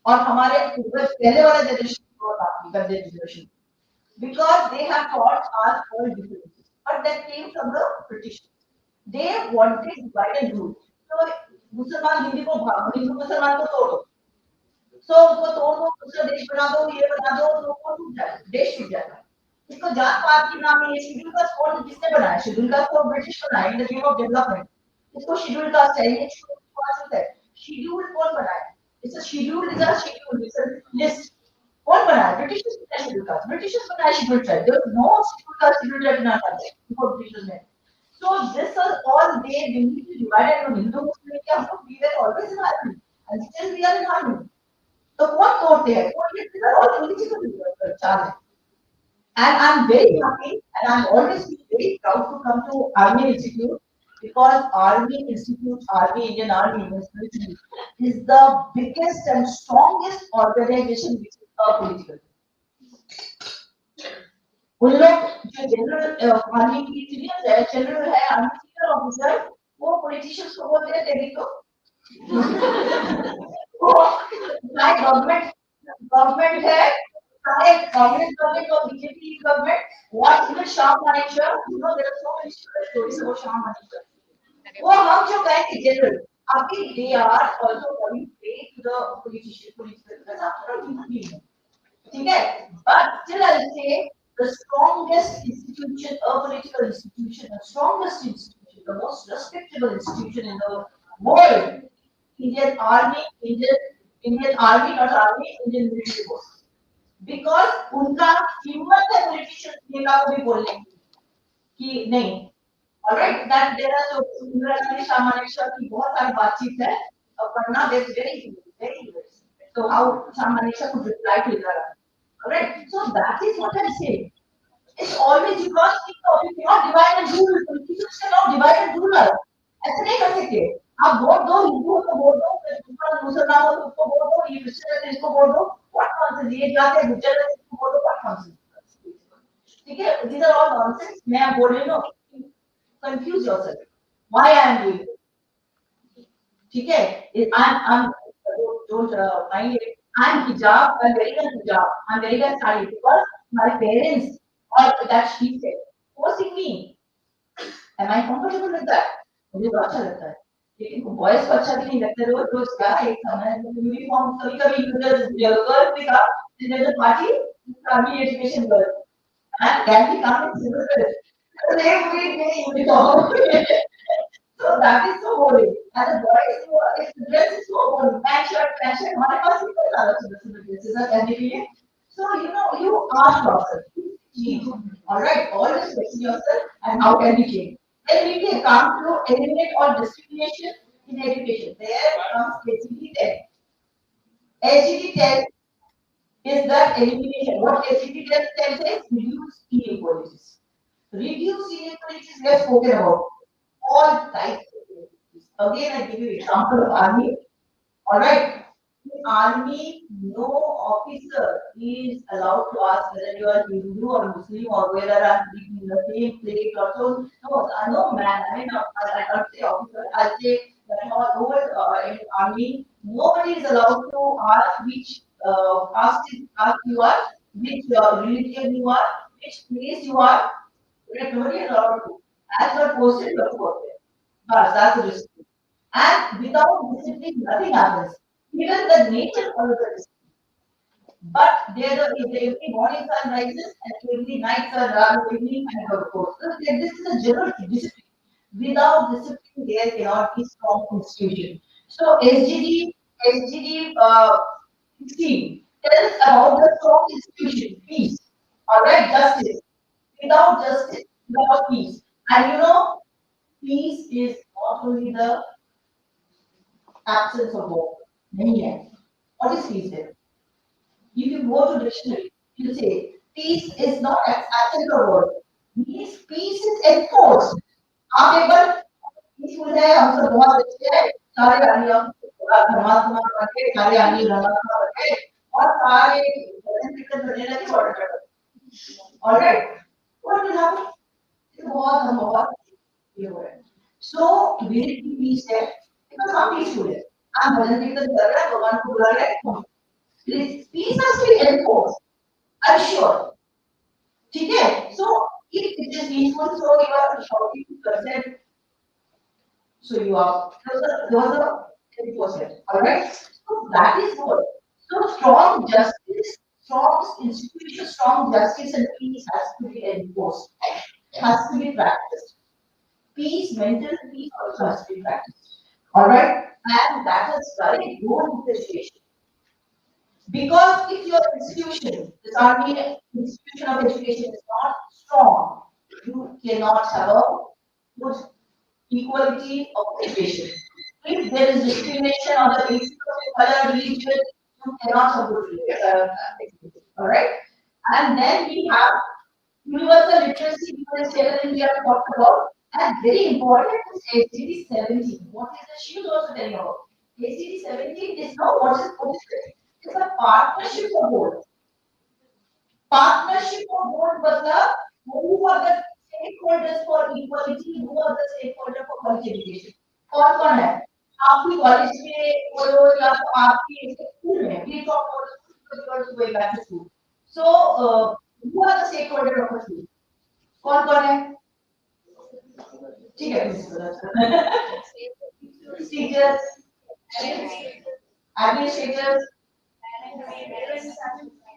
और हमारे पहले वाला generation बहुत आपकी गंदे generation. Because they have taught us all differences. But that came from the British. They wanted divide and rule. So मुसलमान हिंदू मुसलमान को तोड़ो. So उसको तोड़ दो, दूसरा देश बना दो, ये बना दो, तो वो टूट जाए, देश टूट जाएगा. इसको जात पात के नाम में ये शेड्यूल कास्ट कौन किसने बनाया? शेड्यूल कास्ट को ब्रिटिश बनाया in the name of development. इसको शेड्यूल कास्ट चाहिए, इसको है. शेड्यूल कौन बनाया? It's a schedule, is a schedule, it's a list. कौन बनाया? ब्रिटिशर्स ने शेड्यूल कास्ट. ब्रिटिशर्स बनाया schedule tribe. There is no schedule caste schedule tribe in our country before Britishers ने. So this was all they need to divide and Hindu Muslim क्या हम लोग we were always in harmony and still we are in harmony. तो कौन तोड़ते हैं? कौन ये चीज़ और political चाल है. And I'm very happy and I'm always very proud to come to Army Institute because Army Institute, Indian Army Institute is the biggest and strongest organization which is political. उन लोग जो जनरल आर्मी की senior है, general है, army senior officer, वो politicians को बोलते हैं तेरी तो चाहे गवर्नमेंट है चाहे कांग्रेस गवर्नमेंट और BJP government what even Shah Manesha, there are so many stories about Shah Manesha. वो हम जो कहेंगे जनरल अभी they are also coming play to the political because after all human being ठीक है but still I say the strongest institution a political institution the strongest institution the most respectable institution in the world Indian Army Indian Army not Army Indian military force because उनका हिम्मत है politicians नेता को भी बोलने की नहीं Alright, that there are so Indira Gandhi Shamanisha की बहुत सारी बातचीत है और पढ़ना there's very so how Shamanisha could reply to Indira Gandhi. Alright, so that is what I say. It's always because you cannot divide and rule. Politicians cannot divide and rule us. ऐसे नहीं कर सकते. आप vote दो हिंदू को vote दो दूसरा मुसलमान हो तो उसको वोट दो ये क्रिश्चियन है इसको वोट दो what nonsense ये जाते गुजर है इसको वोट दो what nonsense. ठीक है these are all nonsense. मैं बोल रही हूँ confuse yourself. Why I am doing this? ठीक है I'm don't mind it. I'm hijab. I'm wearing a hijab. I'm wearing a sari because my parents or that she said forcing me. Am I comfortable with that? मुझे तो अच्छा लगता है. लेकिन boys को अच्छा भी नहीं लगता रोज रोज क्या एक समय यूनिफॉर्म कभी कभी गर्ल भी था. There's a party, army education girl. And can we come in civil dress? So that is so boring. And the boys, the dress is so boring. Pant shirt. हमारे पास भी कोई सारा dresses are पहनने के लिए. So you ask yourself, all right, always question yourself, and how can we change? Then we can come to eliminate all discrimination in education. There comes SGD 10. SGD 10 is that elimination. What SGD 10 says? Reduce inequalities. Reduce inequalities we have spoken about. All types of inequalities. Again, I give you example of army. All right. In army, no officer is allowed to ask whether you are Hindu or Muslim or whether I'm living in the same place or so. No man. I mean, I can't say officer. I'll say that all in army, nobody is allowed to ask which caste you are, which religion you are, which place you are. Nobody is allowed to. As you are posted, you have to work there. But that's the risk. And without discipline, nothing happens. Even the nature follows the discipline. But every morning sun rises and every night sun evening and of course. So this is a general discipline. Without discipline, there cannot be strong institution. So SGD 16 tells about the strong institution, peace. Alright, justice. Without justice, without peace. And peace is not only the absence of war. What is peace then? If you go to dictionary, you say peace is not absence of war. Means peace is enforced. आप एक बार peaceful है हम सब बहुत अच्छे हैं सारे आदमी हम धर्मात्मा करके सारे आदमी धर्मात्मा करके और सारे भजन कीर्तन करने लगे border All right. What will happen? बहुत ये हो रहा है. So will it be peace there? Because हम peaceful है. हम भजन कीर्तन कर रहे हैं भगवान को बुला रहे हैं. Peace has to be enforced. I'm sure. ठीक है? So if it is peaceful, so you are shouting to present. So you are those are enforcement. All right. So that is what. So strong justice. Strong institution, strong justice and peace has to be enforced, has to be practiced. Peace, mental peace also has to be practiced. All right, and that is very good education. Because if your institution, this army institution of education is not strong, you cannot have a good equality of education. If there is discrimination on the basis of color, religion, you cannot have good education. All right, and then we have universal literacy. We have talked about, and very important is SDG 17. What is the she was also telling about? SDG 17 is not what is it? It's a partnership for both. Partnership for both, but the who for the stakeholders for equality, who are the stakeholders for quality education? कौन है? आपकी college में बोलो या तो आपकी school में, we talk about the school because going back to school. So, who are the stakeholders of the school? कौन है? ठीक है, teachers, administrators,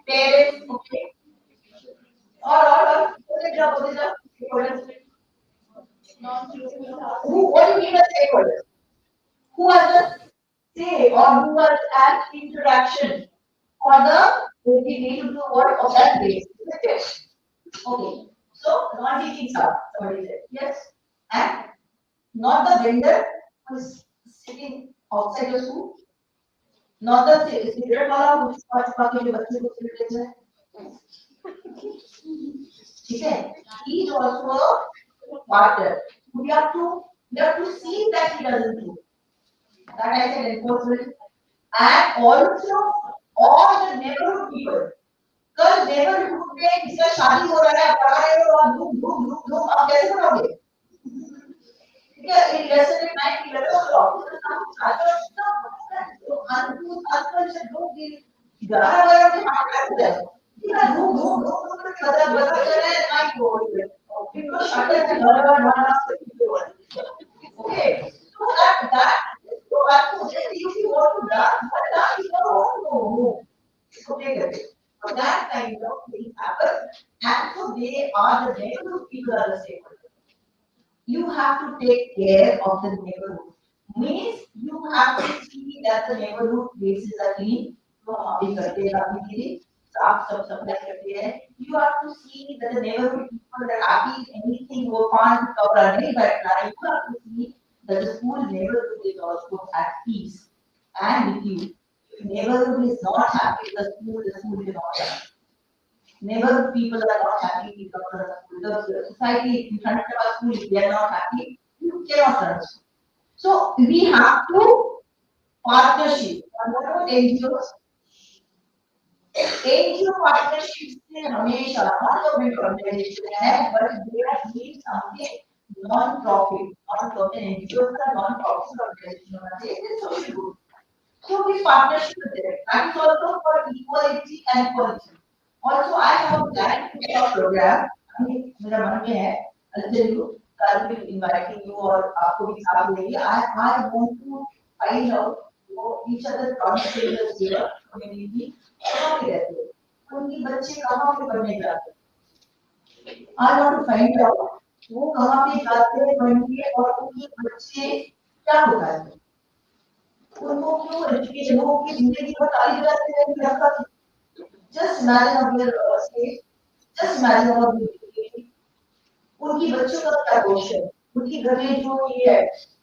parents, okay. और what is the stakeholders? What do you mean by stakeholders? Who has the say or who has an interaction for the need to do work of that place? Okay. So non-teaching staff, somebody said yes, and not the vendor who is sitting outside the school, not the cigarette wala who is parking the बच्चे को cigarette बेच रहा है, ठीक है? He is also a partner. We have to see that he doesn't do. That I said enforcement, and also all the neighborhood people. कल neighborhood में जिसका शादी हो रहा है, पढ़ा रहे हो और धूम आप कैसे पढ़ोगे? ठीक है, in lesson 9 11 o'clock. तो अंकुल से लोग 11 बजे के हाथ कर दे। इतना धूम बता चल रहा है माइक बोल रहे। इनको शटर से घर okay, so so if you want to dance, but dance is not no. Okay, so that kind of thing happens, and so they are the neighborhood people are the same. You have to take care of the neighborhood. Means you have to see that the neighborhood places are clean. You have to see that the neighborhood people are happy. Anything go on, cover but you have to see that the school neighborhood is also at peace and with you. If neighborhood is not happy with the school is not happy. Neighborhood people are not happy with the school. The society in front of our school, if they are not happy, you cannot run. So we have to partnership. And what about NGOs? NGO partnerships से हमेशा non-government organization है, but they are doing something non-profit. Non-government NGOs are non-profit organization. They are social good. So we partnership with them. That is also for equality and quality. Also, I have a plan to do a program. मेरा मन में है. I'll tell you. I'll be inviting you or आपको भी साथ लेंगे. I want to find out each other contributors here community. कहाँ पे रहते हैं? उनके बच्चे कहाँ पे पढ़ने जाते हैं? I want to find out वो कहाँ पे जाते हैं पढ़ने और उनके बच्चे क्या होता है? उनको क्यों एजुकेशन हो कि जिंदगी भर ताली बजाते रहेंगे रखा? Just imagine of your state. Just imagine about the उनकी बच्चों का क्या क्वेश्चन? उनकी घर में जो ये है,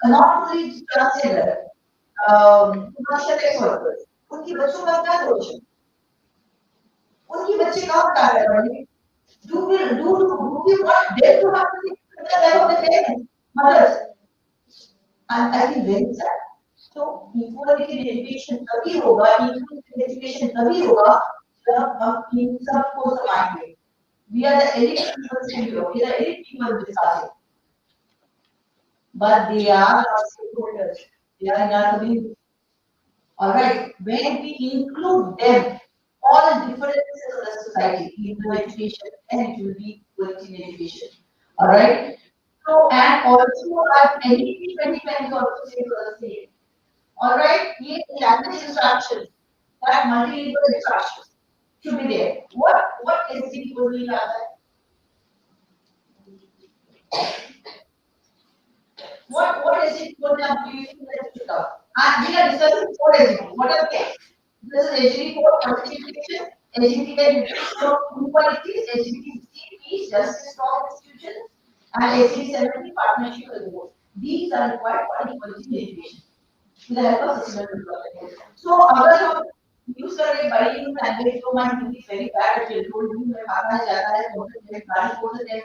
not only transgender, commercial sex workers, उनकी बच्चों का क्या क्वेश्चन? उनकी बच्चे कहाँ पढ़ा रहे हैं? Do we want them to have to think the life of the parents, mothers? And I think very sad. So equality in education तभी होगा, equality in education तभी होगा जब हम इन सबको समाएंगे. We are the elite people, we are the elite people in this country. But they are our stakeholders. They are in our community. Alright, when we include them, all differences of the society into education, then it will be quality in education. Alright? So, and also our NDP 2020 also says the same. Alright, here language instructions, that multilingual instructions should be there. What is the equally What is it for them? Do you think that you should have? And we are discussing four SGP. What are they? This is SGP for participation, SGP for inequalities, SGP peace, justice, strong institutions, and SGP 70 partnership with the world. These are required for equality in education with the help of systematic development. So, अगर हम use कर रहे बड़ी language तो my Hindi is very bad. I told you मैं भागना चाहता है तो मैं गाली बोल देते हैं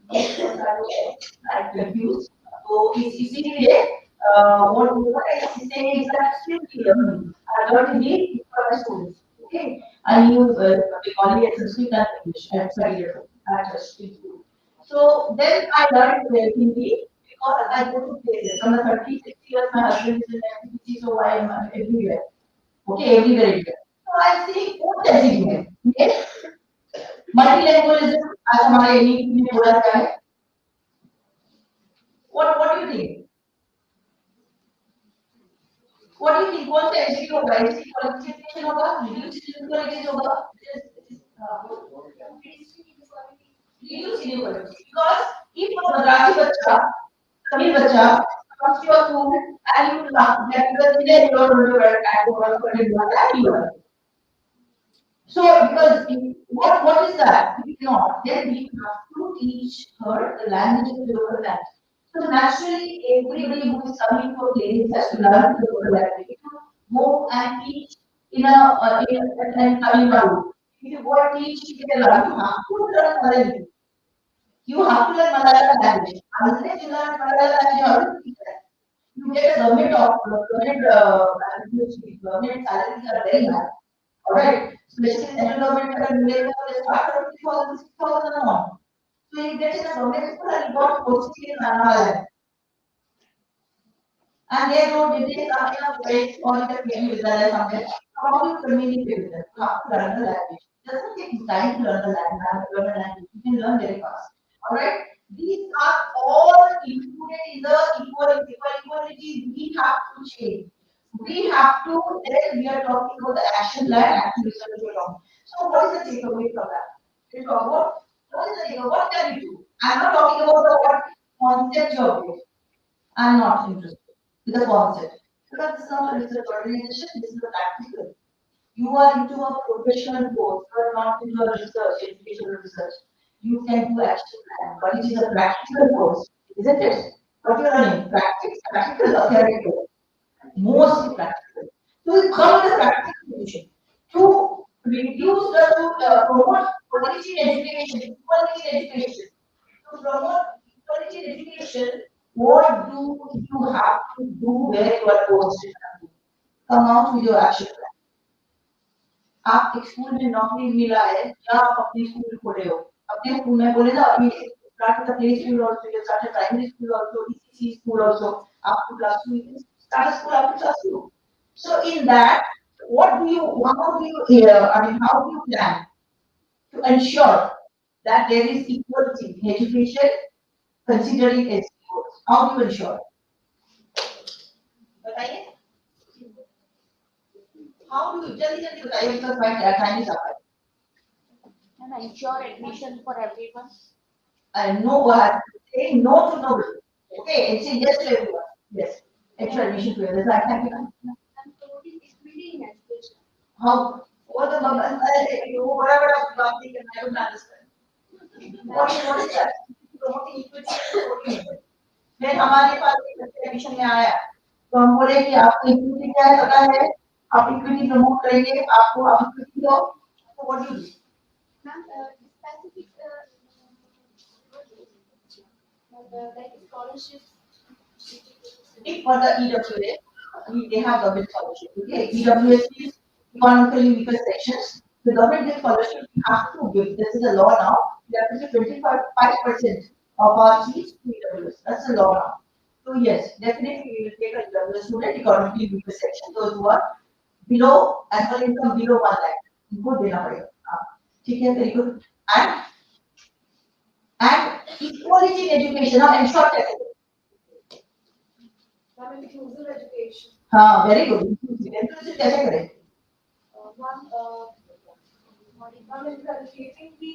I'm confused. So इसीलिए what I say is that still I learned Hindi for my students. Okay, I use Bengali and Sanskrit and English. I'm studying it. at a school. So then I learned Hindi because I go to places. From the 30, 60 years, my husband is in MPC, so I am everywhere. Okay, everywhere. So I see what everywhere. Yes, multilingualism as हमारे NEP में बोला गया है. What do you think? What do you think? कौन सा execute होगा? ऐसी qualification होगा? रिड्यूस इनक्वालिटीज होगा? Reduce inequality. Because if a Madrasi bacha, Tamil bacha comes to your school and you get the today you are going to work and work for it, you are. So because what is that? If not, then we have to teach her the language of the local language. So naturally, everybody who is coming to a place has to learn the local language. Go and teach in Tamil Nadu. If you go and teach in Kerala, you have to learn Malayalam. You have to learn Malayalam language. Unless you learn Malayalam language, how do you teach that? You get a government salaries are very high. Alright, especially central government they start from 3,000, 6,000 and on. So you get in a government school and you got coaching in Malayalam. And they don't details are in a place or in the PM Vidyalaya somewhere. How do you communicate with them? You have to learn the language. It doesn't take time to learn the language. You can learn very fast. Alright? These are all included in the equality we have to change. We have to, then we are talking about the action plan, action research along. So what is the takeaway from that? We talk about what is the takeaway? What can we do? I'm not talking about the what concept you have. I'm not interested with the concept. Because this is not a research organization, this is a practical. You are into a professional course, you are not into a research, educational research. You can do action plan, but it is a practical course, isn't it? What you are learning? Practical or theoretical? Mostly practical. So we come with a practical solution to reduce to promote quality in education, equality in education. To promote equality in education, what do you have to do where you are posted? Come out with your action plan. आप एक school में नौकरी मिला है या आप अपने school खोले हो अपने स्कूल में बोले ना अभी start with the play school also you start a primary school also ECC school also up to class 2 start a school up to class 2 so in that how do you how do you plan to ensure that there is equality in education considering its goals how do you ensure बताइए how do you जल्दी बताइए because my time is up and ensure admission for everyone. And no, say no to nobody. Okay, and say yes to everyone. Yes, ensure admission to everyone. Like that. And promoting equity in education. How? What the whatever I don't understand. What is that? Promoting equity. फिर हमारे पास एक admission में आया तो हम बोले कि आपको इक्विटी क्या है पता है आप इक्विटी प्रमोट करेंगे आपको आप इक्विटी दो तो what do you Ma'am, specific like scholarships. If for the EWS, they have government scholarship. Okay, EWS is economically weaker sections. The government gives scholarship. We have to give. This is a law now. We have to give 25% of our fees to EWS. That's a law now. So yes, definitely we will take a EWS student economically weaker section. Those who are below annual income below 1 lakh. इनको देना पड़ेगा. ठीक है, very good. And equality in education. Now ensure that. Inclusive education. हाँ, very good. Inclusive कैसे करें? One is educating the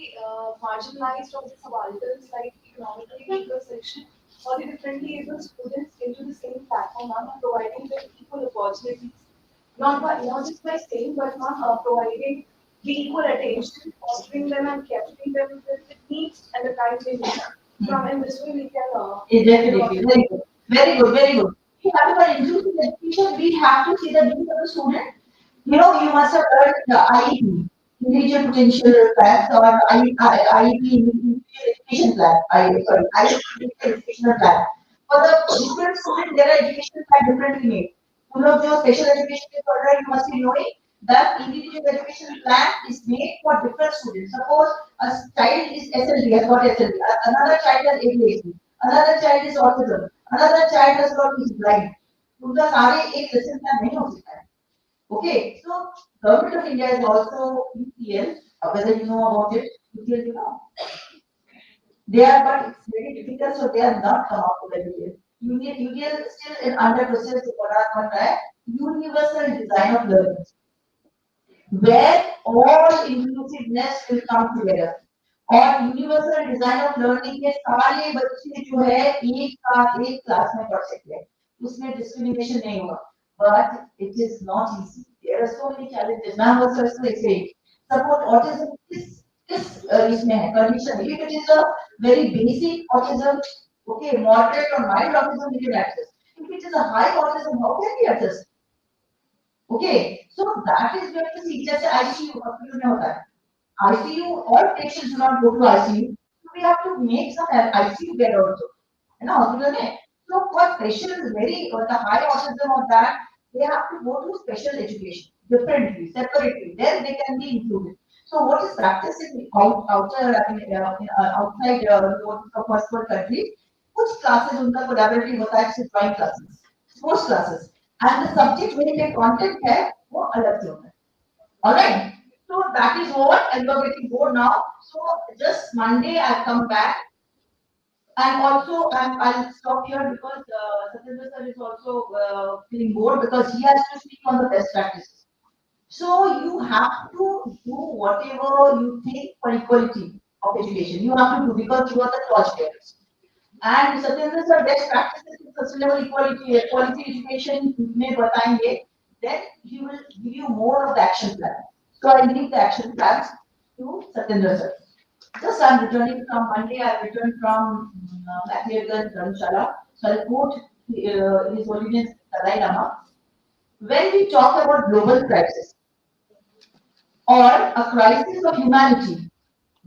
marginalized or the subalterns like economically weaker section or the differently able students into the same platform and providing them equal opportunities. Not just by saying, but not providing the equal attention, fostering them and capturing them with the needs and the time they need. From in this way we can. Definitely, very good, very good, very good. We have for inclusive education. We have to see the needs of the student. You know, you must have heard the IEP, individual potential plans, or IEP, individual education plan. IEP educational plan. For the different student, their education plan differently made. You know, जो special education के पढ़ रहे हैं, you must be knowing that individual education plan is made for different students. Suppose a child is SLD, has got SLD, another child has ADHD, another child is autism, another child has got is blind. उनका सारे एक lesson plan नहीं हो सकता है. Okay, so Government of India is also UPL. Whether you know about it, UPL, you know. They are, but it's very difficult, so they are not come up with UPL. UPL is still in under process of universal design of learning, where all inclusiveness will come together. और universal design of learning के सारे बच्चे जो है एक class में पढ़ सकते हैं, उसमें डिस्क्रिमिनेशन नहीं होगा. But it is not easy. There are so many challenges. Now also saying, support autism is इसमें है condition. If it is a very basic autism, okay, moderate or mild autism, we can access. If it is a high autism, how can we access? Okay, so that is going to see. जैसे ICU hospital में होता है. ICU, all patients do not go to ICU. So we have to make some ICU bed also. In a hospital में. So for patients very or the high autism or that, they have to go to special education differently, separately. Then they can be included. So what is practiced in outside first world countries? कुछ classes उनका collaborative होता है, जैसे drawing classes, sports classes, and the subject में जो content है वो अलग से होता है. All right. So that is what, and we are getting bored now. So just Monday I'll come back, and also I'll stop here because Satyendra sir is also feeling bored because he has to speak on the best practices. So you have to do whatever you think for equality of education. You have to do because you are the torch bearers. And Satyendra sir best practices in sustainable quality education में बताएंगे. Then he will give you more of the action plan. So I leave the action plans to Satyendra sir. Just I'm returning from Monday. I returned from Mathyagan Dharamshala. So I'll quote His Holiness Dalai Lama. When we talk about global crisis or a crisis of humanity,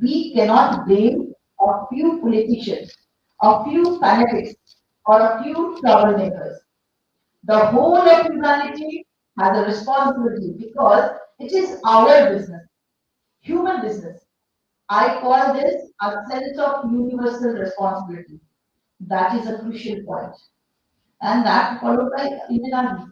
we cannot blame a few politicians, a few fanatics, or a few troublemakers. The whole of humanity has a responsibility because it is our business, human business. I call this a sense of universal responsibility. That is a crucial point. And that followed by Indian Army.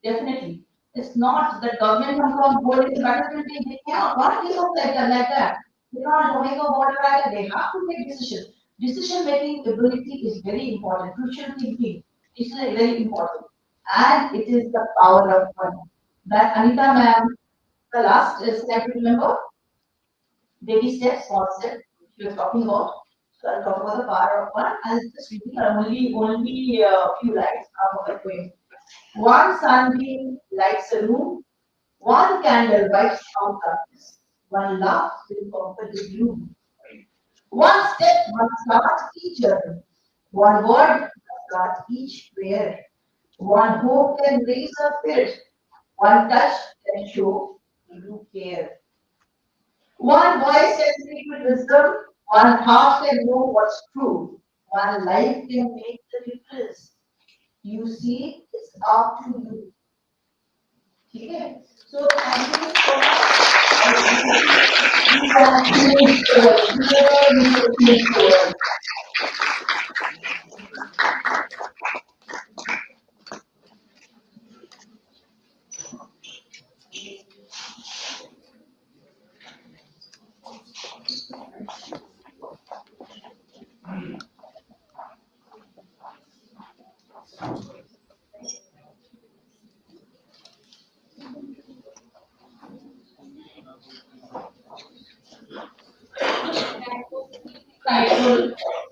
Definitely. It's not that government comes on board in battlefield, they cannot one piece of like that. They cannot make a border like they have to make decisions. Decision making ability is very important. Crucial thinking is very important. And it is the power of one. That Anita ma'am, the last slide, remember? Baby steps, small step, she was talking about. So I'll talk about the power of one. I'll just read only a few lines of the poem. One sunbeam lights a room, one candle wipes out darkness, one laugh will conquer the gloom. One step must start each journey, one word must start each prayer, one hope can raise a spirit, one touch can show you care. One voice can speak with wisdom, one heart can know what's true, one life can make the difference. You see, it's up to you. Okay? So thank you so much.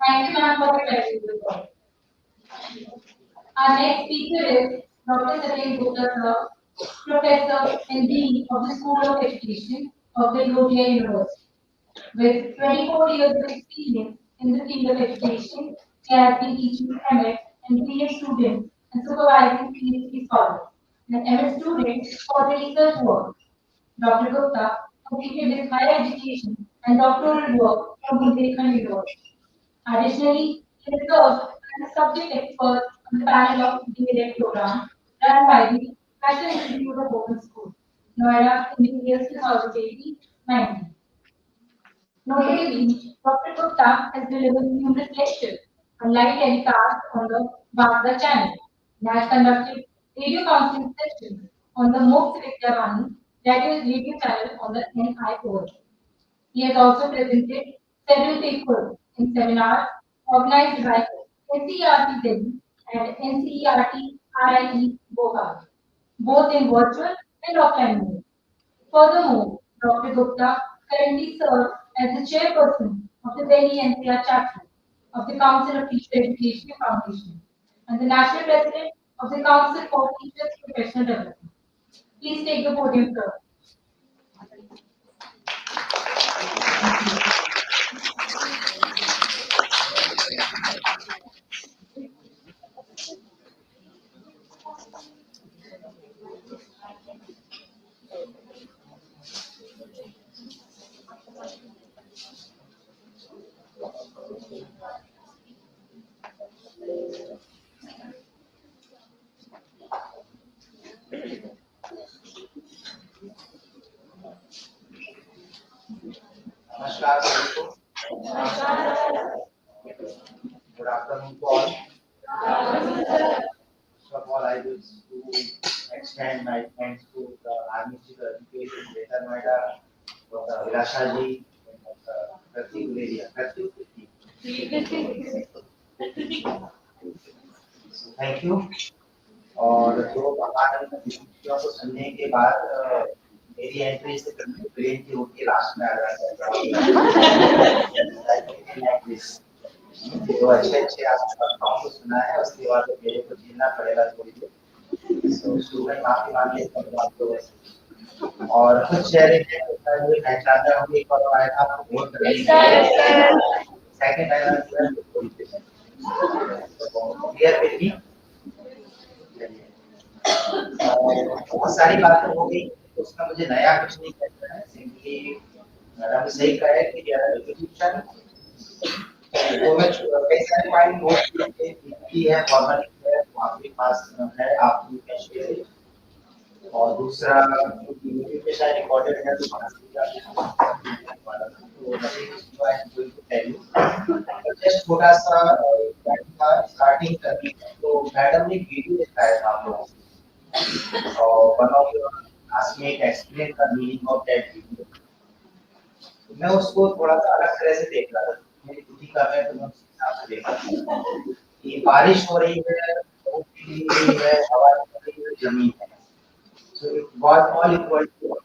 Thank you, ma'am, for the presentation. Our next speaker is Dr. Satyen Gupta, sir, Professor and Dean of the School of Education of the Georgia University. With 24 years of experience in the field of education, he has been teaching MS and BA students and supervising PhD scholars and MS students for the research work. Dr. Gupta completed his higher education and doctoral work from Buncombe University. Additionally, he served as a subject expert on the panel of DLED program run by the National Institute of Open Schools. Noida in the years 2018-19. Notably, Dr. Gupta has delivered numerous lectures and live telecast on the Bhagda channel and has conducted radio counseling sessions on the Mukt Vidyavani, that is radio channel on the NIOA. He has also presented several papers in seminars organized by NCERT Delhi and NCERT RIE Bhopal, both in virtual and offline mode. Furthermore, Dr. Gupta currently serves as the chairperson of the Delhi NCR Chapter of the Council of Teacher Education Foundation and the national president of the Council for Teachers Professional Development. Please take the podium, sir. Namaskar सभी को. Good afternoon to all. First of all, I wish to extend my thanks to the Army Chief of Education, Greater Noida, Dr. Abhilasha ji, and Dr. Pratik Guleria. So, thank you. और जो भगवान विषयों को सुनने के बाद मेरी entry से प्लेन की उठ के लास्ट में आ जाता है. तो अच्छे अच्छे आपको को सुना है, उसके बाद तो मेरे को झेलना पड़ेगा थोड़ी देर. सो स्टूडेंट माफी मांग लेते हैं आपको. और कुछ चेहरे हैं पहचानना होंगे. एक बार आया था आपको वोट करने. सेकंड टाइम क्लियर पेटी. बहुत सारी बातें हो गई, उसमें मुझे नया कुछ नहीं कहना है. सिंपली मैडम सही कहा है कि एजुकेशन तो मैं कई सारे पॉइंट नोट की है, फॉर्मेलिटी है, आपके पास है, आप कैन शेयर इट. और दूसरा यूट्यूब पे शायद रिकॉर्डेड है तो जस्ट थोड़ा सा स्टार्टिंग करनी है. तो मैडम ने वीडियो दिखाया था आप लोगों को. One of your classmates explained the meaning of that video. मैं उसको थोड़ा सा अलग तरह से देख रहा था. मेरी बुद्धि का मैं तो उस हिसाब से देख रहा था कि बारिश हो रही है, धूप निकली हुई है, हवा चल रही है, जमीन है. So it was all equal to all.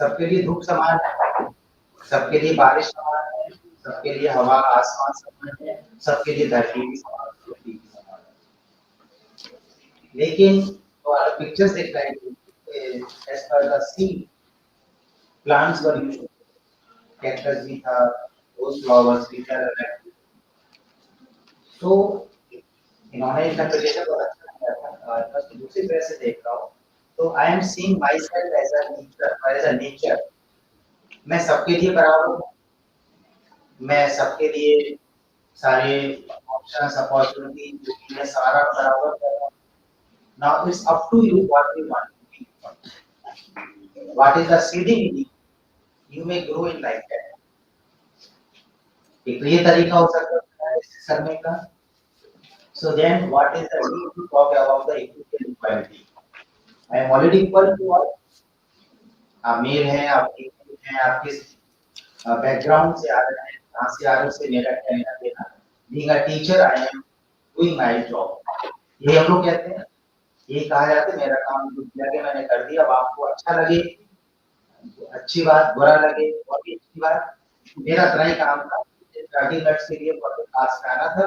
सबके लिए धूप समान है, सबके लिए बारिश समान है, सबके लिए हवा आसमान समान है, सबके लिए धरती भी समान है. लेकिन पिक्चर्स देख रहे हैं as per the scene, plants were used, cactus भी था, rose flowers भी था. तो इन्होंने इंटरप्रिटेशन बहुत अच्छा किया था. बस दूसरी तरह से देख रहा हूँ तो I am seeing my self as a nature. मैं सबके लिए बराबर हूँ, मैं सबके लिए सारे ऑप्शंस अपॉर्चुनिटी जो है सारा बराबर कर रहा हूँ. Now it's up to you what you want to be. What is the seeding in you? You may grow in like that. एक ये तरीका हो सकता है करने का. So then what is the need to talk about the equity and equality? I am already equal to all. आप mail हैं, आप फीमेल हैं, आप किस बैकग्राउंड से आ रहे हैं, कहाँ से आ रहे हैं, उससे मेरा क्या लेना देना. Being a teacher, I am doing my job. ये हम लोग कहते हैं, ये कहा जाता है मेरा काम जो किया गया मैंने कर दिया. अब आपको अच्छा लगे अच्छी बात, बुरा लगे और भी अच्छी बात. मेरा इतना ही काम था. 30 मिनट्स के लिए क्लास में आना था.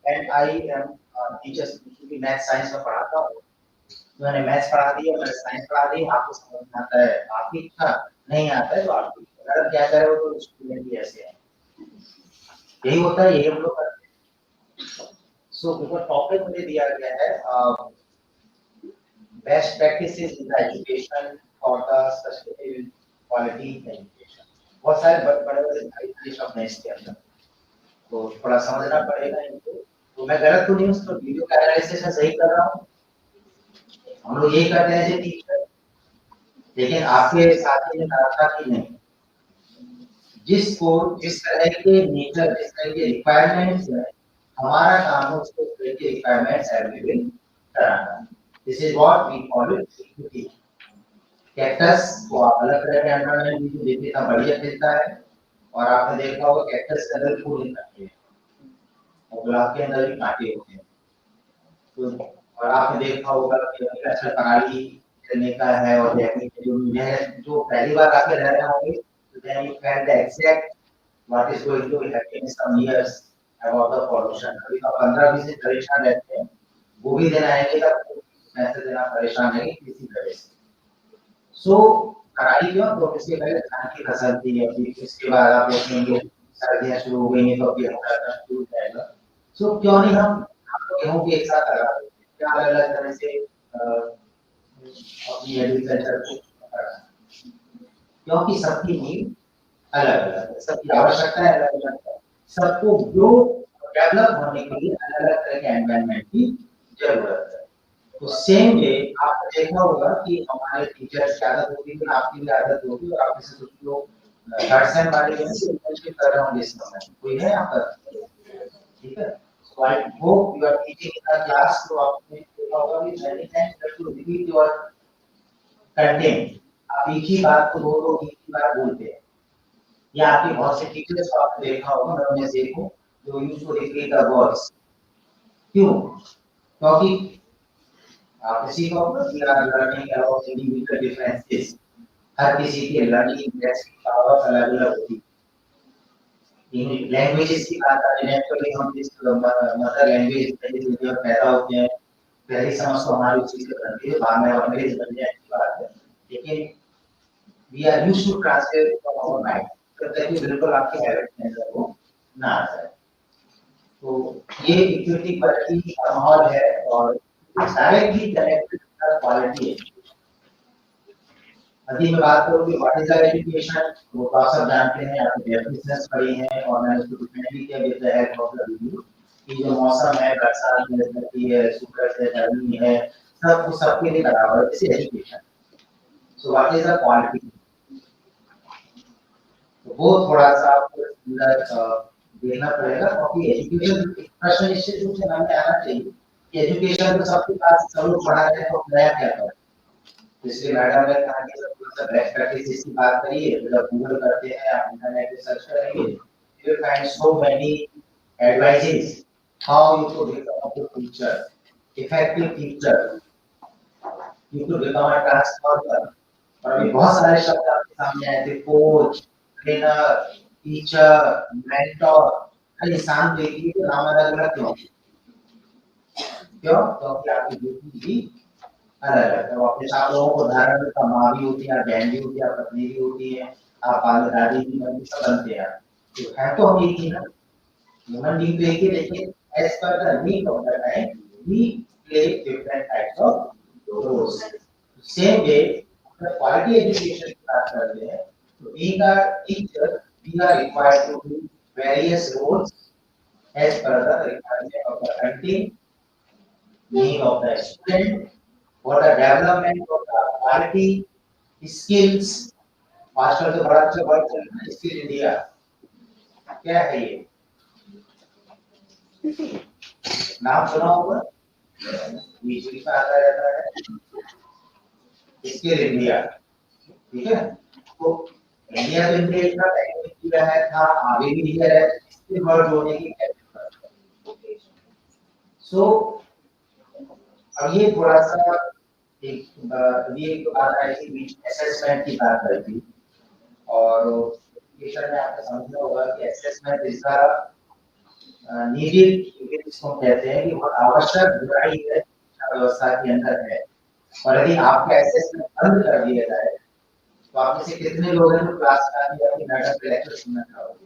एंड आई एम टीचर क्योंकि मैथ साइंस में पढ़ाता हूँ. मैंने मैथ्स पढ़ा दिया, मैंने साइंस पढ़ा दी. आपको समझ में आता है आपकी इच्छा, नहीं आता है तो आप अगर क्या करे वो तो स्टूडेंट भी ऐसे हैं. यही होता है, यही हम लोग करते हैं. सो टॉपिक मुझे दिया गया है best practices in the education for the sustainable quality education. बहुत सारे बड़े शब्द हैं इसके अंदर, तो थोड़ा समझना पड़ेगा इनको. तो मैं गलत तो नहीं हूँ, तो वीडियो का एनालिसिस सही कर रहा हूँ. हम लोग यही कर रहे हैं टीचर. लेकिन आपके साथी ने कहा था कि नहीं, जिस तरह के नेचर, जिस तरह के रिक्वायरमेंट्स है, हमारा काम है उसको उस तरह के रिक्वायरमेंट्स अवेलेबल कराना। This is what we call it equity. Cactus को आप अलग तरह के एनवायरनमेंट में देखिए इतना बढ़िया खिलता है, और आपने देखा होगा कैक्टस के अंदर फूल निकलते हैं और गुलाब के अंदर भी कांटे होते हैं। तो और आपने देखा होगा कि अक्सर पराली जलने का है, और देखने के जो पहली बार आके रह रहे होंगे, तो then you can the exact what is going to happen in some years about the pollution। अभी तो 15-20 दिन परेशान रहते हैं, वो भी दिन आएंगे तब मैसेज देना परेशान है किसी तरह से। सो पराली क्यों, तो इसके पहले धान की फसल थी, अभी इसके बाद आप देखेंगे सर्दियां शुरू हो गई हैं, तो अभी हमारा शुरू हो जाएगा। सो क्यों नहीं हम गेहूं के एक साथ लगा देते हैं, क्या अलग अलग तरह से अपनी एग्रीकल्चर को करना, क्योंकि सबकी नीड अलग अलग है, सबकी आवश्यकता अलग अलग है, सबको ग्रो डेवलप होने के लिए अलग अलग तरह के एनवायरनमेंट की जरूरत है। तो सेम वे आपने देखा होगा कि हमारे टीचर्स की आदत होगी, आपकी भी आदत होगी, और आप में से कुछ लोग थर्ड सेम वाले हैं जो इंटर्नशिप कर रहे होंगे इस समय, कोई है यहाँ पर? ठीक है। So I hope you are teaching in the class, तो आपने देखा होगा कि many times you have to repeat your content। आप एक ही बात को दो लोग एक ही बार बोलते हैं, या आपके बहुत से टीचर्स को आपने देखा होगा, मैं उन्हें देखूं जो use to repeat the words. क्यों? क्योंकि आप इसी को we are learning about individual differences. हर किसी की लर्निंग बेस्ट पावर अलग अलग होती है। लैंग्वेजेस की बात करें, नेचुरली हम जिस मदर लैंग्वेज में पैदा होते हैं, पहली समझ तो हमारी उसी से बनती है, बाद में अंग्रेजी बन जाए की बात है, लेकिन we are used to translate from our mind, तब तक कि बिल्कुल आपके हैबिट में अंदर वो ना आ जाए। तो ये इक्विटी पर ही माहौल है, और डायरेक्टली कनेक्टेड क्वालिटी है। अभी मैं बात करूँ कि व्हाट इज द एजुकेशन, वो आप सब जानते हैं, आपने डेफिनेशंस पढ़ी हैं, और मैंने उसको डिफाइन भी किया with the help of the review कि जो मौसम है, बरसात है, सर्दी है, सूरज है, गर्मी है, सब कुछ सबके लिए बराबर है, इसे education. So what is the quality, वो थोड़ा सा आपको अंदर देखना पड़ेगा, क्योंकि एजुकेशन प्रश्न निश्चित रूप से मन में आना चाहिए कि एजुकेशन तो सबके पास सब लोग पढ़ा रहे हैं, तो नया क्या करें। इसलिए मैडम ने कहा कि सब बेस्ट प्रैक्टिसेस की बात करिए, मतलब गूगल करते हैं, आप इंटरनेट पे सर्च करेंगे, you will find so many advices how you to become a teacher, effective teacher, you to become a transformer. और अभी बहुत सारे शब्द आपके सामने आए थे, कोच, ट्रेनर, टीचर, मेंटोर। हर इंसान देखिए तो नाम अलग अलग क्यों, क्योंकि आपकी ड्यूटी भी अलग अलग है। अपने साथ लोगों को उदाहरण में माँ भी होती है, बहन भी होती है, पत्नी भी होती है, आप बाल दादी भी बनती, सब बनते हैं। तो है तो हम एक ही ना, ह्यूमन बीइंग तो एक ही, लेकिन as per the need of the time we play different types of roles. Same way quality education की बात करते हैं, तो being a teacher we are required to do various roles as per the requirement of the content, need of the student, for the development of the quality skills। आजकल तो बड़ा अच्छा word चल रहा है स्किल इंडिया, क्या है ये, नाम सुना होगा, बीच बीच में आता रहता है स्किल इंडिया। ठीक है, तो इंडिया तो इंडिया इतना टेक्निकल है, था आगे भी है, स्किल वर्ड जोड़ने की सो अब ये थोड़ा सा एक बात आई थी बीच असेसमेंट की बात आई थी, और एजुकेशन में आपने समझा होगा कि असेसमेंट इज द नीडेड, इसको कहते हैं कि बहुत आवश्यक बुराई है शिक्षा व्यवस्था के अंदर है। और यदि आपका असेसमेंट बंद कर दिया जाए, तो आप में से कितने लोग हैं जो क्लास में आके अपनी मैडम के लेक्चर सुनना चाहोगे?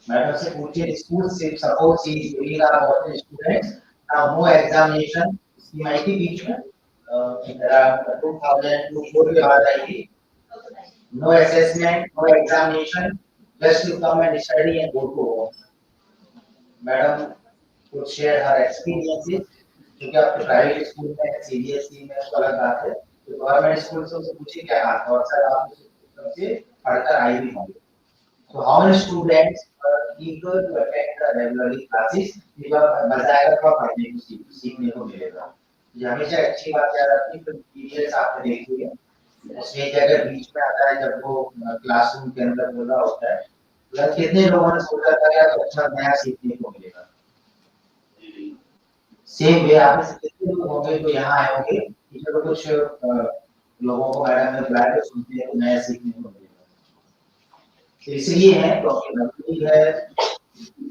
मैडम से पूछिए, स्कूल से suppose she doing our watching students, now no examination, CMIT बीच में there are 2000 to 4 के बाद आएगी, no assessment, no examination, just to come and study and go to home। Madam could share her experiences क्योंकि आपके private school में CBSE में उसका अलग बात है, तो गवर्नमेंट स्कूल से उससे पूछिए क्या बात है, और सर आप सबसे पढ़कर आई भी होंगे। So how many students are eager to attend the regularly classes? बजाएगा तो पढ़ने को सीखने को मिलेगा। ये हमेशा अच्छी बात याद रखनी, तो टीचर्स आपने देखी है, उसमें जगह बीच में आता है जब वो क्लासरूम के अंदर बोल रहा होता है, तो कितने लोगों ने सोचा था यार तो अच्छा नया सीखने को मिलेगा। सेम वे आप में से कितने लोग होंगे जो यहाँ आए होंगे, टीचर को कुछ लोगों को मैडम ने बुलाया तो सुनते हैं तो नया सीखने को मिलेगा। तो इसलिए है क्योंकि नौकरी है,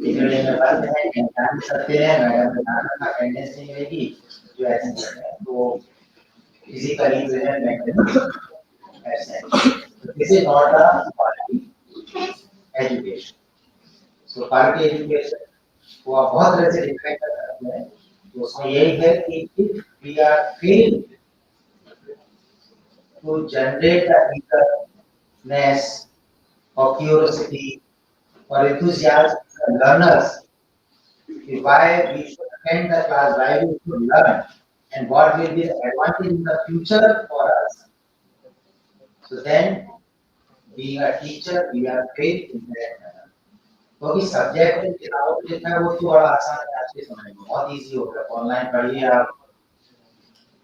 बिगड़ने में बंद है, एग्जाम सकते हैं, मैडम ने कहा अटेंडेंस नहीं मिलेगी, जो ऐसे करते हैं तो फिजिकली जो है मेंटली ऐसे तो this is not a quality education. So quality education को आप बहुत तरह से डिफाइन कर सकते हैं, तो उसमें यही है कि if we are fail to generate the eagerness or curiosity or enthusiasm for learners, why we should attend the class, why we should learn, and what will be the advantage in the future for us. So then, being a teacher, we are faith in that. क्योंकि subject में किताब लिखना है वो तो बड़ा आसान है आज के समय में, बहुत इजी हो गया, ऑनलाइन पढ़िए आप,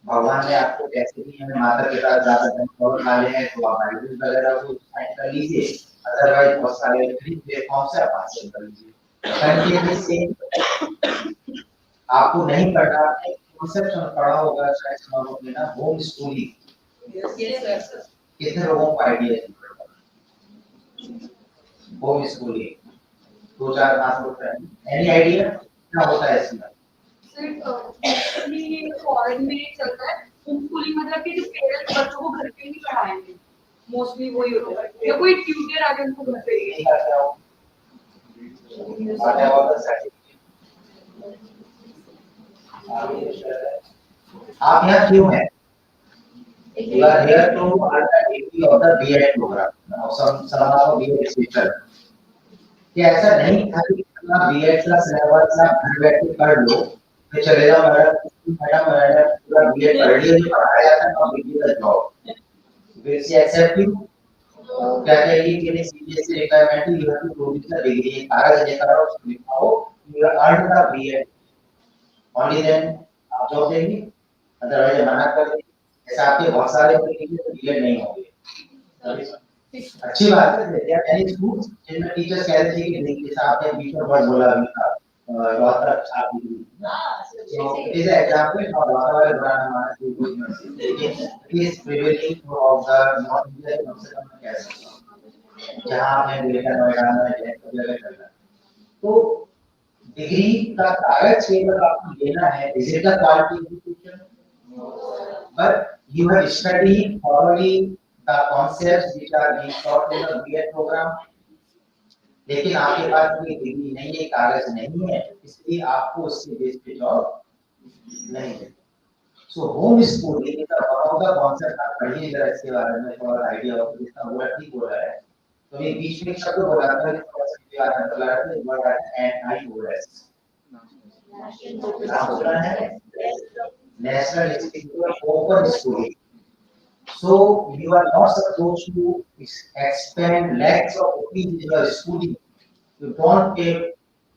भगवान ने आपको कैसे भी हमें माता पिता ज्यादा धन डाले हैं तो आप आईडी वगैरह को साइन कर लीजिए, अदरवाइज बहुत सारे फ्री प्लेटफॉर्म से आप हासिल कर लीजिए। आपको नहीं पढ़ना, आपने कॉन्सेप्ट पढ़ा होगा शायद सुना होगा ना, होम स्कूलिंग। कितने लोगों को आइडिया है होम स्कूलिंग? 2-4-5 लोग हैं, एनी आइडिया क्या होता है इसमें? फॉरेन में चलता है होम स्कूलिंग, मतलब कि जो पेरेंट्स बच्चों को घर पे नहीं पढ़ाएंगे, मोस्टली वही होता है, या कोई ट्यूटर आके उनको घर पे ही आप यहाँ क्यों हैं? You are here to undertake of the B.Ed program. Some of B.Ed speaker. कि ऐसा नहीं था कि B.Ed का सिलेबस आप घर बैठे कर लो, फिर चले जाओ मैडम पूरा B.Ed पढ़ लिया, जो पढ़ाया जाता है तो give the job. Will she accept you? क्या कहेगी कि नहीं, सीबीएसई रिक्वायरमेंट है, you have to prove the degree, कागज लेकर आओ, उसको दिखाओ, you have earned the B.Ed. Only then आप जॉब देंगे, अदरवाइज मना कर देंगे। ऐसा आपके बहुत सारे B.Ed नहीं होंगे। अच्छी बात है, there are many schools जिनमें टीचर्स कहते थे कि नहीं, जैसा आपने बीच में वर्ड बोला अभी था, डॉक्टर आप so it is an example of whatever brand लेकिन it is prevailing of the not Indian कम कह सकता हूँ, जहाँ आपने देखा नोएडा में जगह चल रहा है, तो डिग्री का कागज केवल आपको लेना है, is it the quality education? But you have studied thoroughly the concepts which are being taught in the B.Ed program. लेकिन आपके पास कोई डिग्री नहीं है, कागज नहीं है, इसलिए आपको उसके बेस पे जॉब नहीं है। सो होम स्कूलिंग का वन ऑफ द कॉन्सेप्ट आप पढ़िए जरा, इसके बारे में थोड़ा आइडिया हो, जितना वो ठीक हो रहा है। तो ये बीच में शब्द बोला था, थोड़ा सा याद आता है, वर्ड है NIOS, national institute of open schooling. So you are not supposed to expend lakhs of rupees in your schooling. You don't pay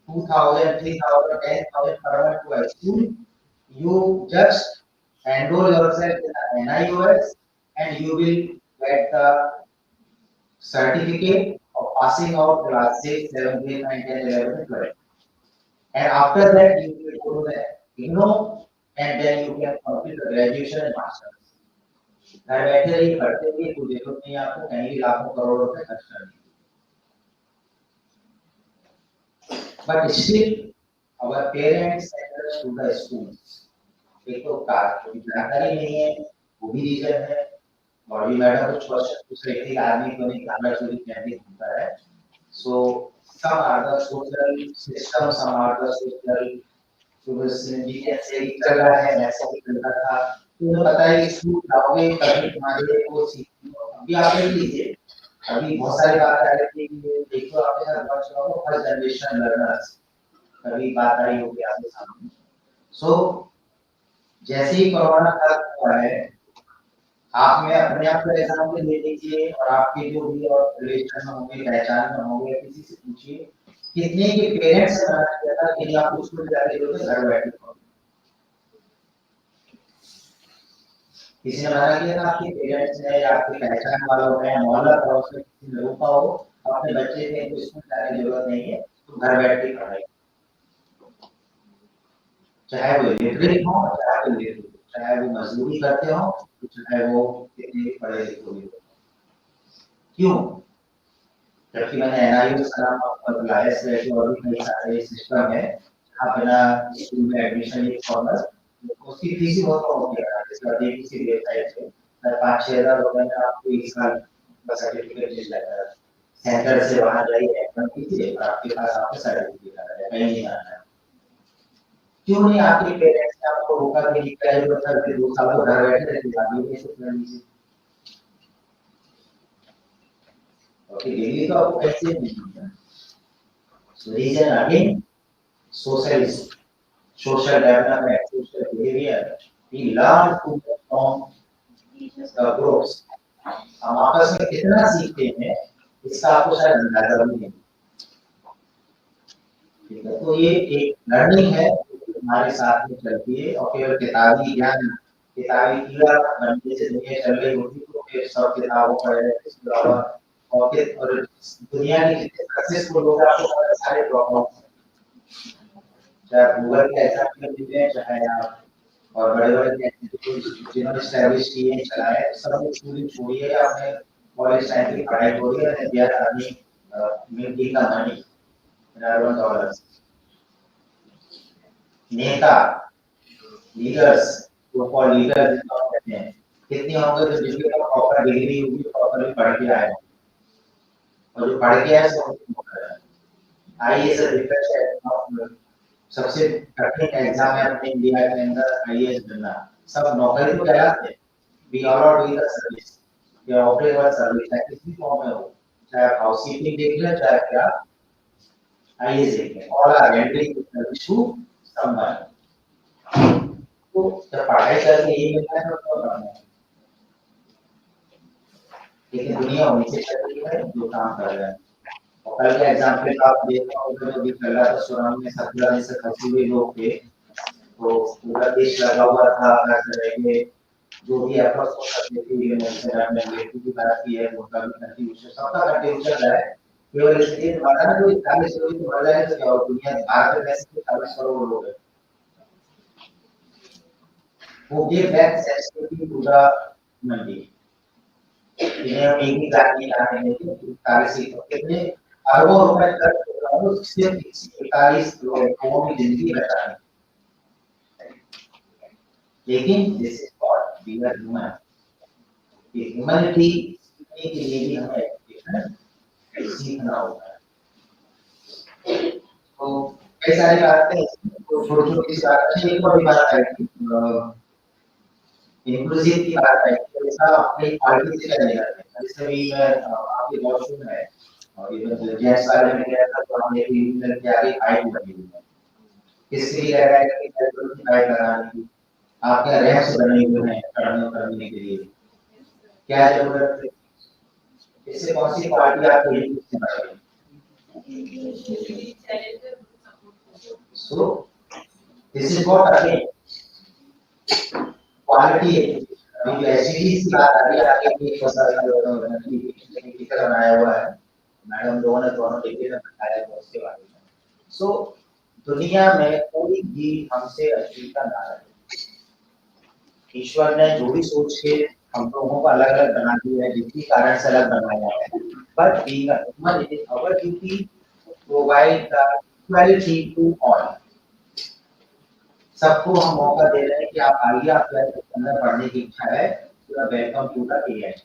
2,000, 3,000, 10,000 per month to a school. You just enroll yourself in the NIOS and you will get the certificate of passing out class 6, 7, 8, 9, 10, 11, and 12. And after that you will go to the IGNO and then you can complete the graduation and master's. घर बैठे रहिए, पढ़ते रहिए, कोई जरूरत नहीं आपको कहीं भी लाखों करोड़ों रुपए खर्च करने। But still, our parents send us to the schools. एक तो जानकारी नहीं है, वो भी रीजन है, और भी मैडम कुछ क्वेश्चन पूछ रही थी, आदमी को नहीं खाना चोरी कैसे होता है। So some are the social system, some are the social चल रहा है, वैसा ही चल रहा था। तो बताइए स्कूल जाओगे कभी तुम्हारे को अभी आप देख लीजिए, अभी बहुत सारी बात आ रही थी, देखो आपके साथ बात करो, फर्स्ट जनरेशन लर्नर्स कभी बात आई होगी आपके सामने। सो जैसे ही कोरोना खत्म हुआ है, आप में अपने आप को एग्जाम्पल ले लीजिए और आपके जो भी और रिलेशन में होंगे, पहचान में होंगे, किसी से पूछिए कितने के पेरेंट्स ने मना किया था कि आप स्कूल जाके जो घर बैठे हो। किसी ने मना किया था आपके पेरेंट्स ने या आपके पहचान वालों ने, मोहल्ला पड़ोस में किसी लोगों का हो अपने बच्चे के स्कूल जाने की जरूरत नहीं है, तो घर बैठ के पढ़ाई, चाहे वो लिटरेट हो, चाहे वो लिटरेट, चाहे वो मजदूरी करते हो, चाहे वो कितने पढ़े लिखे हो। क्यों? जबकि मैंने एनआईओ का नाम आपको बताया, स्लेट और भी कई सारे सिस्टम है, आप बिना स्कूल में एडमिशन ले फॉर्मर उसकी फीस ही बहुत कम होती है। इसका देखिए किसी वेबसाइट पे 5-6 हज़ार रुपए में आपको इस साल का सर्टिफिकेट मिल जाता है। सेंटर से वहां जाइए, एग्जाम कीजिए और आपके पास आपका सर्टिफिकेट आ जाएगा, कहीं नहीं आना है। क्यों नहीं आपके पेरेंट्स ने आपको रोका कि निकल बच्चा फिर 2 साल तो घर बैठे रहते, आगे कैसे कर लीजिए? ओके, डिग्री तो आपको कैसे मिलेगी? So reason again, socialism, social development, social behavior. We learn to from the groups. हम आपस में कितना सीखते हैं इसका आपको शायद अंदाजा भी नहीं। ठीक है, तो ये एक लर्निंग है हमारे साथ में चलती है और केवल किताबी ज्ञान, किताबी कीड़ा बनने से दुनिया चल रही होती तो फिर सब किताबों पढ़े इसके अलावा और फिर और दुनिया के जितने सक्सेसफुल लोग आपको सारे ड्रॉप आउट, चाहे गूगल के एग्जाम्पल लीजिए, चाहे आप और बड़े-बड़े इंस्टीट्यूट जिन्होंने एस्टैब्लिश किए हैं, चलाए हैं, सब स्कूलिंग छोड़िए, आपने कॉलेज टाइम की पढ़ाई छोड़िए and they are earning making the money in urban dollars. नेता, लीडर्स, जो फॉर लीडर्स कहते हैं, कितने होंगे जो जिनके पास प्रॉपर डिग्री होगी, प्रॉपरली पढ़ के आए और जो पढ़ के आए सो आईएएस डिफेंस है, सबसे कठिन एग्जाम है अपने इंडिया के अंदर आईएएस बनना। सब नौकरी तो कहलाते हैं, we all are doing the service, we are operating the service, किसी भी फॉर्म में हो, चाहे हाउस कीपिंग देख लें, चाहे क्या आईएएस देख लें, all are rendering service to someone. तो जब पढ़ाई करके यही मिलता है तो करना है, लेकिन दुनिया उनसे चल रही है जो काम कर रहे हैं। और कल के एग्जाम्पल आप देखते होंगे जो भी कर रहा था, सुनामी में 17 में से फंसे हुए लोग थे, तो पूरा देश लगा हुआ था हर तरह के जो भी एफर्ट्स हो सकते थे, यूनिवर्सिटी आपने बेटी की बात की है, उनका भी कंट्रीब्यूशन, सबका कंट्रीब्यूशन है। केवल इसलिए हमारा जो 40 करोड़ की मर जाए तो क्या हो, दुनिया भारत में वैसे 40 करोड़ लोग हैं, वो give back sensitivity to the mandi. इन्हें हम एक ही जाति लाने में 40 कितने अरबों रुपए खर्च सिर्फ 41 लोगों की जिंदगी बचाने। लेकिन this is what we are human, ये ह्यूमैनिटी सीखने के लिए भी हमें एजुकेशन सीखना होगा। तो कई सारी बातें तो छोटी छोटी सी बातें, एक और बात आई थी इंक्लूसिव की बात आई, तो इसका अपनी पार्टी से करेगा, जैसे भी आपके वॉशरूम है और ये मतलब जेंट्स वाले में गया था तो हमने एक यूजर के आगे फाइल लगी हुई है, किसके लिए लगा है कि कैलकुलेट की फाइल लगानी थी, आपके रैंप्स बने हुए हैं चढ़ने उतरने के लिए, क्या जरूरत है? इससे कौन सी पार्टी आपको ये से बढ़ाएगी? So this is what again quality है। अभी एचडी की बात आ रही है, आगे की की तरह बनाया हुआ है, मैडम लोगों ने दोनों डिग्री में बताया है उसके बारे में। सो दुनिया में कोई भी हमसे अछूता ना रहे, ईश्वर ने जो भी सोच के हम लोगों को अलग अलग बना दिया है, जिसके कारण से अलग बनाया है, but being a human it is our duty to provide the equality to all. सबको हम मौका दे रहे हैं कि आप आइए, आपके अंदर पढ़ने की इच्छा है, तो वेलकम टू द बीएड।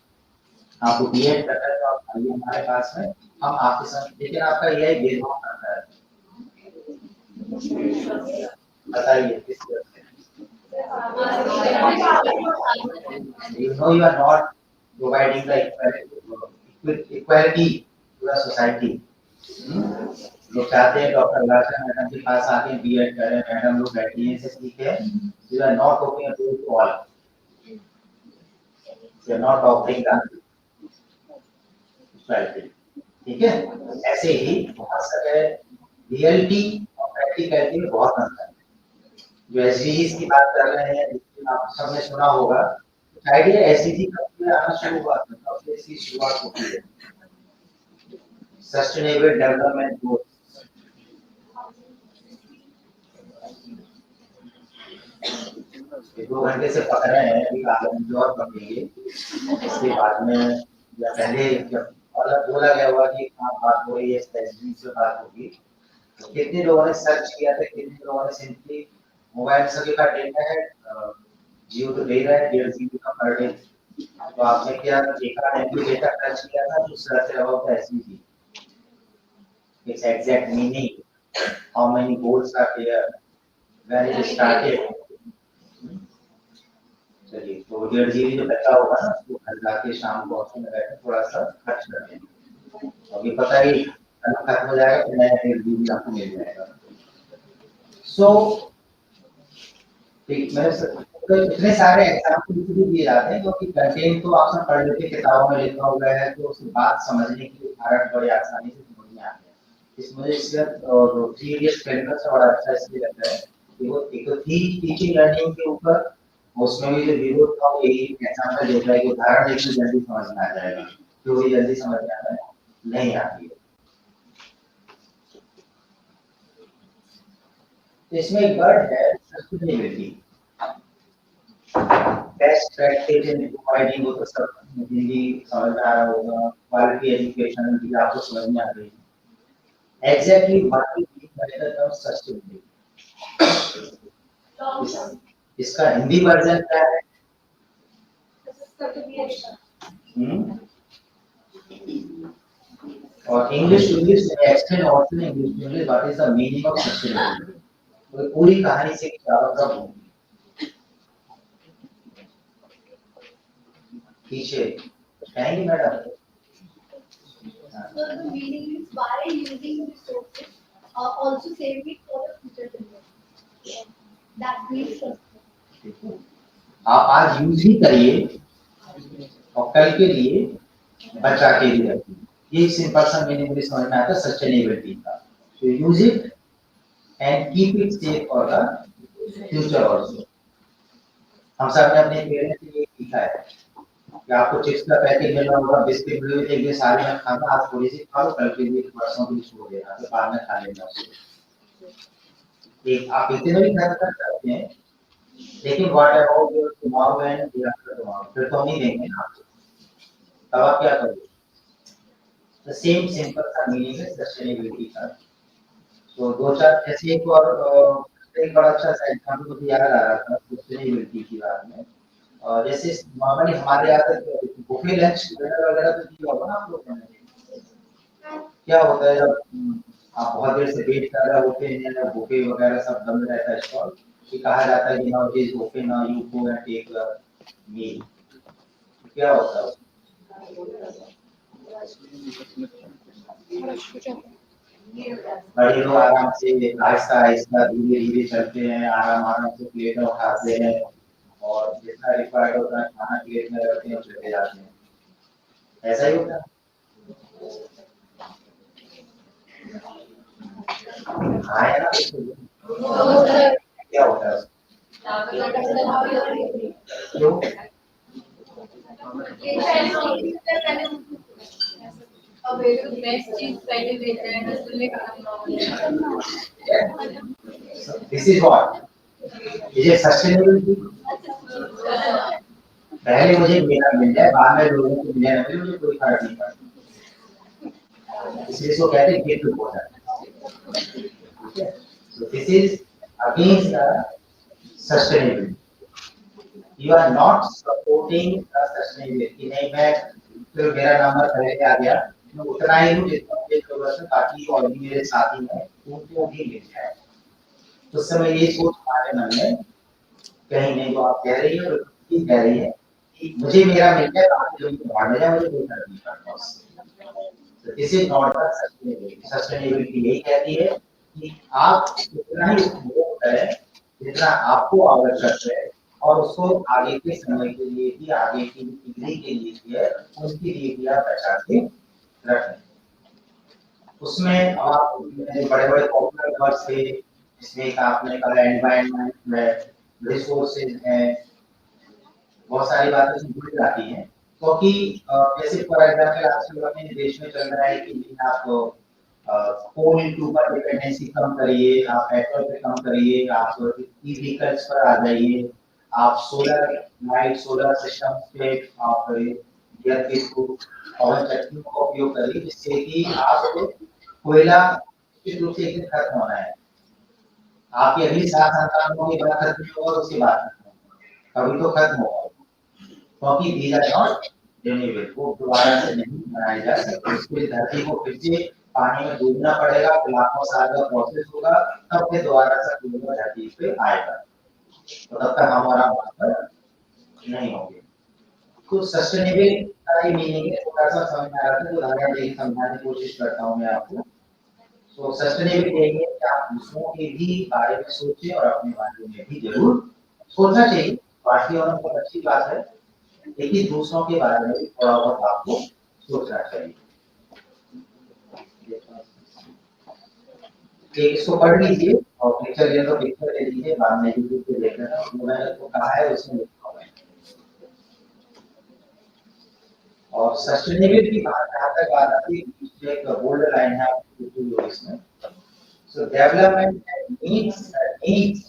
आपको बीएड करना है तो आप आइए हमारे पास में, हम आपके साथ, लेकिन आपका यह भेदभाव करता है, बताइए किस तरह से? You know you are not providing the equality to the society. लोग चाहते हैं डॉक्टर लाशा मैडम के पास आके बीएड करें, मैडम लोग बैठी हैं से ठीक है, you are not opening to all, you are not offering the speciality, ठीक है। ऐसे ही बहुत सारे रियलिटी और प्रैक्टिकलिटी में बहुत अंतर है। जो एसडीजीज की बात कर रहे हैं, जिसमें आप सबने सुना होगा, आइडिया एसडीजी कब से आना शुरू हुआ था, कब से इसकी शुरुआत होती है, सस्टेनेबल डेवलपमेंट गोल्स। दो घंटे से पढ़ रहे हैं, अभी आगे और पढ़ेंगे, इसके बाद में या पहले जब और बोला गया हुआ कि कहाँ बात हो रही है, एसडीजी से बात होगी, तो कितने लोगों ने सर्च किया था, कितने लोगों ने सिंपली मोबाइल सभी का डेटा है, जियो तो दे रहा है 1.5 GB का पर डे, तो आपने क्या देखा, एमबी डेटा सर्च किया था तो search about SDG, its exact meaning, how many goals are there, when it started। चलिए, तो 1.5 GB जो बचा होगा ना, उसको घर जाके शाम को ऑप्शन में बैठे थोड़ा सा खर्च कर देंगे, अभी पता ही खत्म हो जाएगा तो नया 1.5 GB आपको मिल जाएगा। सो तो इतने सारे एग्जाम्पल इसलिए दिए जाते हैं क्योंकि कंटेंट तो आपने पढ़ लेते किताबों में लिखा हुआ है, तो उसकी बात समझने के लिए उदाहरण बड़े आसानी से समझ में आते हैं। इसमें इसका जो 3 इडियट्स फिल्म का बड़ा अच्छा इसलिए लगता है कि वो एक तो थी टीचिंग लर्निंग के ऊपर, उसमें भी जो हीरो था वो यही एग्जाम्पल देता है कि उदाहरण देखने जल्दी समझ में आ जाएगा, थ्योरी जल्दी समझ में आता है नहीं आती है। तो इसमें एक वर्ड है sustainability, best practice in providing, वो तो सब हिंदी समझ में आ रहा होगा, क्वालिटी एजुकेशन भी आपको समझ में आ रही है। Exactly what is the term sustainability, इसका हिंदी वर्जन क्या है? और English explain also English what is the meaning of sustainability, तो पूरी कहानी से क्या मतलब पीछे कहेंगे madam? So the meaning is by using resources, also saving it for the future generation. That means आप आज यूज ही करिए और कल के लिए बचा के भी रखिए, ये सिंपल सा मीनिंग मुझे समझ में आता है सस्टेनेबिलिटी का। तो use it and keep it safe for the future also. हम सब ने अपने पेरेंट्स से ये सीखा है कि आपको चिप्स का पैकेट मिल रहा होगा, बिस्किट मिल रहे एक सारे में खाना, आज थोड़ी सी खा लो, कल के लिए परसों के लिए छोड़ देना, तो बाद में खा लेना उसको। एक आप इतने भी खर्च कर सकते हैं, लेकिन what about your tomorrow and day after tomorrow, फिर तो नहीं देंगे ना, तब आप क्या करोगे? द सेम सिंपल सा मीनिंग है सस्टेनेबिलिटी का। तो दो चार ऐसे एक और एक बड़ा अच्छा सा एग्जांपल मुझे याद आ रहा था सस्टेनेबिलिटी की बात में, और जैसे नॉर्मली हमारे यहाँ पे बुफे लंच वगैरह तो दिया होगा ना आप लोगों ने, क्या होता है जब आप बहुत देर से वेट कर रहे होते हैं, बुफे वगैरह सब बंद रहता है स्टॉल, कि कहा जाता है कि now it is open, now you go and take the meal, क्या होता है? बड़े लोग आराम से आहिस्ता आहिस्ता धीरे धीरे चलते हैं, आराम आराम से प्लेट उठाते हैं और जितना रिक्वायर्ड होता है खाना प्लेट में रखते हैं और चले जाते हैं, ऐसा ही होता है। हाँ है ना, क्या होता है क्यों? This is what? Is it sustainability? पहले मुझे मेरा मिल जाए, बाद में लोगों को मिले ना मिले, मुझे कोई फर्क नहीं पड़ता, इसलिए इसको कहते हैं gift bonus. So this is against the sustainability. You are not supporting the sustainability। नहीं, मैं तो मेरा नंबर पहले आ गया, मैं उतना ही हूँ जितना मुझे जरूरत है, ताकि और भी मेरे साथी हैं उनको भी मिल जाए। तो उस समय ये सोच हमारे मन में कहीं नहीं, तो आप कह रही है और कह रही है कि मुझे मेरा मिल जाए, बाकी लोग बाहर में जाए, मुझे कोई फर्क नहीं पड़ता उससे। This is not the sustainability. Sustainability यही कहती है कि आप उतना ही उपभोग करें जितना आपको आवश्यक है, और उसको आगे के समय के लिए भी, आगे की पीढ़ी के लिए भी है, उसके लिए भी आप बचा के रखें। उसमें आप बड़े बड़े पॉपुलर वर्ड्स थे, जिसमें एक आपने कहा एनवायरनमेंट है, रिसोर्सेज है, बहुत सारी बातें इसमें जुड़ जाती हैं। क्योंकि जैसे फॉर एग्जाम्पल आजकल अपने देश में चल रहा है कि आप कोल के ऊपर डिपेंडेंसी कम करिए, आप पेट्रोल पे कम करिए, आप ई व्हीकल्स पर आ जाइए, आप सोलर लाइट, सोलर सिस्टम पे आप गियर के थ्रू पवन चक्की का उपयोग करिए, जिससे कि आप कोयला निश्चित रूप से एक दिन खत्म होना है। आपकी अगली 7 संतानों के बाद खत्म होगा, और उसके बाद कभी तो खत्म होगा, क्योंकि दीज आर नॉट रिन्यूएबल, वो दोबारा से नहीं बनाए जा सकते। उसके लिए धरती को फिर से पानी में डूबना पड़ेगा, लाखों साल का प्रोसेस होगा, तब फिर दोबारा से डूबना धरती पे आएगा, तो तब तक हमारा वापस नहीं होंगे। तो सस्टेनेबल का ये मीनिंग है, थोड़ा सा समझ में आ रहा है तो उदाहरण देके समझाने की कोशिश करता हूँ मैं आपको। तो सस्टेनेबल यही है कि आप दूसरों के भी बारे में सोचें और अपने बारे में भी जरूर सोचना चाहिए। बाकी और बहुत अच्छी बात है, लेकिन दूसरों के बारे में भी थोड़ा बहुत आपको सोचना चाहिए। इसको पढ़ लीजिए और पिक्चर ले तो पिक्चर ले लीजिए, बाद में यूट्यूब पे देख लेना, मैंने तो कहा है उसमें लिखा हुआ है। और सस्टेनेबल की बात जहाँ तक बात आती है, एक बोल्ड लाइन है आपको इसमें। So development needs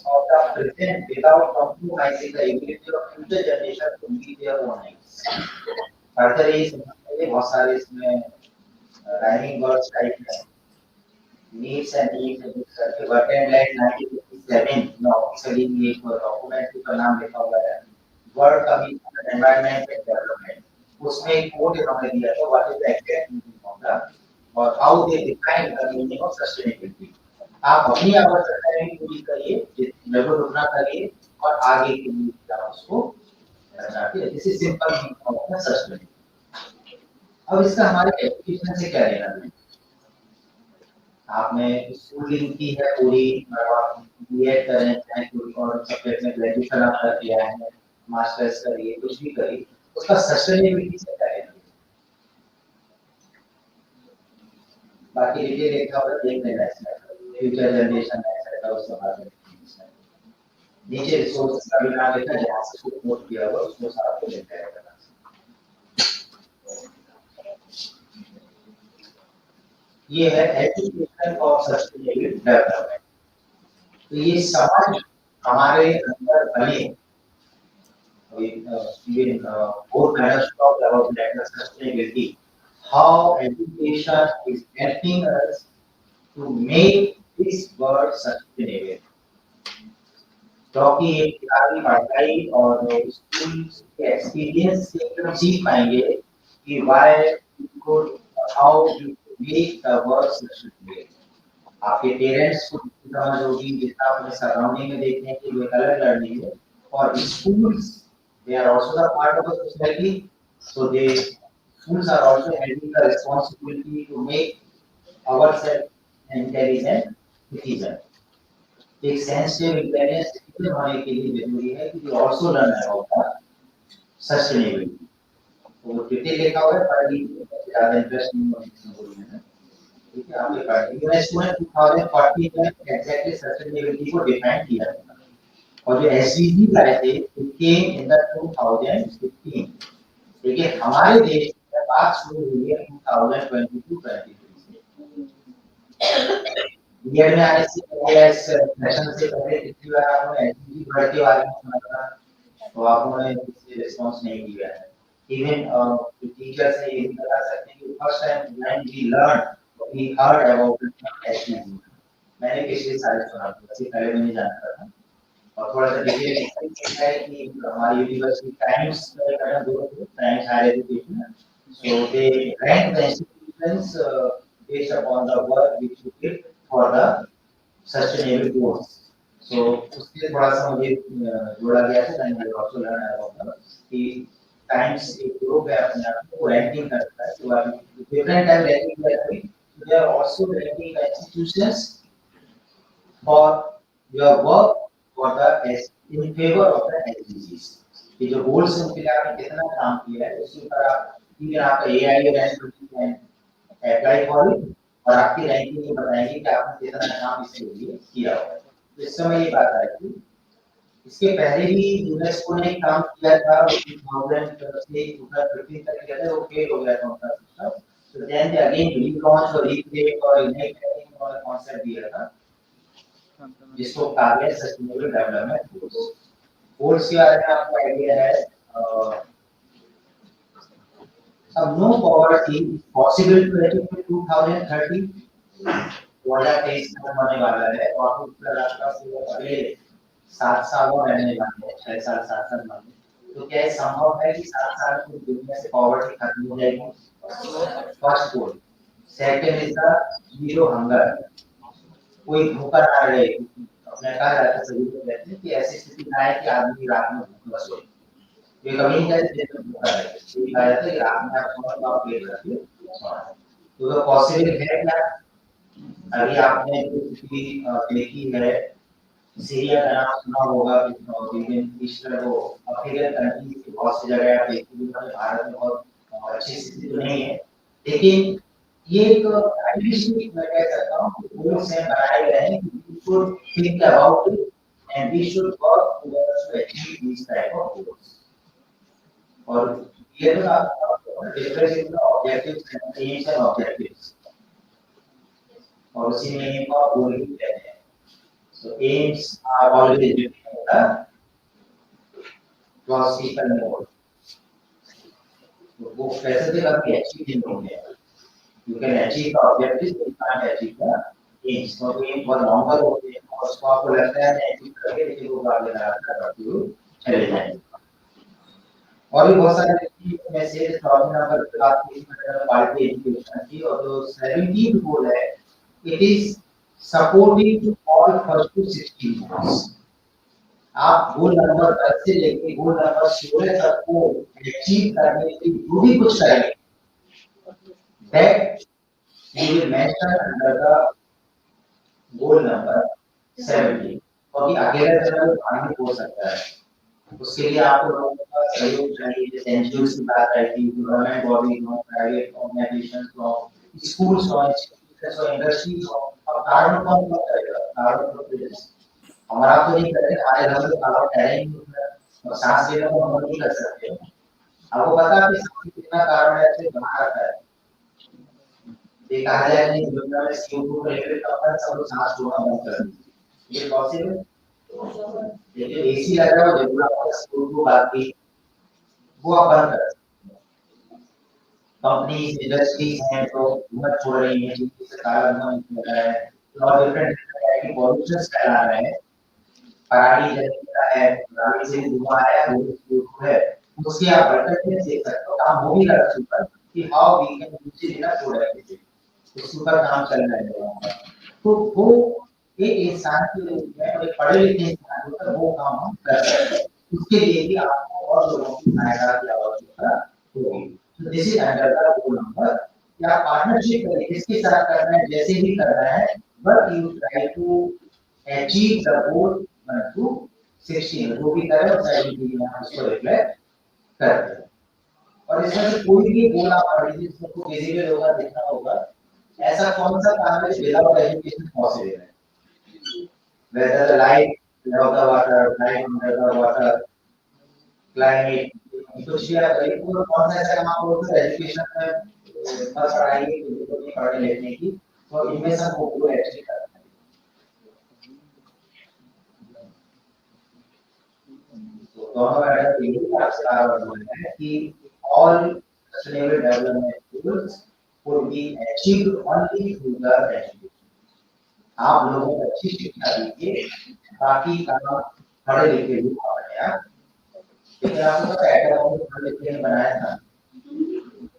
of the present without compromising the ability of future generation to meet their own needs. Further ये समझने के बहुत सारे इसमें राइमिंग वर्ड्स टाइप है, needs and needs करके वर्क एंड लाइन 1957 में ऑफिशियली ये एक डॉक्यूमेंट का नाम लिखा हुआ है, world commission environment and development. उसमें एक कोड इन्होंने दिया है, what is the exact meaning of the, और how they define the meaning of sustainability. आप अपनी आवश्यकताएं पूरी करिए, जरूरत उतना करिए, और आगे के लिए आप उसको रखिए। This is simple meaning of the sustainability. अब इसका हमारे एजुकेशन से क्या लेना है? आपने स्कूलिंग की है पूरी, बीएड करें चाहे कोई और सब्जेक्ट में ग्रेजुएशन आपका किया है, मास्टर्स करिए, कुछ भी करिए, उसका सस्टेनेबिलिटी से क्या लेना? बाकी डिटेल देखा होगा, देख लेना इसमें, फ्यूचर जनरेशन है उसके बारे में। नीचे रिसोर्सेज का भी नाम लिखा है, जहाँ से नोट किया हुआ उसको सारा को लिखा है। ये है एजुकेशन और सस्टेनेबल डेवलपमेंट। तो ये समाज हमारे अंदर बने, even both managers talked about that sustainability, how education is helping us to make this world sustainable. क्योंकि ये किताबी पढ़ाई और स्कूल के एक्सपीरियंस से हम सीख पाएंगे कि why you could, how you make the world sustainable. आपके पेरेंट्स को समझ होगी, जितना अपने सराउंडिंग में देखने की वो अलग लर्निंग है, और schools they are also the part of the society, so they schools are also having the responsibility to make ourselves intelligent citizen. एक sensitive intelligence citizen होने के लिए जरूरी है कि also learn about the sustainability. तो डिटेल लिखा हुआ है, पढ़ लीजिए, ज़्यादा इंटरेस्ट नहीं होने की जरूरत है। ठीक है, आपके पास यूनेस्को ने 2014 में एग्जैक्टली सस्टेनेबिलिटी को डिफाइन किया था, और जो एसडीजी लाए थे केम इन द 2015। देखिए हमारे देश में बात शुरू हुई है 2022-23 से। ईयर में आने से पहले, सेशन से पहले कितनी बार आपने एसडीजी बढ़ के बारे में सुना था, तो आपने इससे रिस्पांस नहीं दिया है। इवन टीचर से ये बता सकते हैं कि first time when we learn, we heard about SDG. मैंने पिछले साल सुना था, इससे पहले मैं नहीं जानता था। और थोड़ा सा डिटेल है कि हमारी university times times higher education, so they rank the institutions based upon the work which you did for the sustainable goals. So उसके थोड़ा सा मुझे जोड़ा गया था, and I also learn about the कि टाइम्स एक ग्रुप है अपने आप को रैंकिंग करता है, तो डिफरेंट टाइप रैंकिंग करते हैं, they are also ranking institutions for your work for the in favour of the SDGs. ये जो गोल्स हैं उनके लिए आपने कितना काम किया है उसके ऊपर आप फिर आपका AI rank apply for it, और आपकी रैंकिंग ये बताएगी कि आपने कितना काम इसके लिए किया हुआ है। तो इस समय ये बात आई थी, इसके पहले भी यूनेस्को ने काम किया था 2000 से 2015 तक किया था, वो फेल हो गया था उनका सिस्टम। तो देन दे अगेन रीलॉन्च और रीक्रिएट और इनोवेटिंग और कॉन्सेप्ट दिया था जिसको कहा गया सस्टेनेबल डेवलपमेंट गोल्स। गोल्स के बारे में आपको आइडिया है, अब no poverty is possible to achieve by 2030, 2023 तक होने वाला है, और उसका रास्ता पूरा अगले 7 सालों में रहने वाले हैं, 6 साल 7 साल में। तो क्या ये संभव है कि 7 साल में दुनिया से पॉवर्टी खत्म हो जाएगी? First goal. Second is the zero hunger, कोई भूखा ना रहे। अपने कहा जाता है, सभी लोग कहते हैं कि ऐसी स्थिति ना आए कि आदमी रात में भूखा सोए। ये कभी नहीं कहते कि भूखा रहे, ये कहा जाता है कि रात में आप सोना तो आप पेट रखिए सोना। तो पॉसिबल है क्या? अभी आपने जो स्थिति देखी है, सीरिया का नाम सुना होगा, ईस्टर वो अफ्रीकन कंट्री की बहुत सी जगह आप देखते हैं, भारत में बहुत अच्छी स्थिति तो नहीं है, लेकिन ये एक एटलीस्ट मैं कह सकता हूँ कि गोल्स हैं बनाए गए हैं कि we should think about it and we should work towards to achieve this type of goals. और ये तो आपका different objectives and aims and objectives, और उसी में एम और गोल भी कहते हैं। So aims are always written in the classical mode. So वो कैसे से कभी achieve नहीं होंगे? You can achieve the objectives, but you can't achieve the aims. तो aim बहुत longer होते हैं, और उसको आपको लगता है नहीं achieve करेंगे, लेकिन वो आगे लगातार बढ़ते हुए चले जाएंगे। और भी बहुत सारे मैसेज प्रॉब्लम नंबर आपकी पार्टी एजुकेशन की, और जो 17th गोल है, it is supporting to all first to 16 goals. आप गोल नंबर 10 से लेके गोल नंबर 16 तक को अचीव करने के लिए जो भी कुछ करेंगे, that you will mention under the goal number 17। क्योंकि अकेले चलना आगे हो सकता है, उसके लिए आपको लोगों का सहयोग चाहिए, जैसे एनजीओ की बात आई थी, गवर्नमेंट बॉडी हो, प्राइवेट ऑर्गेनाइजेशंस हो, स्कूल्स हो, इंस्टीट्यूट्स हो, इंडस्ट्रीज हो, और कार्बन कौन करेगा? कार्बन प्रोटेक्शन हमारा तो नहीं करेंगे, हमारे घर में खाना ठहरेंगे और सांस लेने को हम नहीं कर सकते। आपको पता है कि सांस में कितना कार्बन डाइऑक्साइड बाहर आता है? ये कहा जाए कि दुनिया में CO2 का लेवल कम है, सब लोग सांस छोड़ना बंद कर देंगे, ये पॉसिबल? लेकिन एसी लगा हुआ जरूर आपका CO2 बाकी वो आप बंद कर सकते। कंपनीज इंडस्ट्रीज हैं तो धुआं छोड़ रही हैं, जिससे कार्बन निकल रहा है, और डिफरेंट टाइप की पॉल्यूशंस फैला रहे हैं, पराली जलता है, पराली से धुआं आया वो CO2 है, उसकी आप अल्टरनेटिव देख सकते हो। काम वो भी कर सकते हैं कि how we can use it in a productive, इस पर काम चल रहा है। तो वो एक इंसान के रूप में और एक पढ़े लिखे इंसान होकर वो काम हम कर सकते हैं, उसके लिए भी आपको और लोगों की सहायता की आवश्यकता होगी। तो this is under the goal number, क्या पार्टनरशिप करें, किसके साथ करना है, जैसे भी करना है, but you try to achieve the goal to 16 जो भी करें और 17 में हम उसको रिफ्लेक्ट करते हैं। और इसमें से कोई भी गोल आप पढ़ लीजिए, इसको विजिबल होगा, दिखना होगा, ऐसा कौन सा काम है विदाउट एजुकेशन पॉसिबल है? whether the light above the water, light under the water, climate, कुछ भी आप करें तो कौन सा ऐसा काम होता है एजुकेशन में बस पढ़ाई की पढ़ने लिखने की, तो इनमें सब को एक्चुअली करना है। तो दोनों मैटर ये आपसे आगे है कि all sustainable development goals would be achieved only through the education। आप लोगों को अच्छी शिक्षा दीजिए, बाकी काम पढ़े लिखे लोग पढ़े आप, लेकिन आपको पता है अगर हम पढ़े लिखे ने बनाया था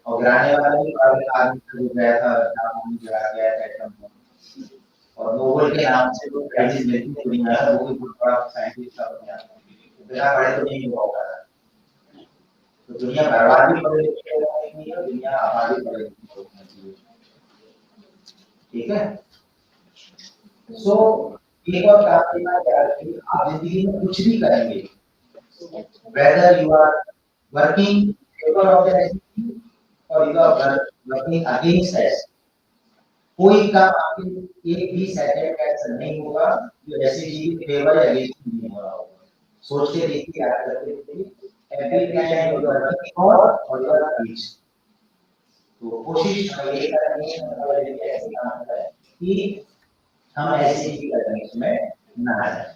और गिराने वाला भी पढ़े आदमी खरीद गया था, नाम गिरा गया था एकदम, और नोबेल के नाम से जो प्राइजेस मिलती है दुनिया में, वो भी बहुत बड़ा साइंटिस्ट था दुनिया में, बिना पढ़े तो नहीं होगा। तो दुनिया बर्बाद भी पढ़े लिखे लोग होने चाहिए और दुनिया आबाद भी पढ़े लिखे लोग होने चाहिए। ठीक है। सो एक और काम करना है कि आप जिंदगी में कुछ भी करेंगे, whether you are working in favor of the SDG or you are working against it, कोई काम आपके एक भी सेकंड का ऐसा नहीं होगा जो SDG के फेवर या अगेंस्ट नहीं हो रहा होगा। सोच के देखिए, याद करके देखिए, every time you are working for और यू आर अगेंस्ट। तो कोशिश हमें ये करनी है, मतलब ऐसे काम करें कि हम SDG के अगेंस्ट में ना जाएं।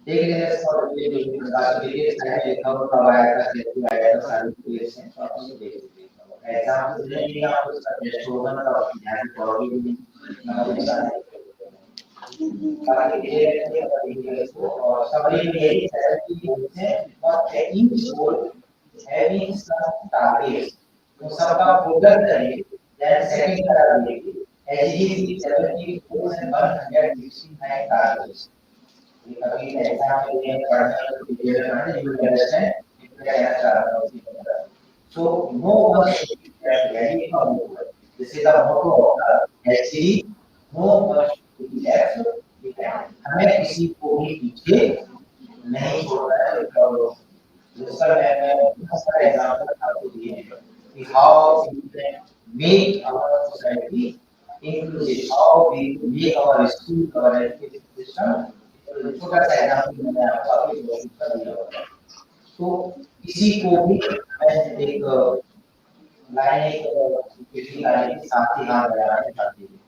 देख लेंगे और ये जो बात के साइड लिखा हुआ कब आया था, कैसे आया था, सारी चीजें हैं, तो आप उसे देख लीजिए। एग्जाम से नहीं आप उसका टेस्ट होगा ना, तो आप ध्यान से पढ़ोगे भी नहीं, ना कुछ सारे बाकी ये इसको और समरी में यही है कि इससे और हैविंग गोल, हैविंग सम टारगेट्स, तो सबका फोकस करिए। देन सेकंड करिए एचजीसी 70 goals and 169 targets। अभी एग्जाम के लिए पढ़ने की डिटेल में यू कैन अंडरस्टैंड क्या कहना चाह रहा हूं उसके अंदर। So no one should be ready for move, this is the motto of the HC, no one should be left behind. हमें किसी को भी पीछे नहीं छोड़ना है। और दूसरा मैं बहुत सारे एग्जांपल आपको दिए हैं कि how we can make our society inclusive, how we make our school, our education system। छोटा सा एग्जांपल मैंने आपको अभी घोषित कर दिया होगा। तो किसी को भी मैं एक लाइन किसी लाइन के साथ ही हाथ बढ़ाना चाहती हूँ,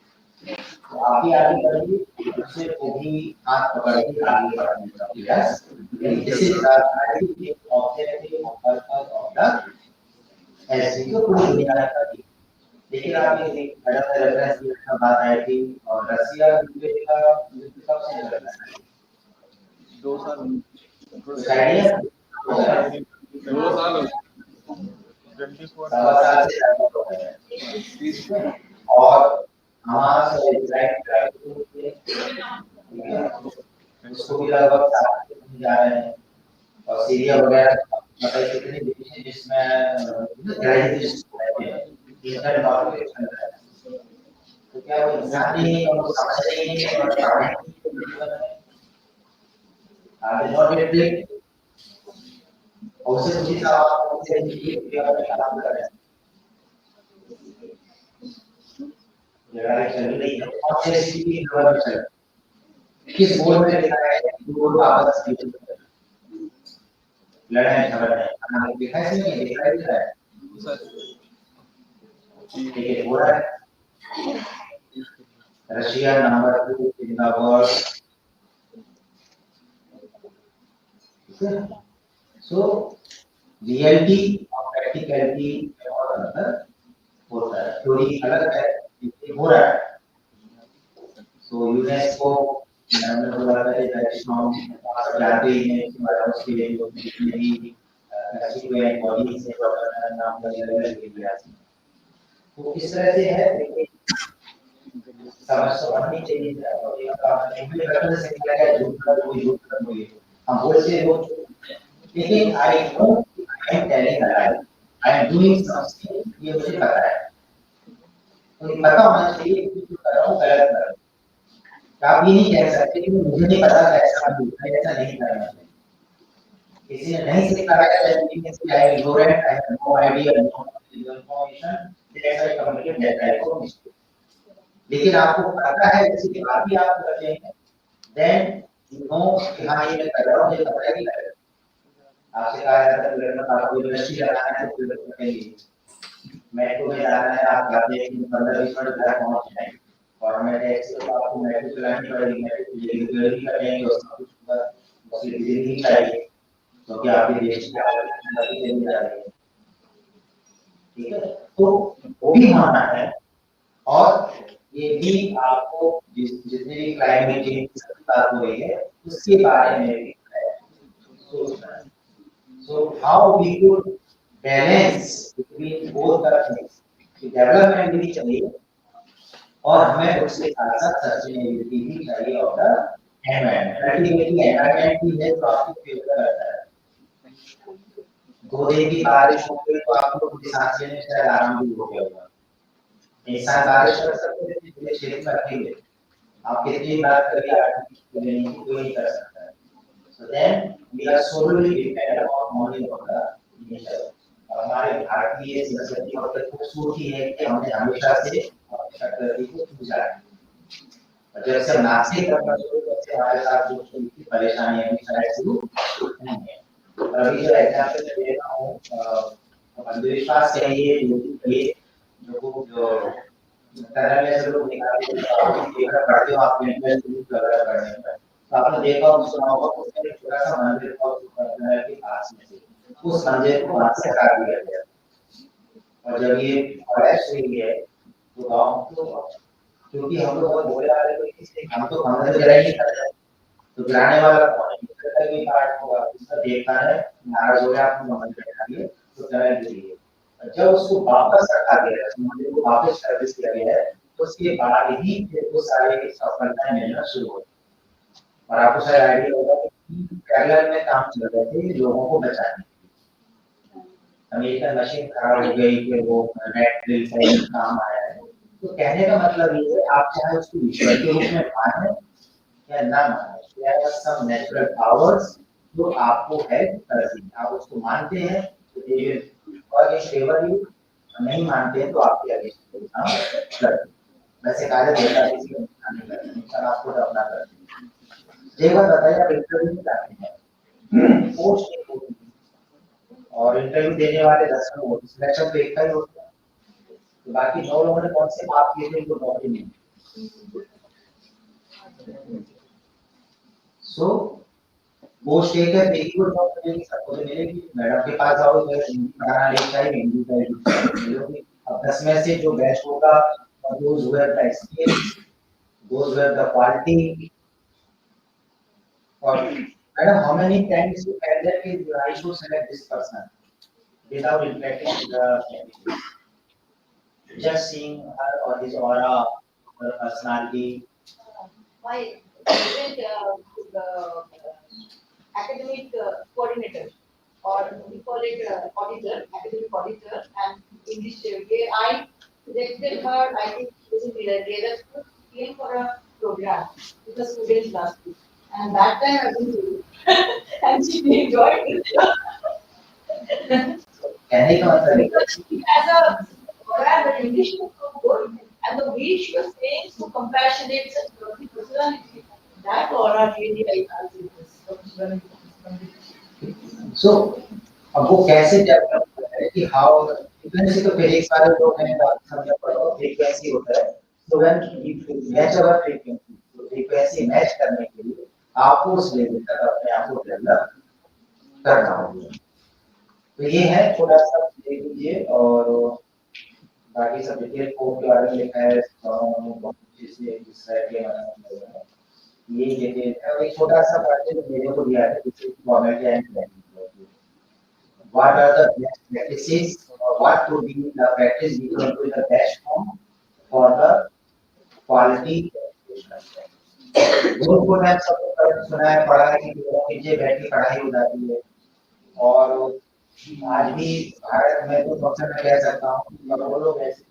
तो आप भी आगे बढ़िए, दूसरे को भी हाथ पकड़ के आगे बढ़ाने का प्रयास। This is the objective of purpose of the SC को पूरी दुनिया में करती। लेकिन आप ये मैडम ने रेफरेंस किया बात आई थी, और रसिया यूक्रेन का कब से चल रहा है? 2 साल आइडिया 2 साल 24 साल से ज्यादा हो गए हैं। और हमारा उसको भी लगभग 7 जा रहे हैं। और सीरिया वगैरह मतलब कितने देश हैं जिसमें तो क्या वो इंसानी और समझने और आगे नॉट गेट उससे कुछ आप से काम कर रहे हैं, लड़ाई चल रही है और जैसी की खबर चल किस बोर्ड में लिखा है बोर्ड आपस में लड़ाई झगड़ा है, हमें दिखाई से नहीं दिखाई दे रहा है ठीक है हो रहा है। Russia number 2 in the world. So reality और प्रैक्टिकलिटी और अंतर होता है, थोड़ी अलग है लेकिन हो रहा है। सो यूनेस्को मैंने बोला था कि जानते ही हैं कि उसके लिए जो जितने भी कॉन्स्टिट्यूएंट बॉडी से नाम वगैरह ले लिया, तो इस तरह से है लेकिन समझनी चाहिए। और एक काम इंग्लिश रखने से क्या है, यूज कर कोई हम बोलते हो, लेकिन I know I am telling a lie, I am doing something, ये मुझे पता है, तो ये पता होना चाहिए कि जो कर रहा हूँ गलत कर रहा हूँ। आप ये नहीं कह सकते कि मुझे नहीं पता कैसा ऐसा नहीं करना चाहिए। किसी ने नहीं सिखाया है कि I am ignorant, I have no idea, no information, that's why communicate that type of mistake. लेकिन आपको पता है इसके बाद भी आप करते हैं, देन यू नो कि हाँ ये मैं कर रहा हूँ, मुझे पता है कि कर रहा हूँ। आपसे कहा जाता है कि आपको यूनिवर्सिटी लगाना है तो यूनिवर्सिटी करेंगे, मेट्रो में जाना है आप जाते हैं कि 15-20 मिनट घर पहुंच जाएंगे, और हमें टैक्सी तो आपको मेट्रो चलानी पड़ेगी, मेट्रो डिलीवरी करेंगे उसका कुछ उसकी डिलीवरी चाहिए क्योंकि आपके देश की आबादी चली जा रही है। ठीक है, तो वो भी होना है। और ये भी आपको जितने भी क्लाइमेट चेंज की बात हो रही है उसके बारे में भी सोचना है। So how we could balance between both the things, कि डेवलपमेंट भी चाहिए और हमें उसके साथ साथ सस्टेनेबिलिटी भी चाहिए और एनवायरनमेंट। अल्टीमेटली एनवायरनमेंट ही है जो आपको फेवर करता है। 2 दिन की बारिश हो गई तो आप लोग की सांस लेने से आराम भी हो गया होगा। इंसान बारिश कर सकते हैं पूरे क्षेत्र में अकेले, आप कितनी बात करिए आर्टिफिशियल नहीं कोई नहीं कर सकता है। So then we are solely dependent upon knowledge of the nature. हमारे भारतीय संस्कृति और खूबसूरती है कि हमने हमेशा से प्रकृति को पूजा है। और जब से नास्तिक करना शुरू करते हैं हमारे साथ जो की परेशानी हमेशा शुरू नहीं है। और अभी जो एग्जाम्पल दे रहा हूँ अंधविश्वास कहिए जो तरह में से लोग निकालते हैं पढ़ते हो आप इंटरेस्ट वगैरह करने में तो आपने देखा और सुना होगा उसमें एक छोटा सा मंदिर था के पास में से उस मंदिर को हाथ से काट दिया गया और जब ये फॉरेस्ट हुई है तो गाँव तो क्योंकि हम लोग बोले वाले को किसी हम तो मंदिर गिरा ही नहीं करते तो गिराने वाला कौन है इसका भी पार्ट होगा इसका देखना है नाराज हो गया आपने मंदिर गिरा दिए तो गिरा दिए जब उसको वापस रखा गया है मंदिर को वापस सर्विस किया गया है तो उसके बाद ही फिर वो सारे सफलताएं मिलना शुरू हुई और आपको शायद आइडिया होगा कि केरला में काम चल रहे थे लोगों को बचाने अमेरिकन मशीन खराब हो गई फिर वो नेट प्रिंट काम आया है तो कहने का मतलब ये है आप चाहे उसको ईश्वर के रूप में माने या ना माने there are some natural powers जो आपको हेल्प करती हैं आप उसको मानते हैं तो ये और ये फेवर यू नहीं मानते हैं तो आपके अगेंस्ट काम करते हैं वैसे कहा जाता है किसी को नहीं करते इंसान आपको अपना करते हैं एक बार बताइए आप इंटरव्यू में जाते हैं पोस्ट और इंटरव्यू देने वाले 10 लोग होते हैं सिलेक्शन तो एक का ही होता है तो बाकी 9 लोगों ने कौन से बात किए थे उनको नौकरी नहीं सो पोस्ट एक है देखिए वो जॉब मिलेगी सबको मिलेगी मैडम के पास आओ तो हिंदी पढ़ाना लेता है हिंदी का मिलोगी अब 10 में से जो बेस्ट होगा और those who have the experience those who have the quality और madam how many times you had that कि I should select this person without interacting with the candidate. Just seeing her or his aura, her personality. My academic coordinator, or we call it auditor, academic auditor, and English where I selected her. I think this is the came for a program with the students last week, and that time I didn't do it, and she enjoyed it. कहने का मतलब As a the English was so good, and the way she was saying so compassionate, such lovely personality, that aura really I can't say this. So अब वो कैसे develop होता है कि how frequency तो फिर एक सारे लोग हैं बात समझ पड़ो फ्रीक्वेंसी होता है तो व्हेन मैच अवर फ्रीक्वेंसी तो फ्रीक्वेंसी मैच करने के लिए आपको उस लेवल तक अपने आप को डेवलप करना होगा तो ये है थोड़ा सा देख लीजिए और बाकी सब डिटेल कोड के बारे में लिखा है बहुत अच्छे से डिस्क्राइब किया है ये डिटेल है और एक छोटा सा पार्ट मेरे को दिया है जिससे format and what are the best practices or what would be the practice we can do the best form for the quality group को मैं सब सुना है पढ़ा है कि नीचे बैठ के पढ़ाई हो जाती है और आज भी भारत में तो सबसे मैं कह सकता हूँ कि वो लोग ऐसे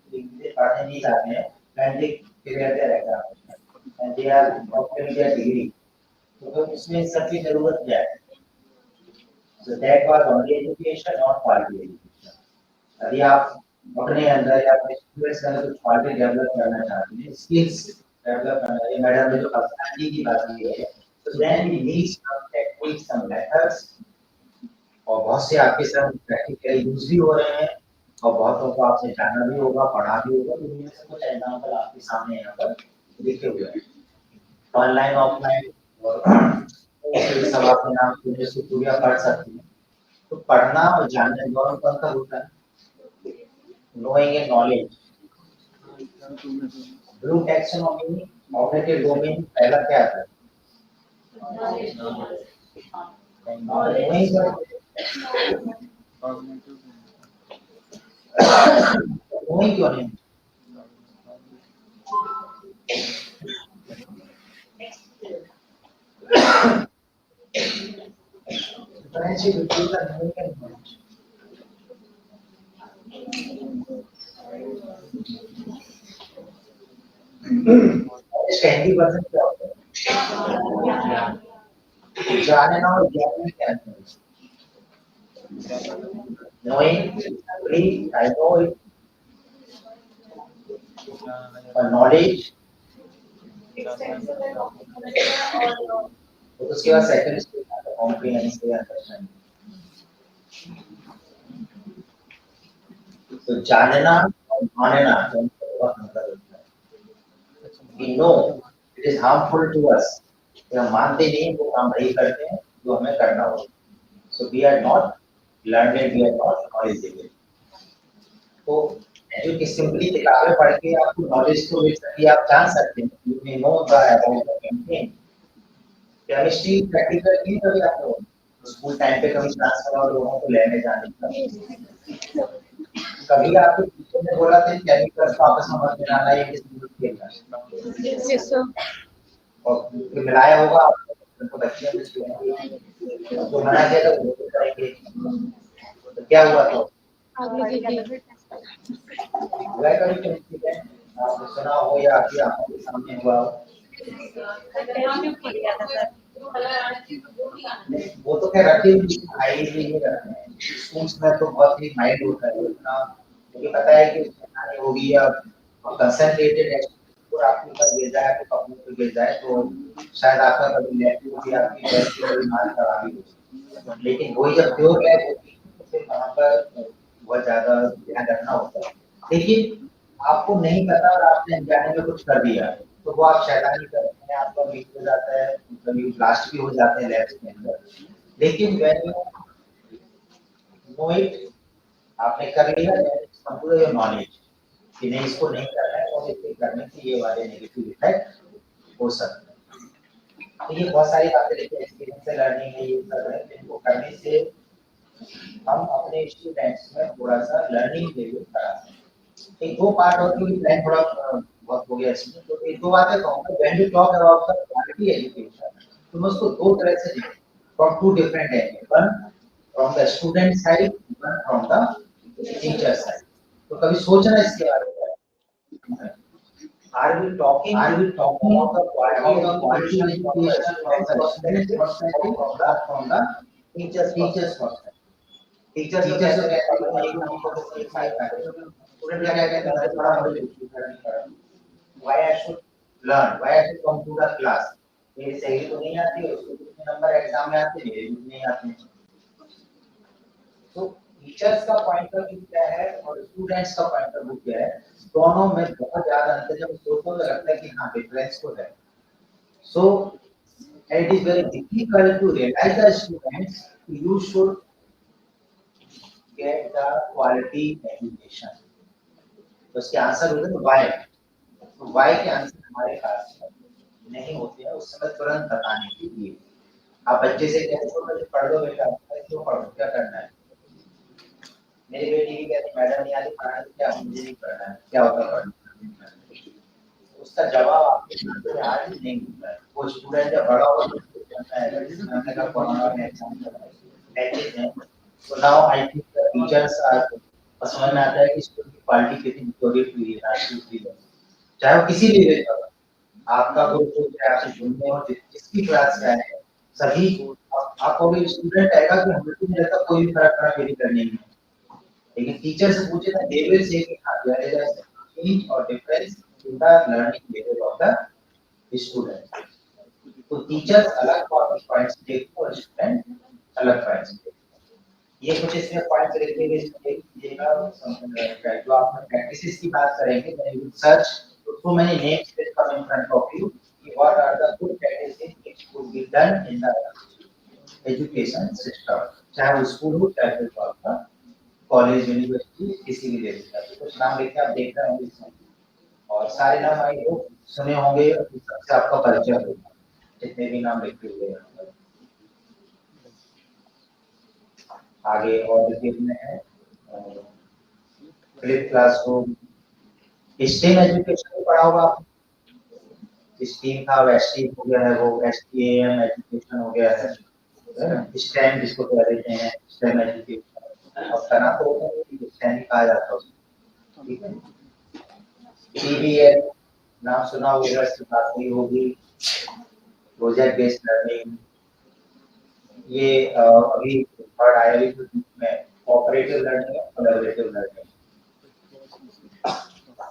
पढ़ने नहीं जाते हैं पेंडिंग पीरियड रहता है and they are opting their degree तो इसमें सबकी जरूरत क्या है so that was only education not quality education यदि आप अपने अंदर या अपने स्टूडेंट्स के अंदर कुछ क्वालिटी डेवलप करना चाहते हैं स्किल्स डेवलप करना है मैडम ने जो पर्सनालिटी की बात की है so then we need some techniques some methods और बहुत से आपके साथ प्रैक्टिकली यूज भी हो रहे हैं और बहुतों को आपसे जानना भी होगा पढ़ा भी होगा तो इनमें से कुछ एग्जांपल आपके सामने यहाँ पर लिखे हुए हैं ऑनलाइन ऑफलाइन और सब आपके नाम सुनने से पूरा पढ़ सकते हैं तो पढ़ना और जानना दोनों का अंतर होता है knowing and knowledge blue taxonomy cognitive domain पहला क्या आता है knowing क्यों नहीं differentiate between the knowing and knowledge 20% क्या होता है? जानना और ज्ञान क्या है? Knowing, believe, I know it, knowledge, उसके बाद सेकंड स्टेज आता है कॉम्प्रिहेंसिव अंडरस्टैंडिंग। तो जानना और मानना दोनों का बहुत अंतर होता है। We know it is harmful to us, हम मानते नहीं वो काम नहीं करते हैं जो हमें करना होगा। So we are not learned, we are not knowledgeable. तो जो कि सिंपली किताबें पढ़ के आपको नॉलेज तो मिल सकती है, आप जान सकते हैं, you may know the about the campaign। Chemistry practical नहीं कभी आपको स्कूल टाइम पे कभी चांस करा लोगों को लेने जाने का, कभी आपको टीचर ने बोला था केमिकल्स को आपस में मत मिलाना, ये किसी को खेलना और मिलाया होगा आपको बच्चे में तो मना किया तो वो करेंगे, तो क्या हुआ तो हुआ कभी केमिस्ट्री में आपने सुना हो या आपकी आंखों के सामने हुआ हो? वो तो क्या रखे हाई नहीं करते हैं, स्कूल्स में तो बहुत ही माइल्ड होता है, उतना मुझे पता है कि उसमें होगी या कंसंट्रेटेड है और आपके ऊपर गिर जाए तो कपड़ों पे गिर जाए तो शायद आपका कभी लैब होगी, आपकी हेल्थ की बीमारी खराबी होगी, लेकिन वही जब प्योर लैब होती है तो वहाँ पर बहुत ज्यादा ध्यान रखना होता है। लेकिन आपको नहीं पता और आपने जाने में कुछ कर दिया तो वो आप शैतानी करते हैं, आपका लीक हो जाता है, कभी ब्लास्ट भी हो जाते हैं लैब के अंदर। लेकिन व्हेन यू नो इट, आपने कर लिया, कंप्यूटर योर नॉलेज कि नहीं इसको नहीं करना है और इसके करने से ये वाले नेगेटिव इफेक्ट हो सकते हैं। तो ये बहुत सारी बातें देखिए, एक्सपीरियंस लर्निंग है, ये सब है, इनको करने से हम अपने स्टूडेंट्स में थोड़ा सा लर्निंग लेवल करा सकते हैं। एक दो पार्ट और भी प्लान थोड़ा बहुत हो गया इसमें, तो एक दो बातें कहूँगा। When you talk about the quality education, तुम उसको दो तरह से देखो, from two different angle, one from the student side, one from the teacher side. तो कभी सोचना इसके बारे में, are we talking about the quality of education from the student perspective or from the teacher's perspective? Teacher जो कहते हैं एक नंबर को एक फाइव स्टूडेंट क्या कहते हैं थोड़ा मुझे why I should learn, why I should come to the class, मेरी सही तो नहीं आती है, उसको कितने नंबर एग्जाम में आते हैं, मेरे नहीं आते हैं। तो टीचर्स का पॉइंट ऑफ व्यू क्या है और स्टूडेंट्स का पॉइंट ऑफ व्यू क्या है, दोनों में बहुत ज्यादा अंतर जब सोचो तो लगता है कि हाँ डिफरेंस तो है। So it is very difficult to realise the students you should get the quality education। तो इसके आंसर होते हैं why, तो why के आंसर हमारे पास नहीं होते हैं उस समय तुरंत बताने के लिए। आप बच्चे से कहते हो पढ़ लो बेटा, क्यों पढ़ो, क्या करना है? मेरी बेटी भी कहती मैडम नहीं आती पढ़ाना, क्या मुझे नहीं पढ़ना है, क्या होता पढ़ना? उसका जवाब आपके सामने आज नहीं मिलता है। वो स्टूडेंट जब बड़ा होगा तो कहता है हमने कहा कोरोना में एग्जाम है, so now I think the teachers are समझ में आता है कि स्कूल की क्वालिटी कितनी इंपॉर्टेंट हुई है आज की पीढ़ी में, चाहे वो किसी भी लेवल का, आपका ग्रुप हो चाहे आपसे जुड़ने हो जिसकी क्लास का है, सभी आपको भी स्टूडेंट आएगा कि हम लोग में रहता कोई भी फर्क पड़ा मेरी करने में, लेकिन टीचर से पूछे ना दे विल से कि हां देयर इज अ चेंज और difference in the learning level of the student. तो टीचर्स अलग पॉइंट्स देखते और स्टूडेंट अलग पॉइंट्स देखते। ये कुछ इसमें पॉइंट्स लिखे हुए लीजिएगा, जो आपने प्रैक्टिसेस की बात करेंगे when you search so many names will come in front of you कि what are the good practices which could be done in the education system, चाहे वो स्कूल हो चाहे फिर आपका कॉलेज यूनिवर्सिटी किसी भी लेवल का। कुछ नाम लिखे आप देख रहे होंगे इसमें और सारे नाम आई हो सुने होंगे, सबसे आपका परिचय होगा जितने भी नाम लिखे हुए हैं। आगे और डिटेल में है फ्लिप क्लासरूम, स्टेम एजुकेशन में पढ़ा होगा आप, स्टीम था एसटीएम हो गया है, वो एसटीएम एजुकेशन हो गया है, स्टेम जिसको कह देते हैं स्टेम एजुकेशन, और तरह तो स्टेम कहा जाता है उसको, ठीक है। सीबीएल नाम सुना होगा, इसकी बात हुई होगी, प्रोजेक्ट बेस्ड लर्निंग। ये अभी थर्ड आया भी में कोऑपरेटिव लर्निंग और कोलैबोरेटिव लर्निंग।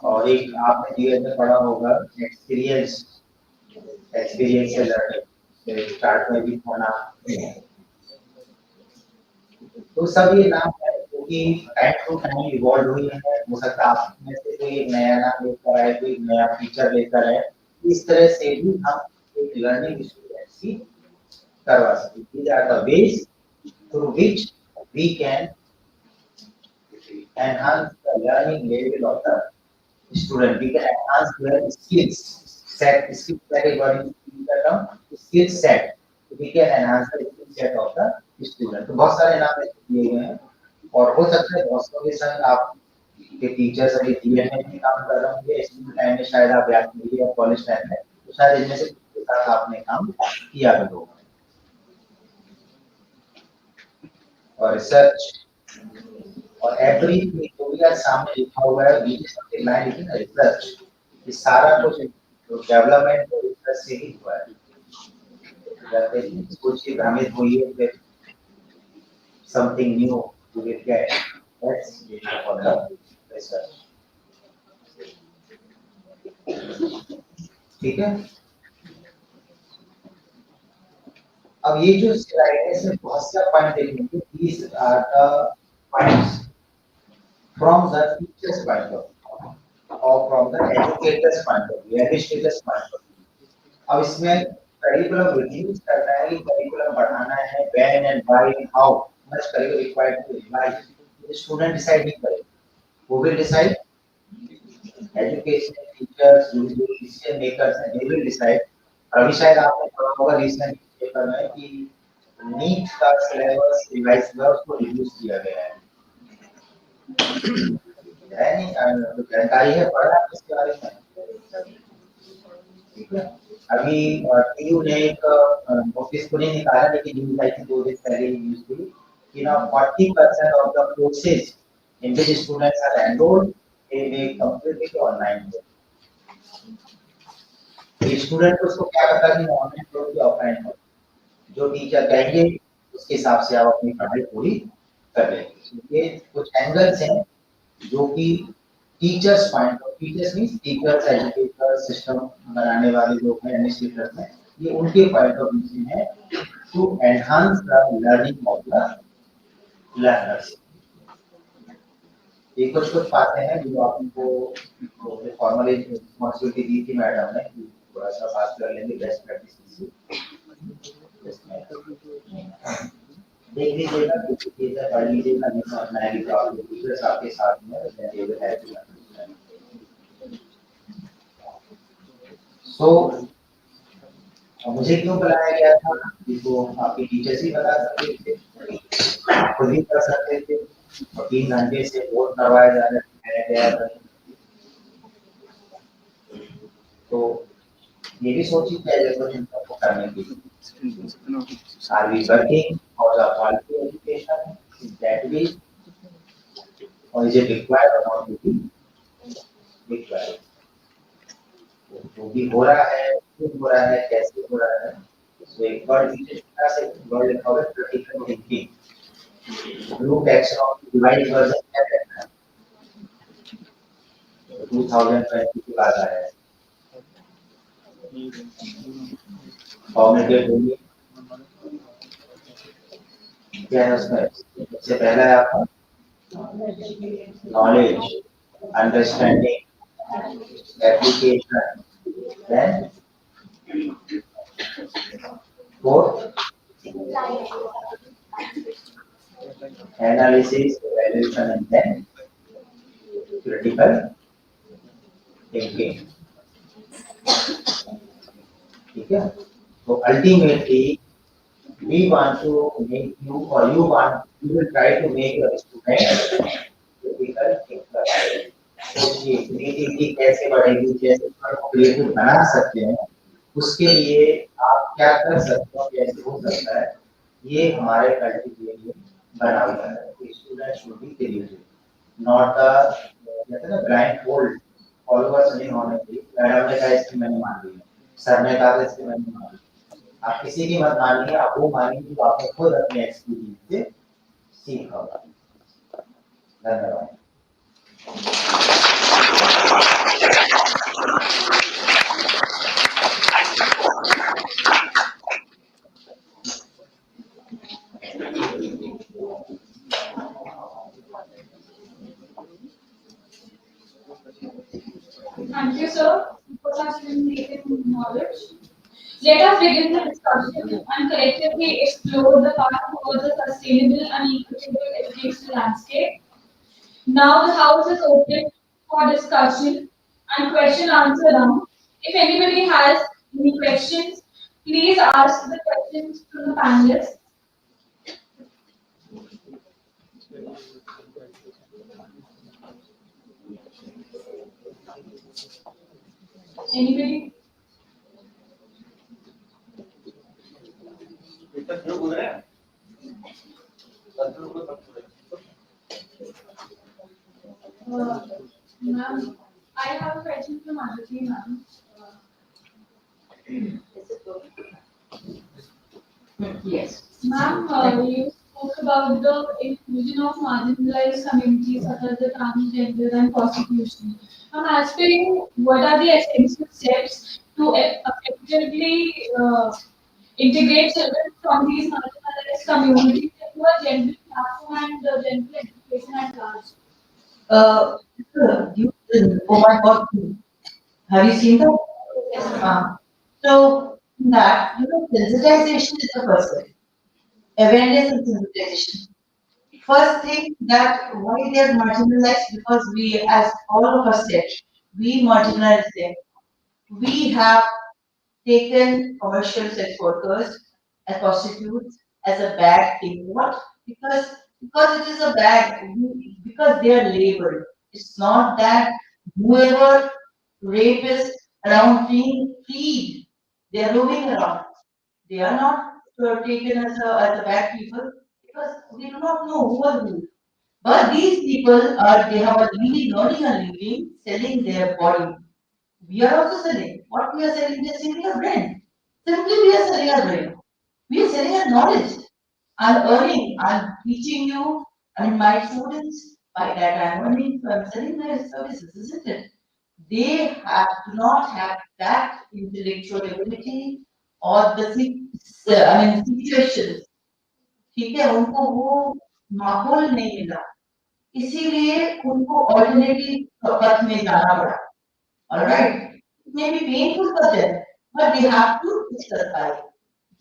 और एक आपने जीएस में पढ़ा होगा एक्सपीरियंस से लर्निंग, स्टार्ट में भी होना। तो सब ये नाम है क्योंकि टाइम टू टाइम इवॉल्व हुई है। हो सकता है आप में से कोई एक नया नाम लेकर आए, कोई नया फीचर लेकर आए, इस तरह से भी हम एक लर्निंग एक्सपीरियंस की करवा सकते हैं। These are the ways through which we can enhance the learning level of the student. We can enhance their skills set. Skill set is what is the term skill set. We can enhance the skill set of the student. तो बहुत सारे नाम दिए गए हैं और हो सकता है बहुत के संग आप के टीचर्स अभी जीएन में भी काम कर रहे होंगे, स्कूल टाइम में शायद आप याद कीजिए या कॉलेज टाइम में, तो शायद इनमें से किसी के साथ आपने काम किया भी होगा। और रिसर्च और एवरीथिंग जो भी यार सामने लिखा हुआ है, बीच में लाइन लिखी ना रिसर्च, ये सारा कुछ डेवलपमेंट और रिसर्च से ही हुआ है। जैसे कुछ चीज भ्रमित हुई है, फिर something new you will get, that's for the research. ठीक है, अब ये जो स्लाइड है इसमें बहुत से पॉइंट देखेंगे। These are the points from the teachers point of view और from the educators point of view, administrators point of view. अब इसमें करिकुलम रिड्यूस करना है कि करिकुलम बढ़ाना है, when and why and how much curriculum required to revise, student decide नहीं करेगा, वो विल डिसाइड। एजुकेशन टीचर्स जो डिसीजन मेकर्स हैं, दे विल डिसाइड। अभी शायद आपने पढ़ा होगा रिसेंट पेपर में कि नीट का सिलेबस रिवाइज हुआ, उसको रिड्यूस किया गया है। नहीं जानकारी है, पढ़ा इसके बारे में? ठीक है, अभी टीयू ने एक नोटिस को नहीं निकाला, लेकिन न्यूज आई थी 2 दिन पहले न्यूज थी कि ना 40% of the courses in which students are enrolled they may completely online. Student को उसको क्या पता कि ऑनलाइन करो कि ऑफलाइन करो, जो टीचर कहेंगे उसके हिसाब से आप अपनी पढ़ाई पूरी कर लेंगे। ये कुछ एंगल्स हैं जो कि teachers point of, teachers means teachers, educators, system बनाने वाले लोग हैं, एडमिनिस्ट्रेटर्स हैं, ये उनके पॉइंट ऑफ व्यू से है to enhance the learning of the learners. ये कुछ बातें हैं जो आपको फॉर्मली रिस्पांसिबिलिटी दी थी मैडम ने, थोड़ा सा बात कर लेंगे बेस्ट प्रैक्टिस से। देख लीजिएगा, टीचर पढ़ लीजिएगा, नहीं समझ में आएगी तो आपके टीचर्स आपके साथ में है। सो मुझे क्यों बुलाया गया था, जिसको आपके टीचर्स ही बता सकते थे, खुद ही कर सकते थे, और 3 घंटे से बोर्ड करवाया जा रहा है। तो ये भी सोचिए क्या जरूरत है सबको करने की। Are we working for the quality education? Is that way? Or is it required or not to be required? जो भी हो रहा है, क्यों हो रहा है, कैसे हो रहा है, तो एक बार टीचर से वर्ड लिखा हुआ है critical thinking, blue taxonomy divide version क्या कहता है, 2020 की बात आया है। कॉग्निटिव बोलिए क्या है उसमें, सबसे पहला है आपका knowledge, understanding, application, then fourth analysis, evaluation, and then critical thinking. ठीक है, तो ultimately we want to make you, or you will try to make your student critical thinker. Creativity कैसे बढ़ेगी, कैसे क्रिएटिव बना सकते हैं, उसके लिए आप क्या कर सकते हो, कैसे हो सकता है, ये हमारे कल्चर के लिए बना हुआ है। Student should be creative, not the blind fold followers नहीं होने चाहिए। मैडम ने कहा इसकी मैंने मान ली, सर ने कहा इसकी मैंने मान ली। आप किसी की मत मानिए, आप वो मानिए जो आपने खुद अपने एक्सपीरियंस से सीखा होगा। धन्यवाद। Thank you, sir, for such illuminating knowledge. Let us begin the discussion and collectively explore the path towards a sustainable and equitable educational landscape. Now the house is open for discussion and question answer round. If anybody has any questions, please ask the questions to the panelists. Anybody? Ma'am, I have a question from Aditi, ma'am. Yes. Ma'am, you spoke about the inclusion of marginalized communities such as the transgender and prostitution. As per you, what are the essential steps to effectively integrate children from these marginalized communities into a gender platform and gender education at large? Uh, oh my God, have you seen that? So that sensitization is the first step. Awareness and sensitization. First thing that why they are marginalized because we, as all of us said, we marginalize them. We have taken commercial sex workers as prostitutes as a bad thing. What? Because it is a bad, because they are labeled. It's not that whoever rapists around being freed, they are roaming around. They are not taken as a bad people because we do not know who are who. But these people are, they have a living, earning a living, selling their body. We are also selling. What we are selling? We are selling a brand. Simply we are selling a brand. We are selling a knowledge. I'm earning, I'm teaching you, I mean my students, by that I'm earning, so I'm selling their services, isn't it? They do not have that intellectual ability or the situations. ठीक है उनको वो माहौल नहीं मिला इसीलिए उनको alternative पथ में जाना पड़ा alright it may be painful for them but they have to survive.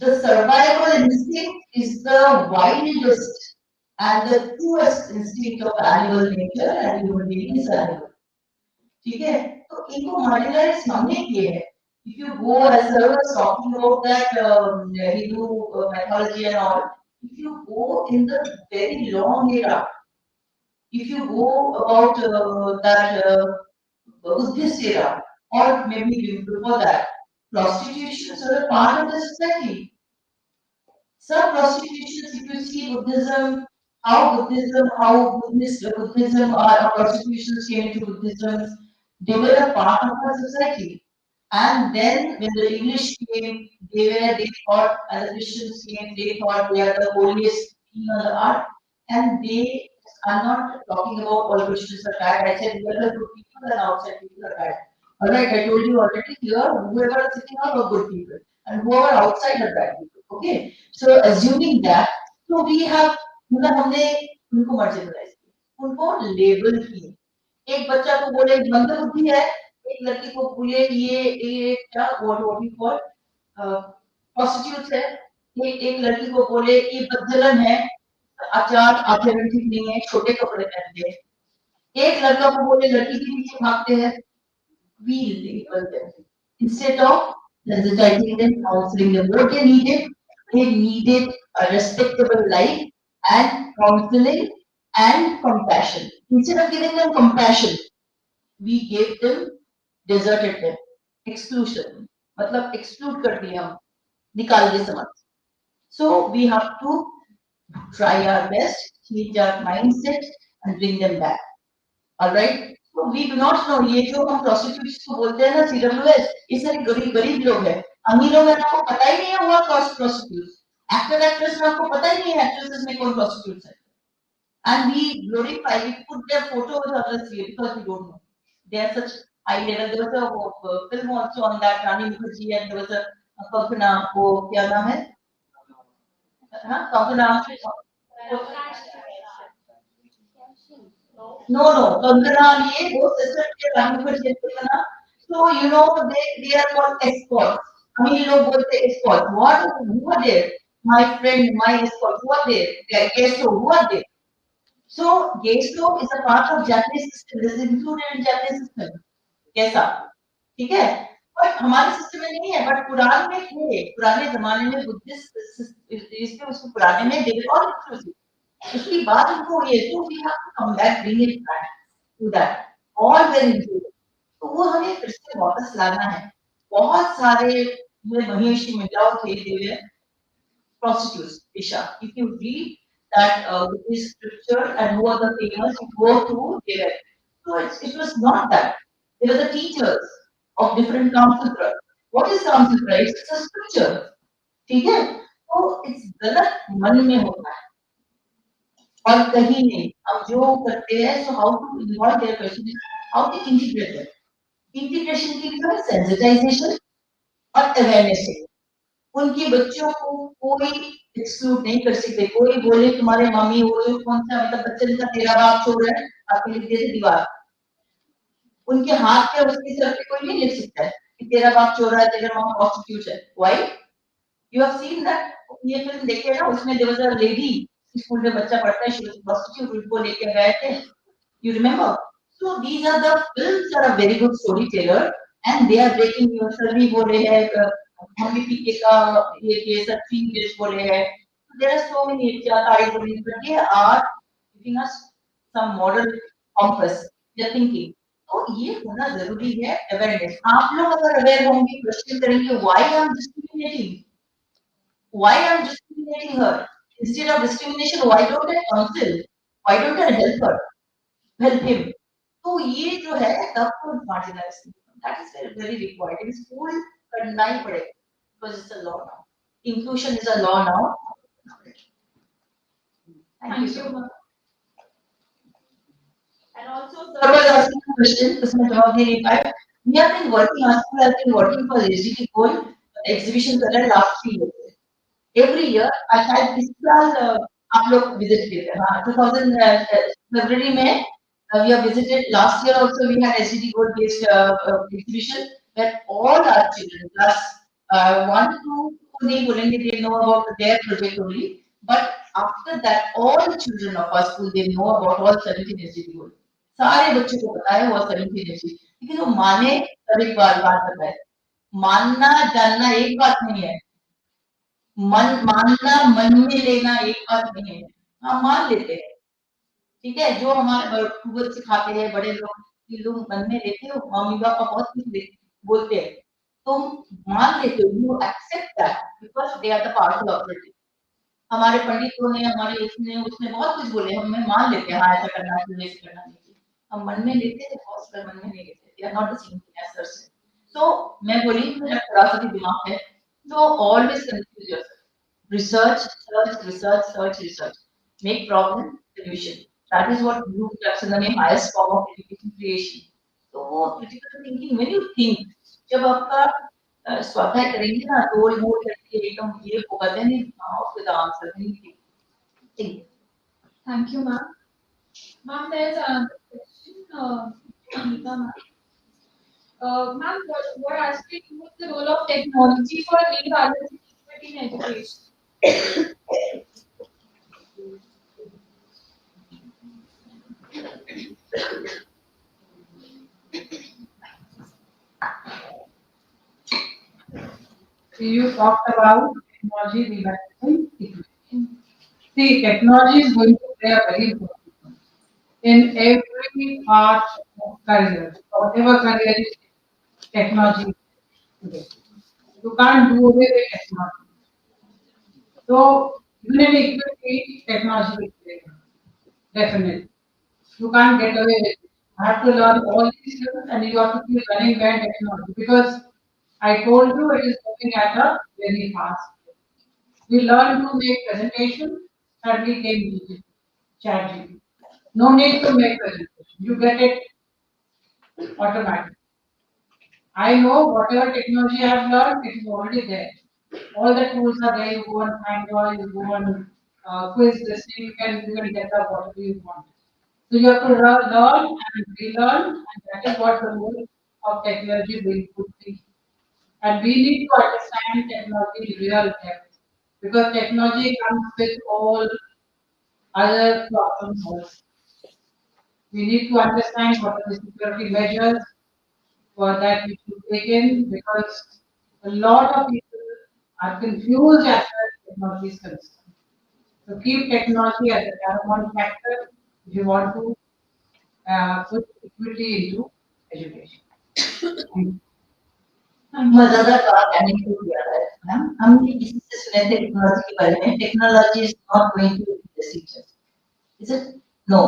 The survival instinct is the wildest and the truest instinct of animal nature and human being is animal. ठीक है तो इनको marginalize हमने किए हैं. If you go as I was talking about that Hindu mythology and all, if you go in the very long era, if you go about that Buddhist era, or maybe before that, prostitution is a part of the society. Some prostitutions, if you see Buddhism, how Buddhism or prostitutions came into Buddhism, they were a part of our society. And then when the English came, they thought, and the Christians came, they thought they are the holiest being on the earth. And they, I'm not talking about all Christians are bad. I said, whether good people and outside people are bad. Alright, I told you already here, whoever is sitting out are good people. And whoever outside are bad people. Okay? So assuming that, so we have, मतलब हमने उनको marginalize किया, उनको label किए. एक बच्चा को बोले मंदबुद्धि है, एक लड़की को बोले ये क्या what we call prostitutes है, एक लड़की को बोले ये बदजलन है, आचार आचरण ठीक नहीं है, छोटे कपड़े पहनते हैं. एक लड़का को बोले लड़की के पीछे भागते हैं. We label them instead of sensitizing them, counseling them. What they needed a respectable life and counseling and compassion. Instead of giving them compassion, we gave them, deserted them, exclusion. मतलब exclude कर दिया हम, निकाल दिए समाज. So we have to try our best, change our mindset, and bring them back. All right. तो we do not know, ये जो हम प्रोस्टिट्यूट्स को बोलते हैं ना CWS, ये सारे गरीब गरीब लोग हैं। अमीरों में आपको पता ही नहीं है हुआ प्रोस्टिट्यूट, एक्टर एक्ट्रेस में आपको पता ही नहीं है एक्ट्रेसेस में कौन प्रोस्टिट्यूट है। And we glorify, we put their photo with others here because we don't know. They are such high level. There was a film also on that, Rani Mukherjee, and there was a Kankana, वो क्या नाम है? हाँ, Kankana. No, Kankana ये वो sister के Rani Mukherjee and Kankana. So you know they are called escorts. अमीर लोग बोलते escorts. What? Who are there? My friend, my escort. Who are there? They are guests. Who are there? So Gesto is a part of Japanese system. This is included in Japanese system. कैसा? ठीक है? पर हमारे system में नहीं है, but पुराने में थे। पुराने जमाने में बुद्धिस्ट इसके उसको पुराने में they were all inclusive. उसकी बात उनको ये तो we have to come back, bring it back to that. All were included. तो वो हमें फिर से वापस लाना है। बहुत सारे महिषी महिलाओं थे, they were prostitutes. Isha, if you read that this scripture and who are the famous, you go through there. So it was not that. They were the teachers of different Kamsutra. What is Kamsutra? It's a scripture. ठीक है? तो it's गलत मन में होता है और कहीं नहीं। हम जो करते हैं, so how to involve their question is how to integrate it. Integration के लिए sensitization और awareness है। उनके बच्चों को कोई एक्सक्लूड नहीं कर सकते। कोई बोले तुम्हारे मम्मी हो कौन सा मतलब बच्चे का तेरा बाप चोर है, आपके लिख देते दीवार। उनके हाथ पे उसके सर पे कोई नहीं लिख सकता है कि तेरा बाप चोर है, तेरा माँ प्रोस्टिट्यूट है। Why? You have seen that, ये फिल्म देखे ना, उसमें there was a lady, school में बच्चा पढ़ता है, शी वाज प्रोस्टिट्यूट, उनको लेके गए थे, you remember? So these are the films are a very good story teller and they are breaking news. सभी बोले हैं हम पीके का ये केस 3 केस बोले हैं। देयर आर सो मेनी तारीख बोली, बट ये are giving us some model compass या थिंकिंग। तो ये होना जरूरी है, अवेयरनेस। आप लोग अगर अवेयर होंगे, क्वेश्चन करेंगे why I am discriminating, why I am discriminating her? Instead of discrimination, why don't I counsel? Why don't I help him? तो ये जो है तब marginalized, that is very required. In school करना ही पड़ेगा because it's a law now. Inclusion is a law now. Thank you so much. And also, sir was asking a question. उसमें जवाब नहीं दे पाए. We have been working. School has been working for SDG goal exhibition कर रहे हैं last 3 years. Every year, I had this साल आप लोग visit किए थे। हाँ, 2000 February में we have visited. Last year also we had SDG goal based exhibition where all our children class 1 to नहीं बोलेंगे, they know about their project only. But after that, all the children of our school they know about all 17 SDG goal. सारे बच्चों को पता है वो 17 SDG, लेकिन वो माने तब एक बात बताए। मानना जानना एक बात नहीं है, मानना मन में लेना एक बात नहीं है। हाँ, मान लेते हैं, ठीक है, जो हमारे पूर्वज सिखाते हैं बड़े लोग, ये लोग मन में लेते हो, मम्मी पापा बहुत कुछ बोलते हैं, तुम मान लेते हो, you accept that because they are the part of it. हमारे पंडितों ने, हमारे इसने उसने बहुत कुछ बोले, हमें मान लेते हैं, हाँ ऐसा करना चाहिए, ऐसा करना नहीं, हम मन में लेते हैं, बहुत सारे मन में नहीं लेते, they are not the same thing as sir. So मैं बोली मेरा थोड़ा सा भी दिमाग है, so always confuse yourself. Research, research. Make problem, solution. That is what you taxonomy highest form of education creation. So critical thinking, when you think, जब आपका स्वाध्याय करेंगे ना, गोल मोल करके एकदम ये होगा, then you come out with the answer. Think. Thank you, ma'am. Ma'am, there's another question. Anita, ma'am. Ma'am, what aspect was the role of technology for rebalancing equity in education? You talked about technology rebalancing equity. See, technology is going to play a very important role in every part of career, whatever career is technology today. You can't do away with technology. So, even in equity, technology will play, definitely. You can't get away with it. I have to learn all these skills and you have to keep running behind technology because I told you it is moving at a very fast. We learn to make presentation and we came chat GPT. No need to make presentation. You get it automatically. I know whatever technology I have learned, it is already there. All the tools are there. You go on Find, you go on quiz, this thing, you can get up whatever you want. So you have to learn and relearn, and that is what the role of technology will be. And we need to understand technology in real depth because technology comes with all other problems also. We need to understand what are the security measures for that we should take in because a lot of people are confused as far as technology is concerned. So keep technology as a paramount factor if you want to put equity into education. Thank you. मजेदार बात करने को दिया है ma'am हमने किसी से सुने थे टेक्नोलॉजी के बारे में technology is not going to replace teachers is it no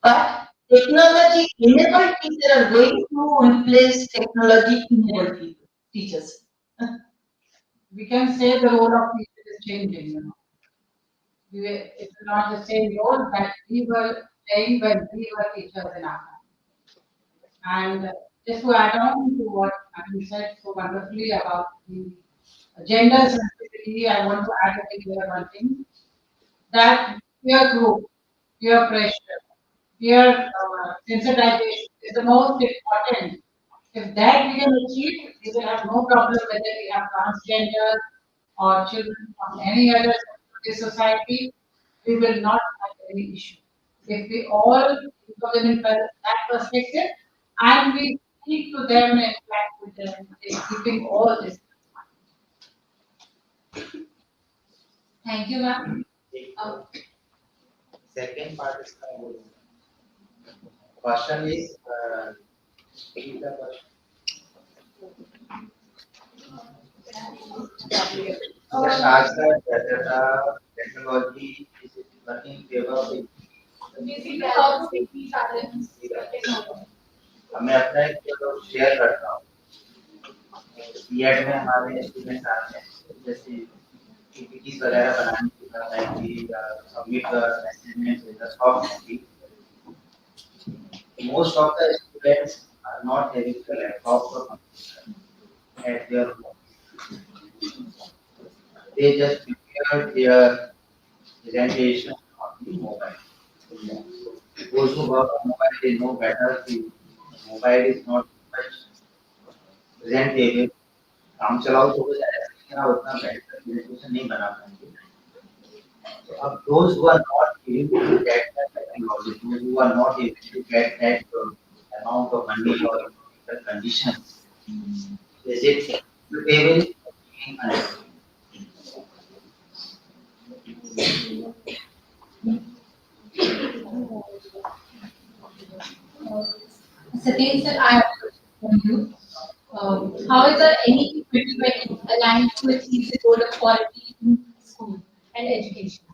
but technology enabled teachers are going to replace technology enabled teachers. We can say the role of teacher is changing, you know. It's not the same role that we were playing when we were teachers in our time. And just to add on to what Adam said so wonderfully about the gender sensitivity, I want to add here one thing that peer group, peer pressure, peer sensitization is the most important. If that we can achieve, we will have no problem whether we have transgender or children from any other society, we will not have any issue. If we all put them in that perspective and we speak to them and interact with them, keeping all this. Thank you, ma'am. Second part is question is repeat the question. Just ask that whether the technology is working in favor of it. Basically, how do we balance technology? मैं अपना एक share करता हूँ BEd में हमारे students आते हैं जैसे पीपीटीज वगैरह बनाने की बात आई थी या submit assignment with the soft copy most of the students are not having the laptop or computer at their home. They just prepare their presentation on the mobile. Those who work on mobile, they know better. The mobile is not much presentable. काम चलाओ तो हो जाएगा लेकिन आप उतना बेहतर presentation नहीं बना पाएंगे. So those who are not able to get that technology, those who are not able to get that amount of money or the conditions, is it suitable? Satish sir, I have a question for you. How is there any equipment aligned to achieve the goal of quality in school and education?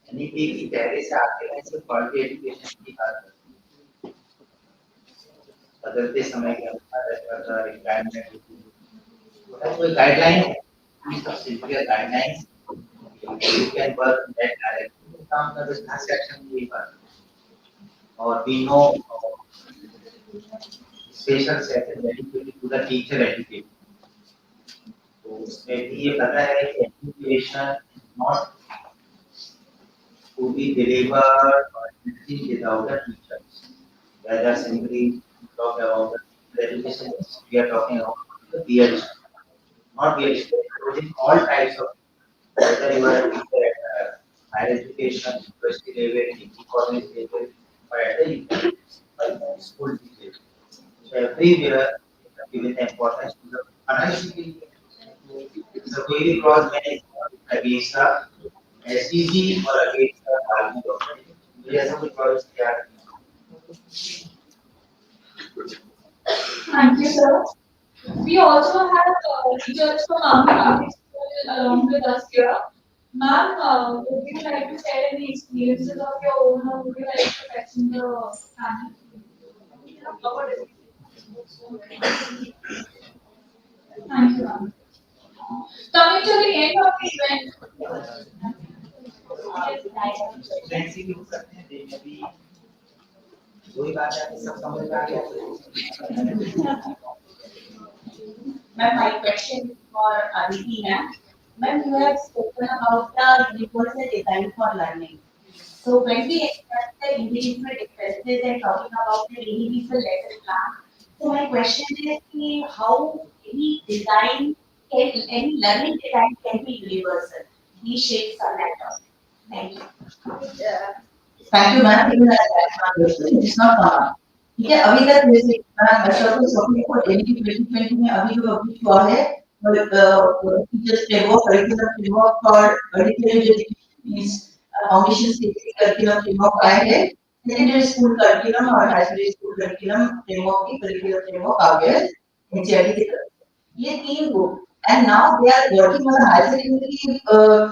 यानी कि पहले से आते हैं सिर्फ quality education की बात बदलते समय के अनुसार रिक्वायरमेंट कोई गाइडलाइन है सब simple guidelines you can work that directly काम का बिजनेस सेक्शन की बात और we know special section dedicated to the teacher education तो उसमें भी ये पता है कि education is not to be delivered or anything without the teachers. Whether simply talk about the education, we are talking about the peer, not peer, including all types of, whether you are a teacher at higher education, university level, degree college level, or at the school level. So everywhere, given the importance to the financially, the very cross many against the SEC or against the army document. Yes, of the choice they are. Thank you, sir. We also have teachers from Army Public School along with us here. Ma'am, would you like to share any experiences of your own, or would you like to question the panel? Thank you, ma'am. Coming to the end of the event. Friends भी हो सकते हैं देखने भी वही बात है कि सब समझ में आ गया Ma'am, my question is for Aditi ma'am. Ma'am, you have spoken about the universal design for learning. So when we express the individual differences and talking about the individual lesson plan, so my question is ki how any design can, any learning design can be universal? Please shed some light on it. Thank you. Thank you ma'am it's not for ठीक है अभी तक जैसे मैं service office को n t 2020 में अभी जो अपडेट हुआ है teachers framework curriculum framework for education is foundation से करिकुलम फ्रेमवर्क आया है सेकेंडरी स्कूल करिकुलम और हाई स्कूल करिकुलम फ्रेमवर्क की करिकुलम फ्रेमवर्क आ गया है एनसीईआरटी की तरफ ये तीन को and now they are working on a higher secondary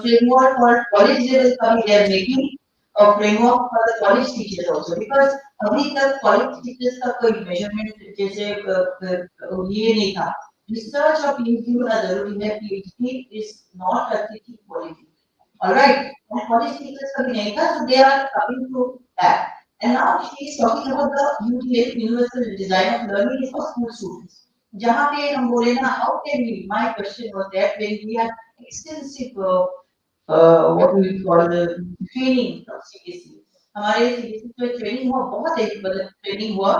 framework for college level का भी they are making a framework for the college teachers also because अभी तक college teachers का कोई measurement जैसे ये नहीं था research और PhD होना जरूरी है PhD is not a teaching quality alright and college teachers का भी नहीं था so they are coming to that and now she is talking about the UDL universal design of learning for school students जहाँ पे हम बोले ना how can we my question was that when we have extensive what we call the training from CBSE हमारे CBSE पे training हुआ बहुत एक मतलब training हुआ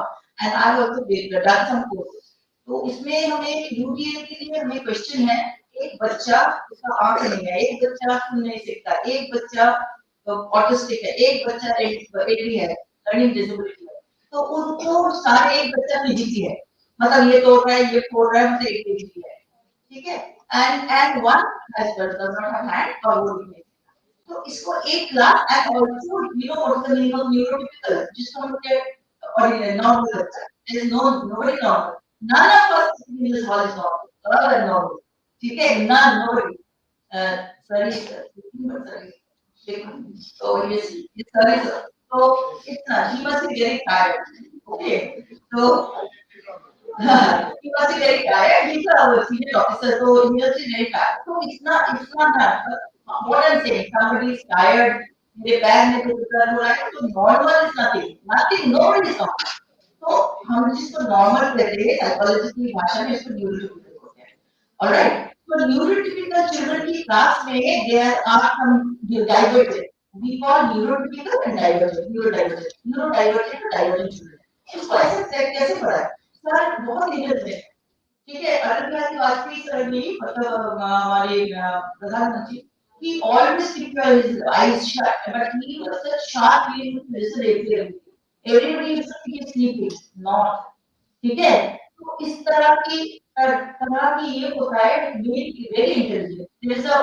and I also done some courses तो इसमें हमें UDL के लिए हमें question है एक बच्चा उसका आंख नहीं है एक बच्चा सुन नहीं सकता एक बच्चा ऑटिस्टिक है एक बच्चा AD है लर्निंग डिसेबिलिटी है तो उनको सारे एक बच्चा फिजिकली है मतलब ये तोड़ रहा है ये फोड़ रहा है मतलब एक ही है ठीक है and one has does not have hand और वो नहीं तो इसको एक class and also you know what is the meaning of neurotypical जिसको हम कहते हैं ordinary normal बच्चा there is nobody normal none of us in this hall is normal all are normal ठीक है nobody sorry so yes sorry sir so it's not he must be very tired okay so he was very tired. He's our senior officer, so he was very tired. So it's not that. What I'm saying, somebody is tired. Their back में कुछ दर्द हो रहा है, तो normal is nothing. Nobody is normal. तो हम जिसको normal कहते हैं, psychology की भाषा में इसको neurotypical कहते हैं. Alright. So neurotypical children की class में there are some divergent. We call neurotypical and divergent. Neurodivergent and divergent children. इसको ऐसे कैसे पढ़ा है? सर बहुत इंटरेस्ट है ठीक है अटल बिहारी वाजपेयी सर ने मतलब हमारे प्रधानमंत्री he always keep his eyes shut but he was such sharp he would listen everybody used to think he's sleeping not ठीक है तो इस तरह की ये होता है very intelligent there is a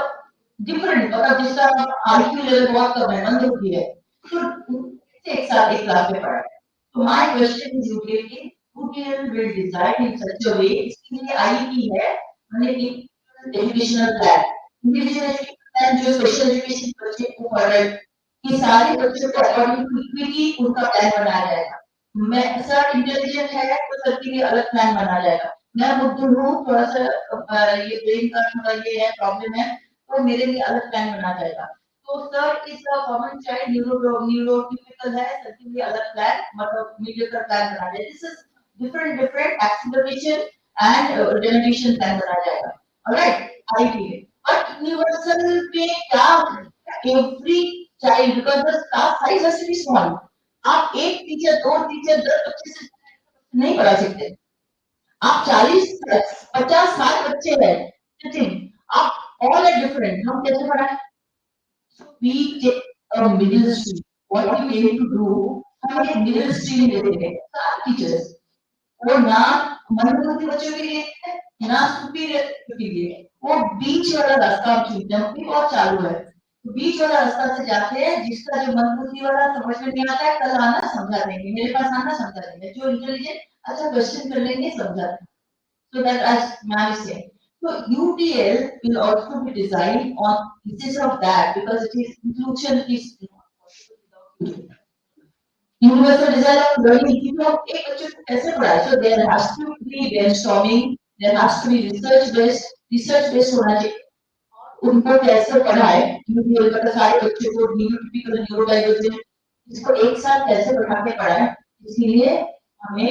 different मतलब जिसका IQ level बहुत कम है मंद होती है तो एक साथ एक क्लास में पढ़ा तो my question is UDL will design in such a way इसके लिए IEP है मतलब कि educational plan individual education plan जो special education बच्चे को पढ़ रहे ये सारे बच्चों को according to equity उनका plan बनाया जाएगा मैं सर इंटेलिजेंट है तो सर के लिए अलग प्लान बनाया जाएगा मैं बुद्धू हूँ थोड़ा सा ये ब्रेन का थोड़ा ये है प्रॉब्लम है तो मेरे लिए अलग प्लान बनाया जाएगा तो सर इस कॉमन चाइल्ड न्यूरोटिपिकल है सर के लिए अलग प्लान मतलब मीडियोकर प्लान बनाया जाएगा this is different acceleration and regeneration plan बनाया जाएगा alright IIT but universal पे क्या every child because the class size has to be small आप एक टीचर दो टीचर 10 बच्चे से नहीं पढ़ा सकते आप 40 50 60 बच्चे हैं sitting आप all are different हम कैसे पढ़ाएं we take a middle stream what we aim to do हम एक middle stream लेते हैं सात टीचर्स वो ना मनोबुद्धि बच्चों के लिए है ना सुपीरियर के लिए वो बीच वाला रास्ता हम चुनते हैं भी बहुत चालू है तो बीच वाला रास्ता से जाते हैं जिसका जो मनोबुद्धि वाला समझ में नहीं आता है कल आना समझा देंगे मेरे पास आना समझा देंगे जो इंटेलिजेंट अच्छा क्वेश्चन कर लेंगे समझा देंगे so that as मैम से So UTL will also be designed on basis of that because it is inclusion is universal design of learning कि तो एक बच्चे को कैसे पढ़ाए so there has to be brainstorming, there has to be research based होना चाहिए उनको कैसे पढ़ाए UTL का सारे बच्चों को न्यूरोटिपिकल न्यूरोडाइवर्जेंट इसको एक साथ कैसे बैठा के पढ़ाए इसलिए हमें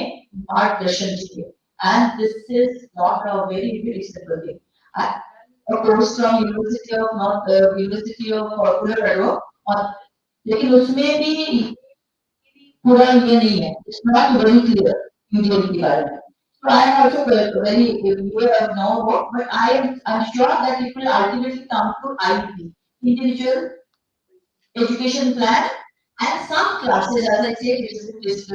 मार्गदर्शन चाहिए and this is not a very simple thing. A course from University of Colorado और लेकिन उसमें भी पूरा ये नहीं है it's not very clear UTL के बारे में so I am also very aware of now but I'm sure that it will ultimately come to IEP individual education plan and some classes as I said is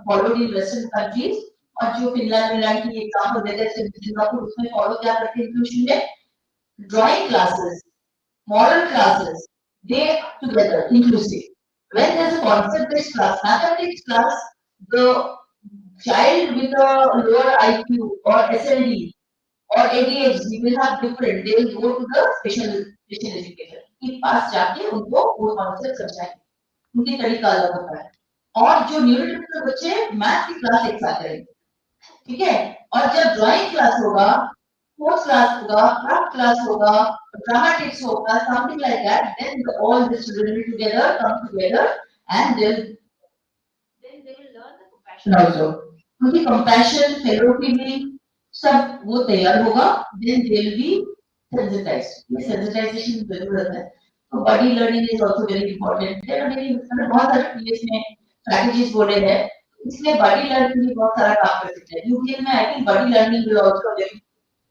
followed in Western countries और जो Finland की example देते हैं Singapore उसमें follow क्या करते हैं inclusion में drawing classes model classes they together inclusive when there's a concept based class mathematics class the child with a lower IQ or SLD or ADHD will have different they will go to the special education के पास जाके उनको वो concept समझाएंगे उनकी तरीका अलग होता है और जो न्यूरोटिपिकल बच्चे मैथ की क्लास एक साथ करेंगे ठीक है और जब ड्राइंग क्लास होगा स्पोर्ट्स क्लास होगा आर्ट क्लास होगा ड्रामेटिक्स होगा something like that then all this will be together come together and then they will learn the compassion also क्योंकि compassion therapy में सब वो तैयार होगा then they will be sensitized ये sensitization जरूरत है तो body learning is also very important there are many बहुत सारे प्लेस में strategies बोले हैं इसलिए बॉडी लर्निंग भी बहुत सारा काम कर सकते हैं यूपीएल में I think body learning will also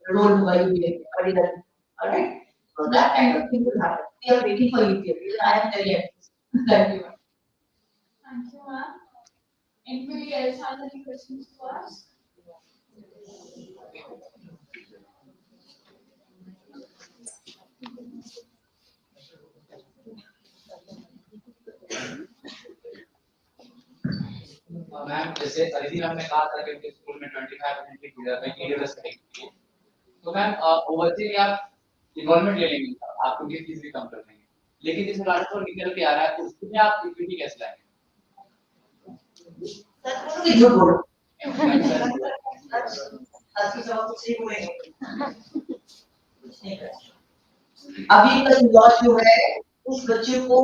role होगा UPL body learning alright so that kind of thing will happen we are waiting for UPL I am very happy thank you Thank you, ma'am. Anybody else has any questions to ask? Ma'am जैसे अरिधि ma'am ने कहा था कि उनके school में 25% की EWS करेंगे तो मैम ओवरसीज या इन्वॉल्वमेंट ले लेंगे आप उनकी फीस भी कम कर देंगे लेकिन जिस रास्ते पर निकल के आ रहा है उसमें आप इक्विटी कैसे लाएंगे सर झूठ बोलो आज की जवाब कुछ नहीं बोलेंगे कुछ नहीं करेंगे अभी का लॉस जो है उस बच्चे को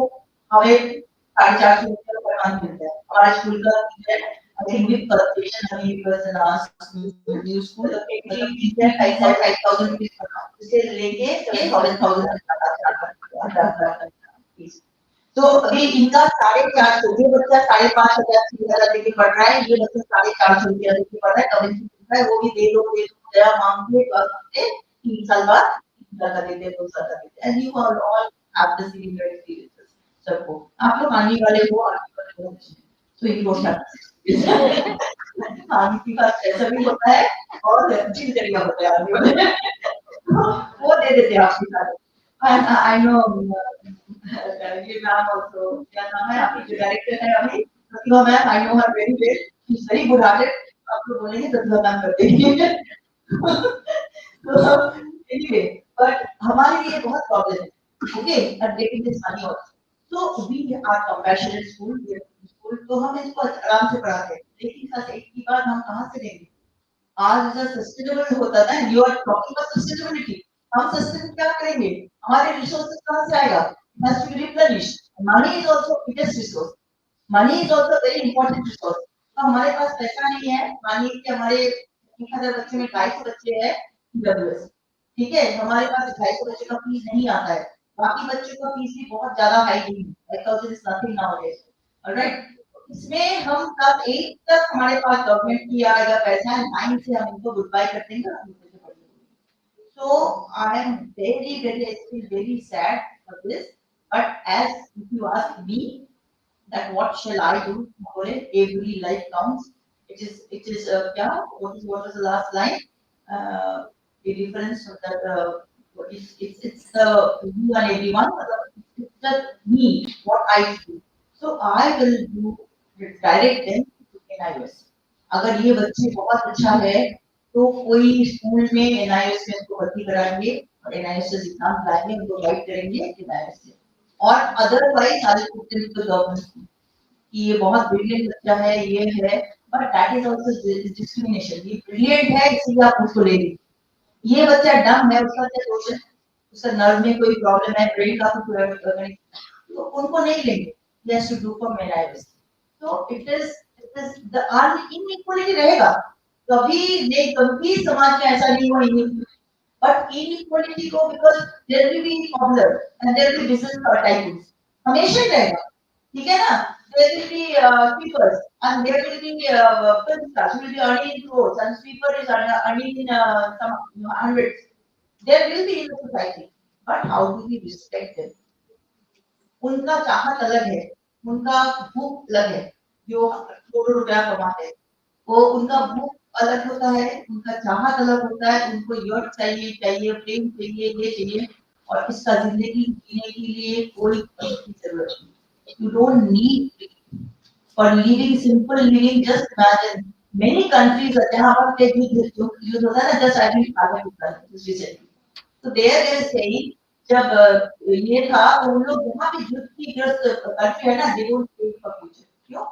हमें 450 रुपये पर मंथ मिलता है हमारे स्कूल का I think with perception अभी because in our new school fees है 5,000 रुपीस पर मंथ उसे लेके 7,000 फीस तो अभी इनका 450 ये बच्चा 5,500 6,000 देके पढ़ रहा है ये बच्चा 450 रुपया देके पढ़ रहा है कभी है वो भी दे दो जरा मांग के 3 साल बाद 3 साल का देते 2 साल का देते and you all have the similar experiences सबको आप लोग आने वाले हो आने वाले हो तो ये बहुत आने का ऐसा भी होता है और जिन तरीका होता है आने वाले वो दे देते हैं आपके साथ and I know ये मैम also क्या नाम है आपकी जो डायरेक्टर है अभी प्रतिभा ma'am I know her very well she's very good at it आप लोग बोलेंगे प्रतिभा मैम कर देंगे तो anyway but हमारे लिए बहुत प्रॉब्लम है okay and getting this money also so we are compassionate school तो हम इसको आराम से पढ़ाते हैं लेकिन सर एक ही बात हम कहाँ से लेंगे आज जब सस्टेनेबल होता है you are talking about sustainability हम सस्टेन क्या करेंगे हमारे रिसोर्सेज कहाँ से आएगा must be replenished money is also biggest resource money is also very important resource तो हमारे पास पैसा नहीं है मानिए कि हमारे 1000 बच्चे में 250 बच्चे हैं ईडब्ल्यूएस ठीक है हमारे पास 250 बच्चे का फीस नहीं आता है बाकी बच्चों का फीस भी बहुत ज्यादा हाई नहीं है 5000 is nothing nowadays ऑलराइट इसमें हम तब 8 तक हमारे पास गवर्नमेंट की आएगा पैसा 9 से हम इनको गुड बाय कर देंगे so I am very sad for this but as if you ask me that what shall I do every life counts it is what is the last line the difference of that it's the you and everyone it's the me what I do so I will do direct them to NIS अगर ये बच्चे बहुत अच्छा है तो कोई school में NIOS में उनको भर्ती कराएंगे और NIOS से एग्जाम लाएंगे, उनको गाइड करेंगे NIOS से। और अदरवाइज आई द गवर्नमेंट कि ये बहुत ब्रिलियंट बच्चा है, ये है, but that is also discrimination. ये ब्रिलियंट है इसलिए आप उसको ले लीजिए, ये बच्चा डम है, उसका क्या दोष है, उसका नर्व में कोई प्रॉब्लम है, ब्रेन का कुछ, तो उनको नहीं लेंगे। He has to do for NIOS. So it is the inequality रहेगा, कभी समाज में ऐसा नहीं हुआ inequality, but inequality को because there will be popular and there will be business tycoons, हमेशा ही रहेगा, ठीक है ना? There will be sweepers and there will be film stars who will be earning in crores and sweeper is earning in some hundreds. There will be in the society, but how do we respect them? उनका चाहत अलग है, उनका भूख अलग है, जो करोड़ों रुपया कमाते हैं, वो उनका भूख अलग होता है, उनका चाहत अलग होता है, उनको यश चाहिए, प्रेम चाहिए, ये चाहिए, और इसका जिंदगी जीने के लिए कोई चीज की जरूरत नहीं। You don't need for living simple living. Just imagine many countries जहाँ पर के युद्ध होता है ना, just I think Pakistan recently. So there they are saying जब ये था उन लोग जहाँ भी युद्ध की ग्रस्त कंट्री है ना, they don't pay for future. क्यों?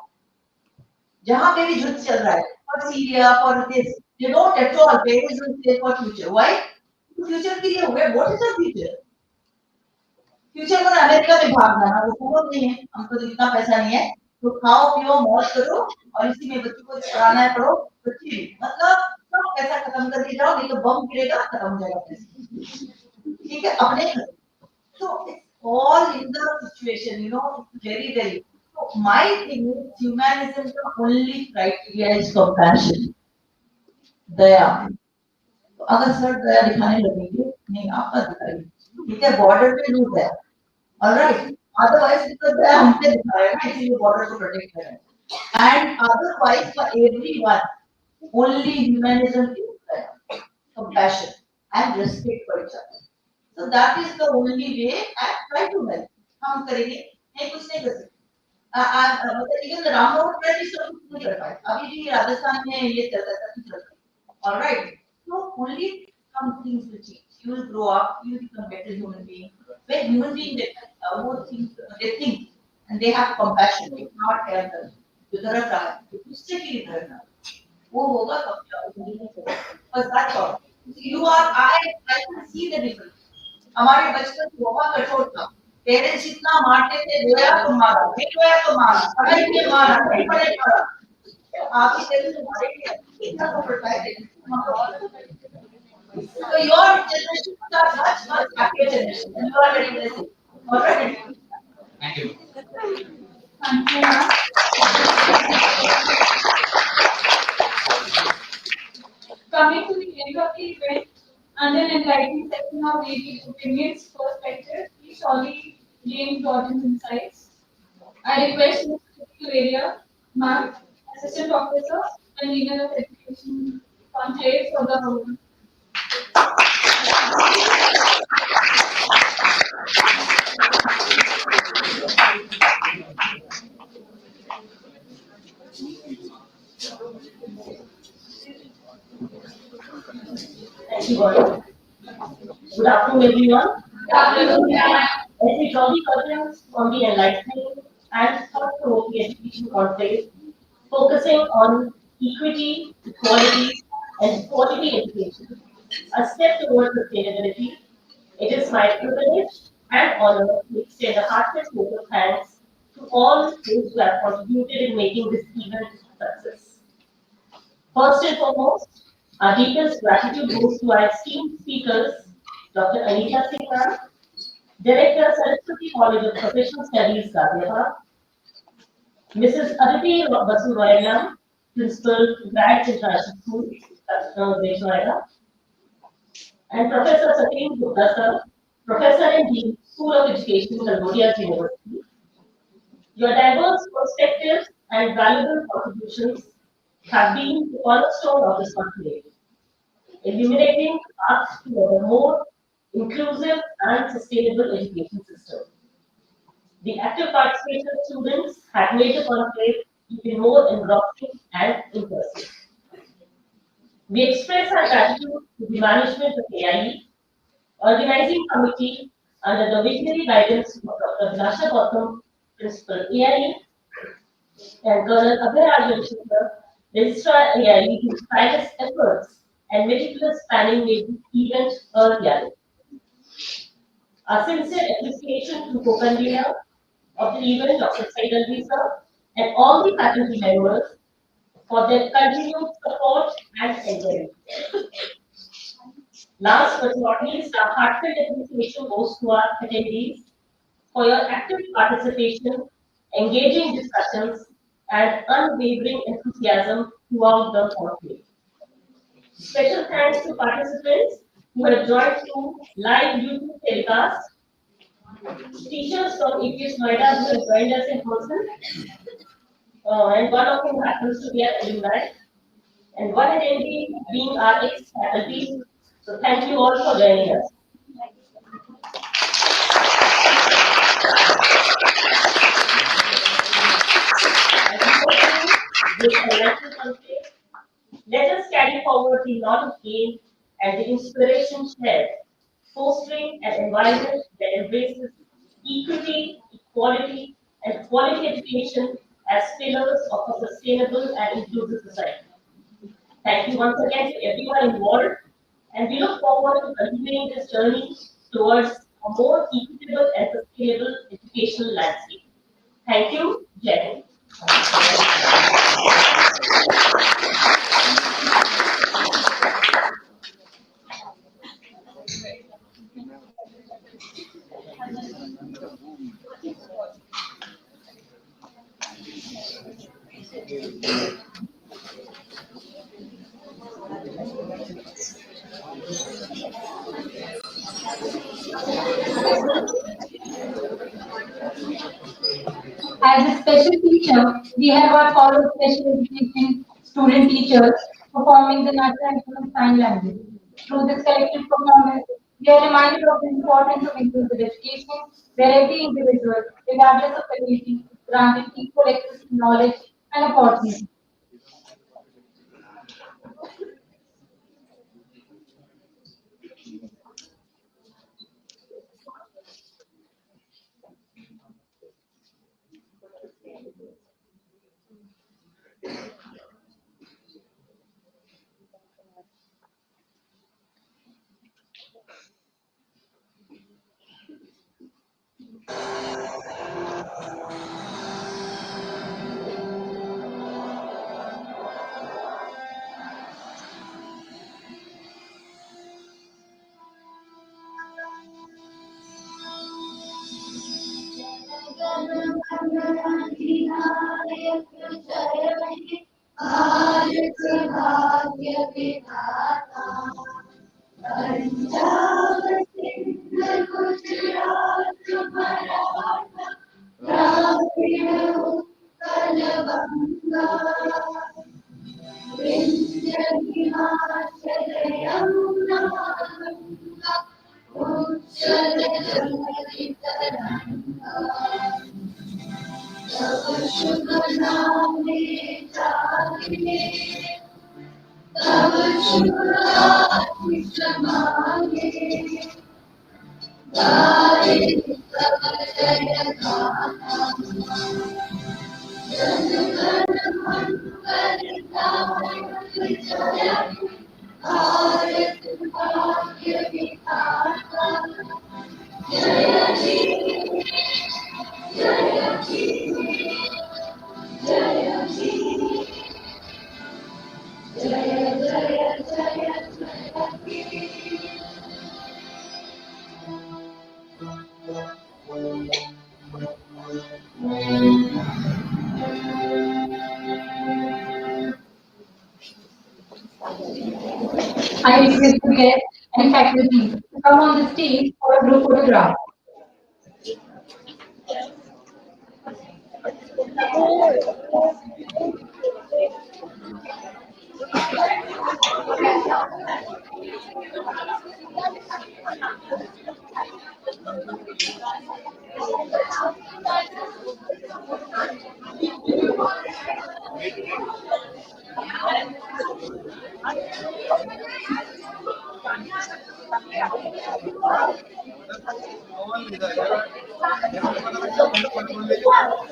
जहाँ पे भी युद्ध चल रहा है, for Syria, for this, they don't at all pay for future. Why? Future के लिए हो गए. What is the future? Future में अमेरिका में भागना है, वो संभव नहीं है, हमको तो इतना पैसा नहीं है, तो खाओ पियो मौज करो और इसी में बच्चों को पढ़ाना है, पढ़ो, बच्ची मतलब सब पैसा खत्म करके जाओ, नहीं तो बम गिरेगा, खत्म हो जाएगा पैसा, ठीक है? अपने so it's all in the situation, you know, very so my thing is humanism का only criteria is compassion, दया। तो अगर सर दया दिखाने लगेंगे, नहीं आपका दिखाइए, ठीक है? बॉर्डर पे लूट है, ऑलराइट, अदरवाइज because दया हमसे दिखाया ना, इसीलिए बॉर्डर को प्रोटेक्ट कर रहे हैं, and otherwise for everyone only humanism is Daya, compassion and respect for each other. So that is the only way and try to help. हम करेंगे, नहीं कुछ नहीं कर सकते। मतलब इवन रामनवमी पर भी सब कुछ नहीं कर पाए, अभी भी राजस्थान में ये चल रहा था, चल रहा है, alright. So only some things will change. You will grow up, you will become better human being. When human being they think and they have compassion, they not help them. जो तरह का है, दूसरे के लिए करना, वो होगा कब जाओगे? बस that's all. You are, I can see the difference. हमारे बचपन बहुत कठोर था, पेरेंट्स इतना मारते थे, रोया तो मारा, नहीं रोया तो मारा, पढ़ाई में मारा, नहीं पढ़ाई मारा, आप ही कहते हैं हमारे लिए इतना तो पड़ता है। So your generation is much happier generation, and you are very blessed. All right. Thank you. Thank you, ma'am. Coming to the end of the event, and an enlightening section of varied opinions, perspectives, we surely gain important insights. I request Ms. Area, ma'am, Assistant Professor, and Leader of Education Conclave for the whole. Thank you, Gaurav. Good afternoon, everyone. Good afternoon, ma'am. As we draw the curtains on the enlightening and thought-provoking education conclave, focusing on equity, equality, and quality education, a step towards sustainability, it is my privilege and honor to extend a heartfelt vote of thanks to all those who have contributed in making this event a success. First and foremost, our deepest gratitude goes to our esteemed speakers, Dr. Anita Singh, Director, Saraswati College of Professional Studies, Ghaziabad, Mrs. Aditi Basu Royana, Principal, Grads International School, Noida, and Professor Satin Gupta, sir, Professor and Dean, School of Education, Cambodia University. Your diverse perspectives and valuable contributions have been the cornerstone of this conclave, illuminating the path toward a more inclusive and sustainable education system. The active participation of students had made the conclave even more engrossing and impressive. We express our gratitude to the management of AIE, organizing committee under the visionary guidance of Dr. Lasha Gautam, Principal AIE, and Colonel Abhay Rajan, Registrar AIE, whose tireless efforts and meticulous planning made the event a reality. Our sincere appreciation to co-convener of the event, Dr. Saidal Risa, and all the faculty members for their continued support and encouragement. Last but not least, our heartfelt appreciation goes to our attendees for your active participation, engaging discussions, and unwavering enthusiasm throughout the conference. Special thanks to participants who have joined through live YouTube telecast, teachers from EPS Noida who have joined us in person, and one of whom happens to be an alumni, and one attendee being our ex-faculty. So thank you all for joining us. With Education Conclave, let us carry forward the knowledge gained and the inspiration shared, fostering an environment that embraces equity, equality, and quality education as pillars of a sustainable and inclusive society. Thank you once again to everyone involved, and we look forward to continuing this journey towards a more equitable and sustainable educational landscape. Thank you, Jai Hind. As a special teacher, we have our follow special education student teachers performing the national anthem in sign language. Through this collective performance, we are reminded of the importance of inclusive education, where every individual, regardless of ability, is granted equal access to knowledge and opportunity. I request the guests and faculty to come on the stage for a group photograph.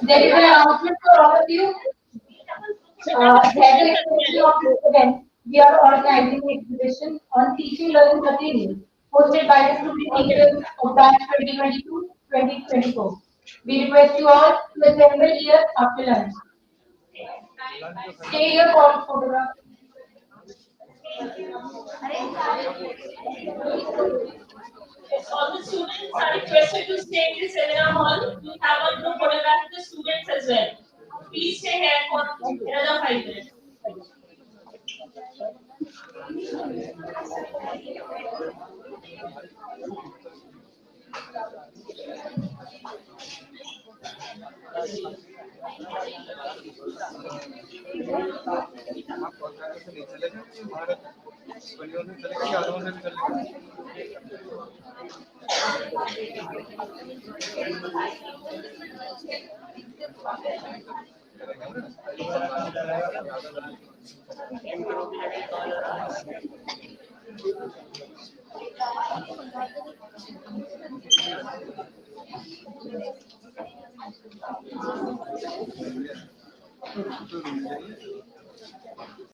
There is an announcement for all of you. As an extension of this event, we are organizing an exhibition on teaching learning materials hosted by the student teachers of batch 2022-2024. We request you all to assemble here after lunch. Stay here for photograph. All the students are requested to stay in the seminar hall. We have a group photograph with the students as well. Please stay here for another 5 minutes.